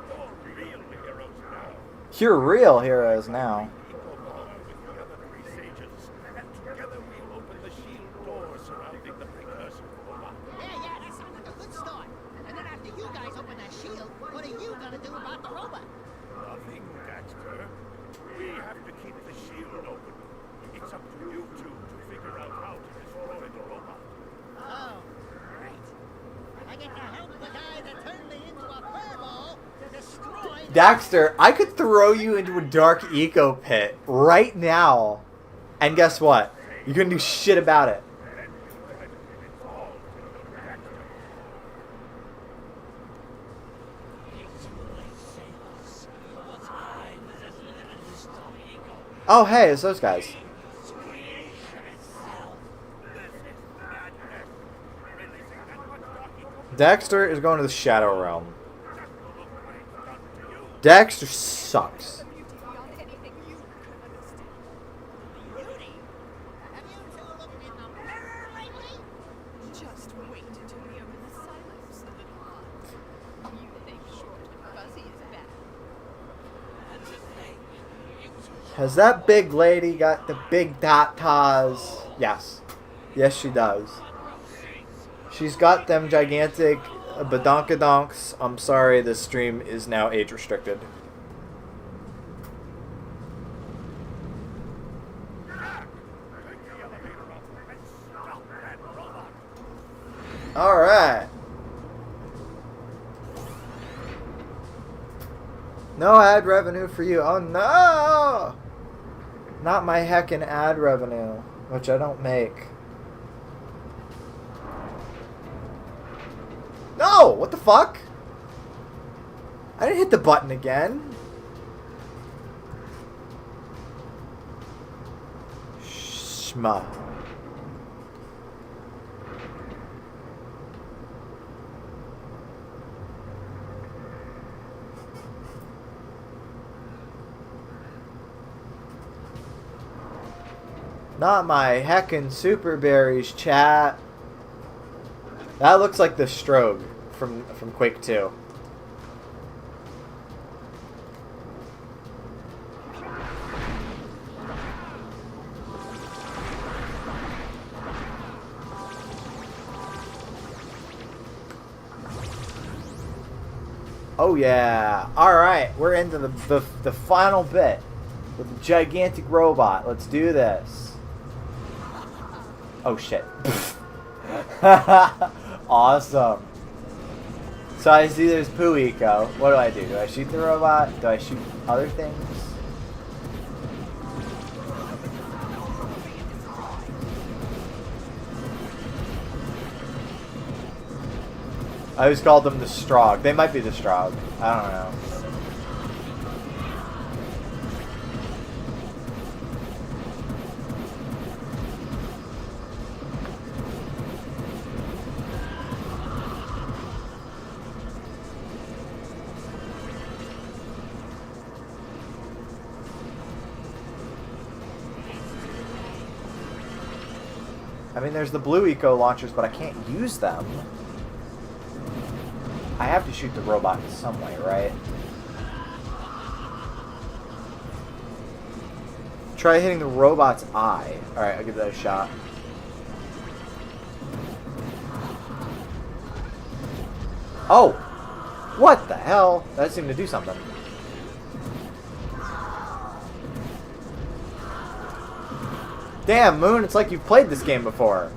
real heroes now. You're real heroes now. Equal power with the other three sages, and together we'll open the shield door surrounding the Precursor robot. Yeah, that sounds like a good start. And then after you guys open that shield, what are you gonna do about the robot? Nothing, Daxter. We have to keep the shield open. It's up to you two to figure out how to destroy the robot. Oh, great. I get to help the guy that turned me into a furball to destroy... Daxter, I could throw you into a dark eco pit right now. And guess what? You couldn't do shit about it. And you had it's all to Daxter. Oh, hey, it's those guys. Daxter is going to the Shadow Realm. Daxter sucks. Beauty? Have you two looked in the mirror lately? Just wait until we open the silos, little ones. You think short and fuzzy is bad. Has that big lady got the big tatas? Yes. Yes, she does. She's got them gigantic badonkadonks. I'm sorry, this stream is now age restricted. Alright. No ad revenue for you. Oh no! Not my heckin' ad revenue, which I don't make. No! What the fuck? I didn't hit the button again. Shma. Not my heckin' super berries, chat. That looks like the Strobe from Quake 2. Oh yeah. Alright, we're into the final bit with the gigantic robot. Let's do this. Oh shit. Awesome. So I see there's Poo Eco. What do? Do I shoot the robot? Do I shoot other things? I always called them the Strog. They might be the Strog. I don't know. I mean, there's the blue eco launchers, but I can't use them. I have to shoot the robot in some way, right? Try hitting the robot's eye. Alright, I'll give that a shot. Oh! What the hell? That seemed to do something. Damn, Moon, it's like you've played this game before.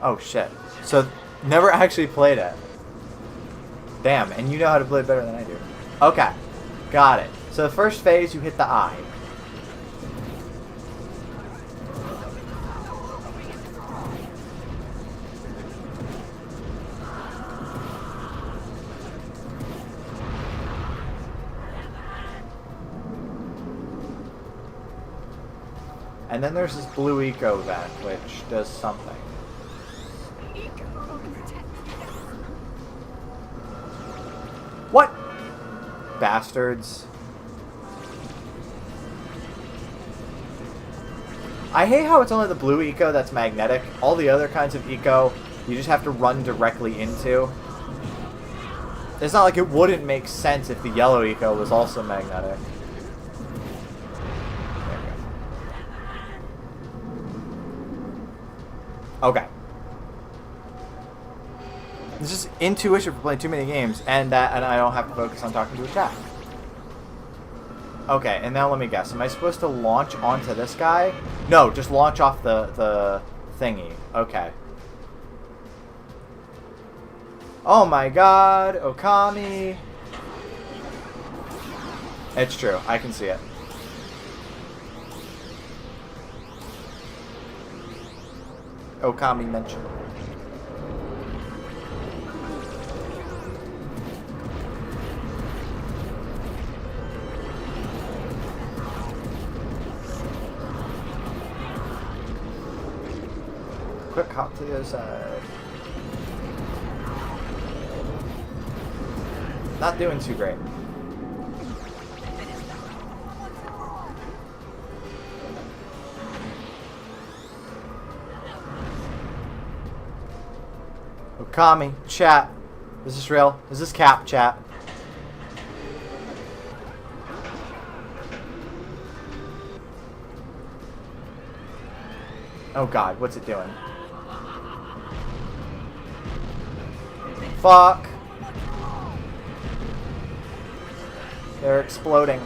Oh shit. So, never actually played it. Damn, and you know how to play it better than I do. Okay. Got it. So the first phase, you hit the eye. And then there's this blue eco vent, which does something. What? Bastards. I hate how it's only the blue eco that's magnetic. All the other kinds of eco, you just have to run directly into. It's not like it wouldn't make sense if the yellow eco was also magnetic. Okay. It's just intuition for playing too many games, and I don't have to focus on talking to a chat. Okay, and now let me guess. Am I supposed to launch onto this guy? No, just launch off the thingy. Okay. Oh my god, Okami. It's true, I can see it. Okami mentioned. Quick hop to the other side. Not doing too great. Okami, chat. Is this real? Is this cap, chat? Oh god, what's it doing? Fuck. They're exploding.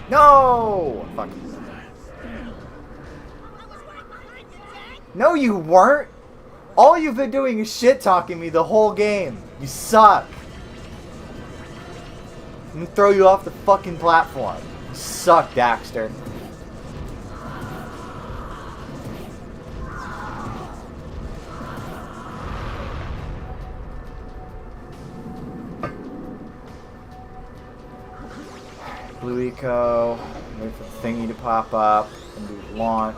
No! Fuck. No, you weren't! All you've been doing is shit-talking me the whole game. You suck. I'm gonna throw you off the fucking platform. You suck, Daxter. Blue eco. Wait for the thingy to pop up and do launch.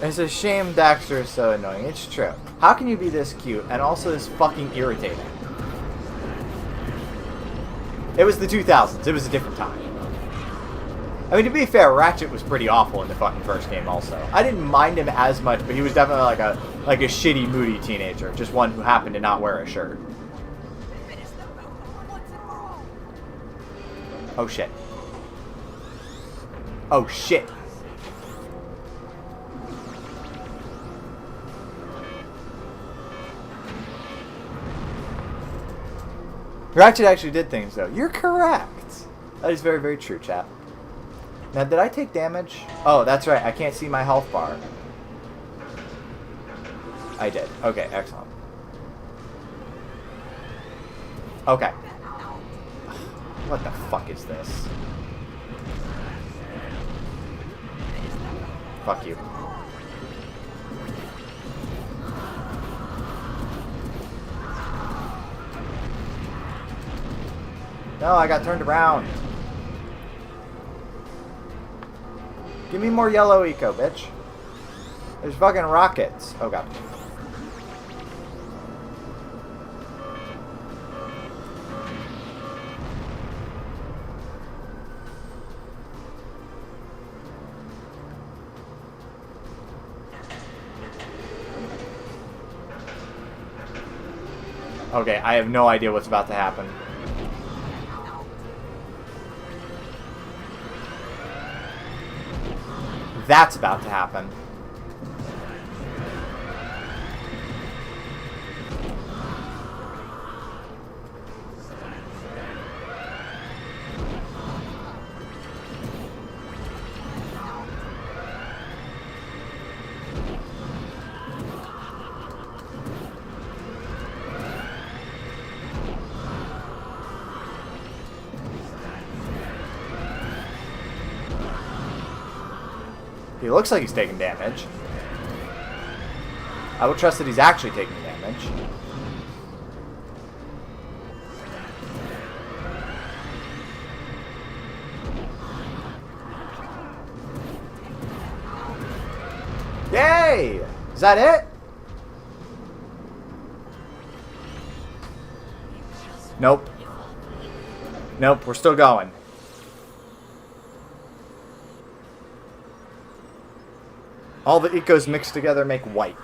It's a shame Daxter is so annoying. It's true. How can you be this cute and also this fucking irritating? It was the 2000s. It was a different time. I mean, to be fair, Ratchet was pretty awful in the fucking first game also. I didn't mind him as much, but he was definitely like a shitty, moody teenager. Just one who happened to not wear a shirt. Oh shit. Oh shit. Ratchet actually did things, though. You're correct. That is very, very true, chat. Now, did I take damage? Oh, that's right. I can't see my health bar. I did. Okay, excellent. Okay. What the fuck is this? Fuck you. No, I got turned around. Give me more yellow eco, bitch. There's fucking rockets. Oh god. Okay, I have no idea what's about to happen. That's about to happen. He looks like he's taking damage. I would trust that he's actually taking damage. Yay! Is that it? Nope. Nope, we're still going. All the ecos mixed together make white.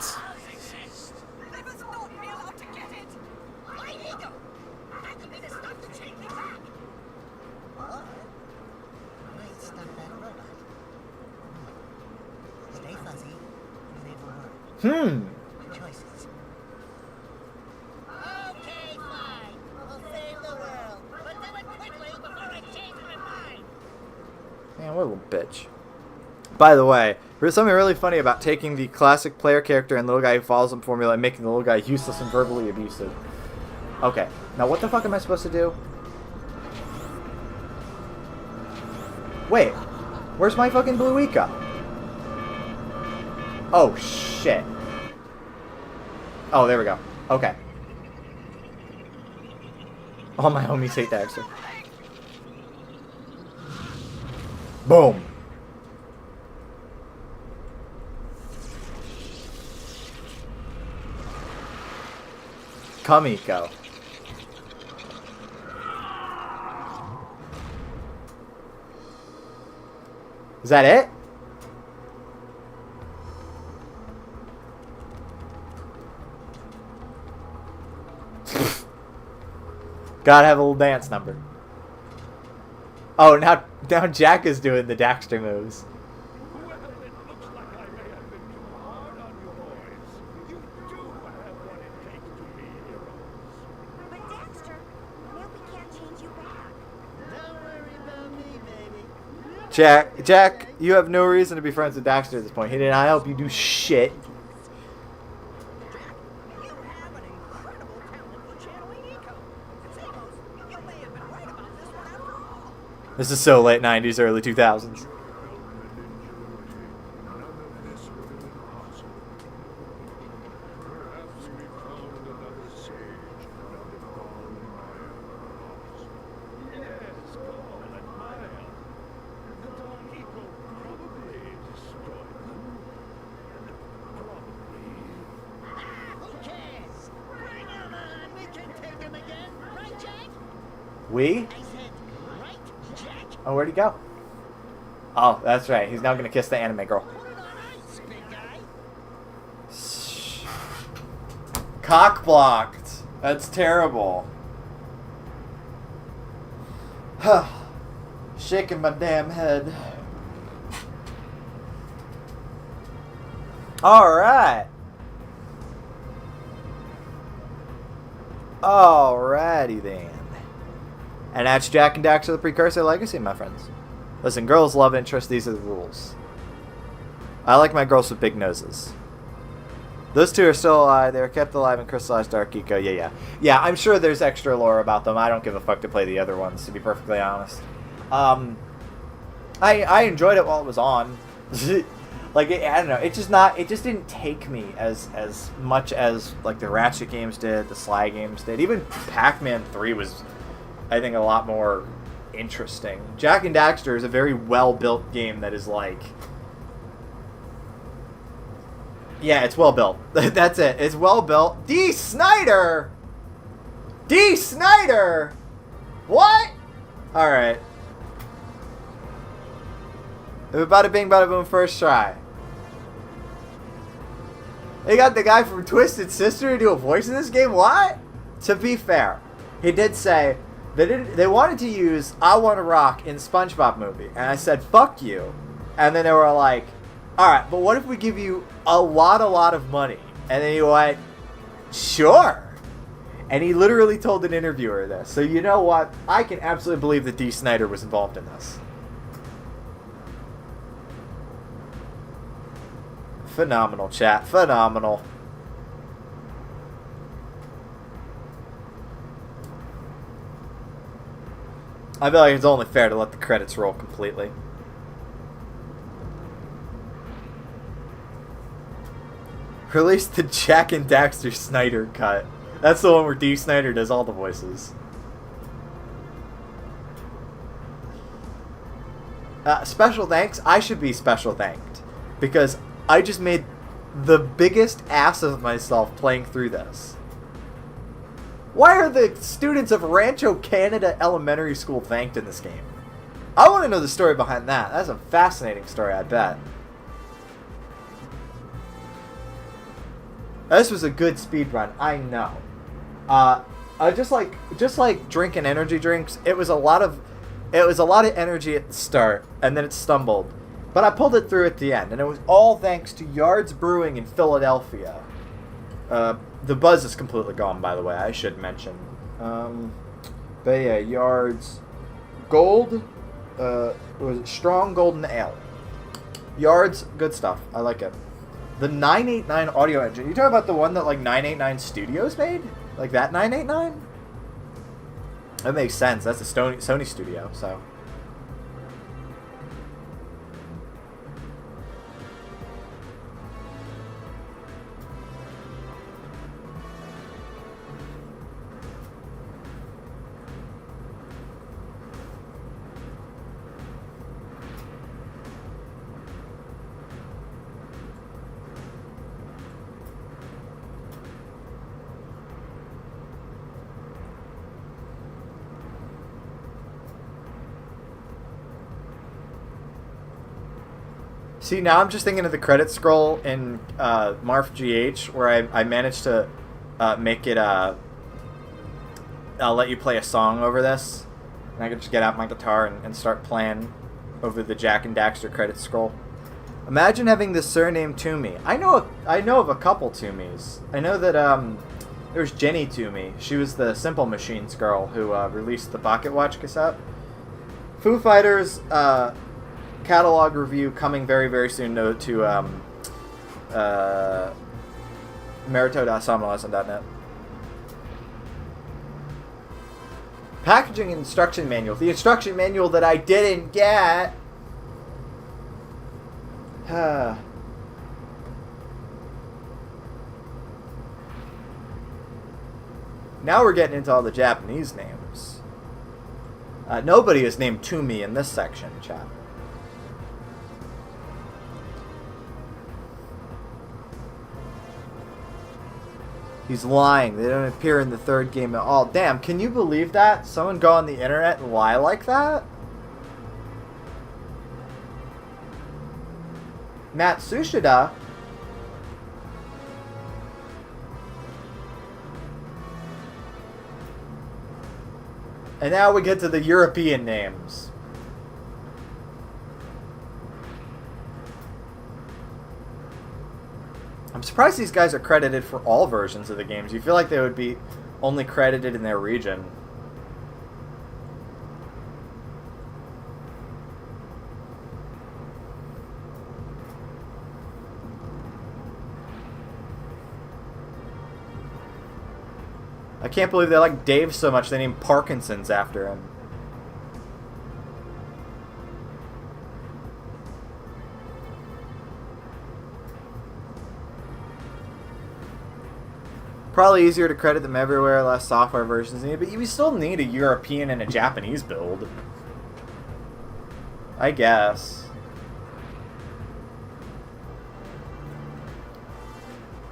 They must not be allowed to get it. My ego! That could be the stuff to take me back! Or might stop that robot. Stay fuzzy, and it'll work. Choices. Okay, fine. We'll save the world. But do it quickly before I change my mind. Man, what a little bitch. By the way, there's something really funny about taking the classic player character and little guy who follows him formula and making the little guy useless and verbally abusive. Okay, now what the fuck am I supposed to do? Wait, where's my fucking blue Eco? Oh, shit. Oh, there we go. Okay. All my homies hate Daxter. Boom. Come, Eco. Is that it? Gotta have a little dance number. Oh, now Jak is doing the Daxter moves. Well, it looks like I may have been too hard on you boys. You do have what it takes to be heroes. But Daxter, now we can't change you back. Don't worry about me, baby. Jack, you have no reason to be friends with Daxter at this point. He did not help you do shit. You have an incredible talent for channeling eco. Xamos, you may have been right about this one after all. This is so late 90s, early 2000s. None of this would have been possible. Perhaps we found another sage, another Gall and Maya, perhaps. Yes, Gall and Maya. The Dark Eagle probably destroyed them. Probably. Who cares? Bring 'em on! We can take 'em again, right, Jack? We? I said, right, Jack? Oh, where'd he go? Oh, that's right. He's now gonna kiss the anime girl. Put it on ice, big guy. Shh. Cock blocked. That's terrible. Huh. Shaking my damn head. Alright. Alrighty then. And that's Jak and Daxter the Precursor Legacy, my friends. Listen, girls love interest. These are the rules. I like my girls with big noses. Those two are still alive. They were kept alive in Crystallized Dark Eco. Yeah. I'm sure there's extra lore about them. I don't give a fuck to play the other ones, to be perfectly honest. I enjoyed it while it was on. Like, I don't know. It just didn't take me as much as, like, the Ratchet games did, the Sly games did. Even Pac-Man 3 was, I think, a lot more interesting. Jak and Daxter is a very well-built game that is, like... Yeah, it's well-built. That's it. It's well-built. D. Snyder! D. Snyder! What? Alright. Bada bing, bada boom, first try. They got the guy from Twisted Sister to do a voice in this game? What? to be fair, he did say they wanted to use "I Want to Rock" in SpongeBob movie, and I said fuck you, and then they were like, all right, but what if we give you a lot of money? And then he went, sure. And he literally told an interviewer this. So you know what? I can absolutely believe that Dee Snider was involved in this. Phenomenal, chat. Phenomenal. I feel like it's only fair to let the credits roll completely. Release the Jak and Daxter Snyder cut. That's the one where Dee Snider does all the voices. Special thanks. I should be special thanked. Because I just made the biggest ass of myself playing through this. Why are the students of Rancho Canada Elementary School thanked in this game? I want to know the story behind that. That's a fascinating story, I bet. This was a good speed run, I know. Just like drinking energy drinks, it was a lot of energy at the start, and then it stumbled. But I pulled it through at the end, and it was all thanks to Yards Brewing in Philadelphia. The buzz is completely gone, by the way, I should mention. But yeah, Yards Gold, was it Strong Golden Ale? Yards, good stuff. I like it. The 989 audio engine. You talking about the one that like 989 Studios made? Like that 989? That makes sense. That's a Sony studio, so. See, now I'm just thinking of the credit scroll in Marf GH, where I managed to make it I'll let you play a song over this, and I can just get out my guitar and start playing over the Jak and Daxter credit scroll. Imagine having the surname Toomey. I know of a couple Toomeys. I know that there's Jenny Toomey. She was the Simple Machines girl who released the Pocket Watch cassette. Foo Fighters catalog review coming very, very soon to Merito.somnolescent.net. Packaging instruction manual. The instruction manual that I didn't get. Now we're getting into all the Japanese names. Nobody is named Toomey in this section, chat. He's lying. They don't appear in the third game at all. Damn, can you believe that? Someone go on the internet and lie like that? Matsushita? And now we get to the European names. I'm surprised these guys are credited for all versions of the games. You feel like they would be only credited in their region. I can't believe they like Dave so much they named Parkinson's after him. Probably easier to credit them everywhere, less software versions needed, but you still need a European and a Japanese build. I guess.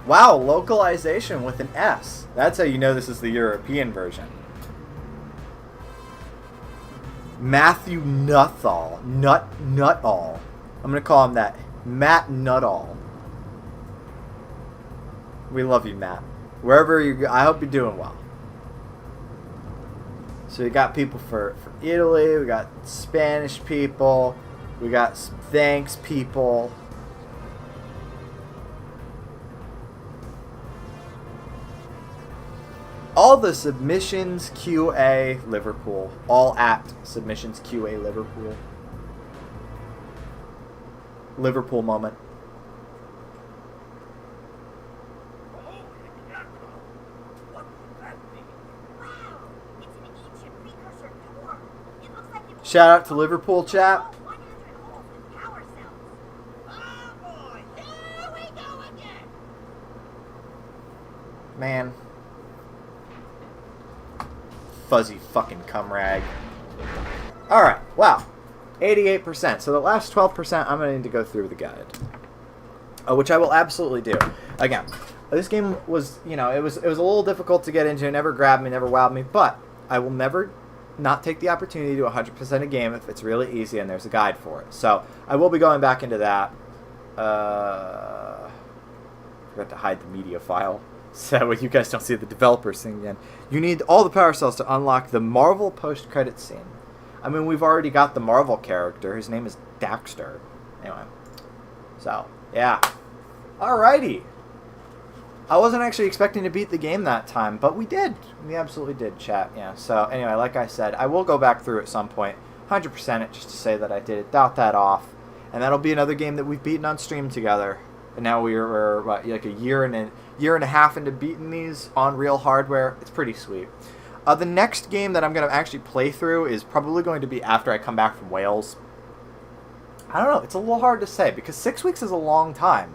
Wow, localization with an S. That's how you know this is the European version. Matthew Nuthall. Nuttall. I'm going to call him that. Matt Nuttall. We love you, Matt. Wherever you go, I hope you're doing well. So we got people for Italy, we got Spanish people, we got thanks people. All the submissions QA Liverpool. All at submissions QA Liverpool. Liverpool moment. Holy mackerel. What could that be? Wow, it's an ancient precursor door. It looks like it Shout out to Liverpool chat. 100 holes with power cells. Oh boy, here we go again. Man. Fuzzy fucking cum rag. Alright, wow. 88%. So the last 12% I'm going to need to go through the guide. Which I will absolutely do. Again, this game was, you know, it was a little difficult to get into. It never grabbed me, never wowed me. But I will never not take the opportunity to do 100% a game if it's really easy and there's a guide for it. So I will be going back into that. Forgot to hide the media file. So you guys don't see the developers thing again. You need all the power cells to unlock the Marvel post-credit scene. I mean, we've already got the Marvel character. His name is Daxter. Anyway. So, yeah. Alrighty. I wasn't actually expecting to beat the game that time, but we did. We absolutely did, chat. Yeah. So, anyway, like I said, I will go back through at some point. 100% it, just to say that I did it. Doubt that off. And that'll be another game that we've beaten on stream together. And now we're what, like a year and a half into beating these on real hardware. It's pretty sweet. The next game that I'm going to actually play through is probably going to be after I come back from Wales. I don't know. It's a little hard to say because 6 weeks is a long time.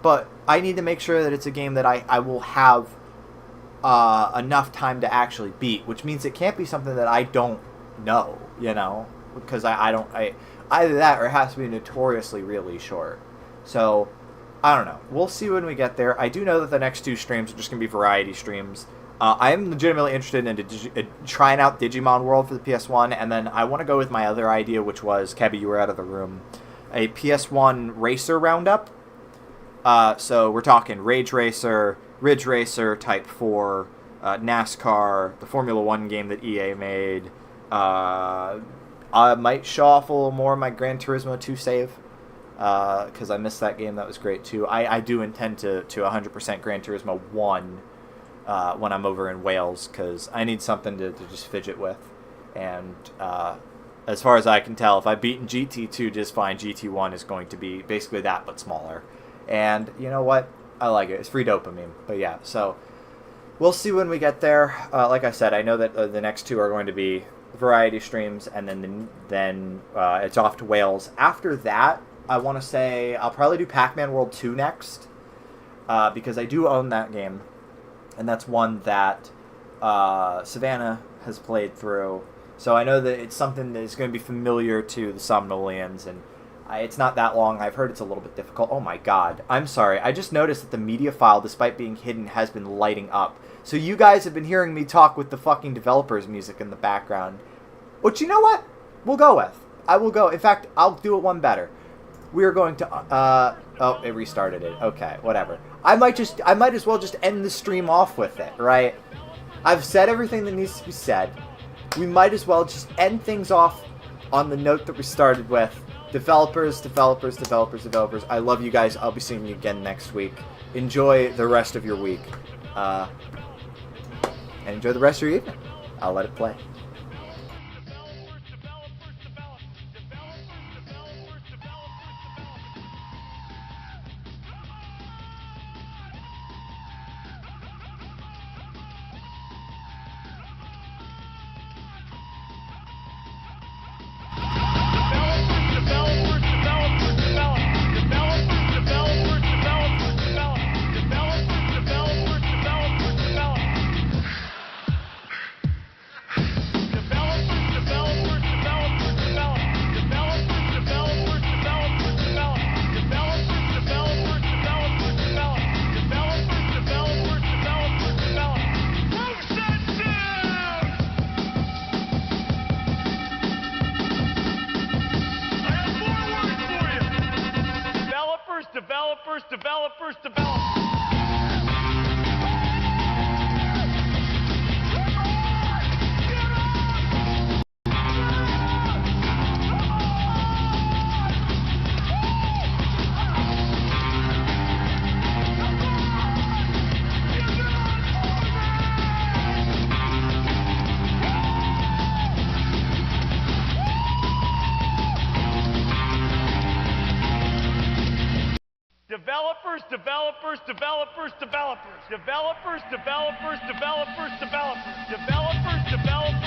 But I need to make sure that it's a game that I will have enough time to actually beat, which means it can't be something that I don't know, you know, because I either that or it has to be notoriously really short. So I don't know. We'll see when we get there. I do know that the next 2 streams are just going to be variety streams. I am legitimately interested in trying out Digimon World for the PS1, and then I want to go with my other idea, which was, Kebby, you were out of the room, a PS1 Racer Roundup. So we're talking Rage Racer, Ridge Racer, Type 4, NASCAR, the Formula 1 game that EA made. I might show off a little more of my Gran Turismo 2 save. Because I missed that game. That was great, too. I do intend to 100% Gran Turismo 1 when I'm over in Wales, because I need something to just fidget with. And as far as I can tell, if I've beaten GT2 just fine, GT1 is going to be basically that, but smaller. And you know what? I like it. It's free dopamine. But yeah, so we'll see when we get there. Like I said, I know that the next 2 are going to be variety streams, and then it's off to Wales. After that, I want to say I'll probably do Pac-Man World 2 next, because I do own that game, and that's one that Savannah has played through. So I know that it's something that is going to be familiar to the Somnolians, and it's not that long. I've heard it's a little bit difficult. Oh my god. I'm sorry. I just noticed that the media file, despite being hidden, has been lighting up. So you guys have been hearing me talk with the fucking developers' music in the background. Which, you know what? We'll go with. I will go. In fact, I'll do it one better. We are going to, oh, it restarted it. Okay, whatever. I might as well just end the stream off with it, right? I've said everything that needs to be said. We might as well just end things off on the note that we started with. Developers, developers, developers, developers. I love you guys. I'll be seeing you again next week. Enjoy the rest of your week. And enjoy the rest of your evening. I'll let it play. Developers, developers, developers, developers. Developers, developers, developers, developers. Developers, developers.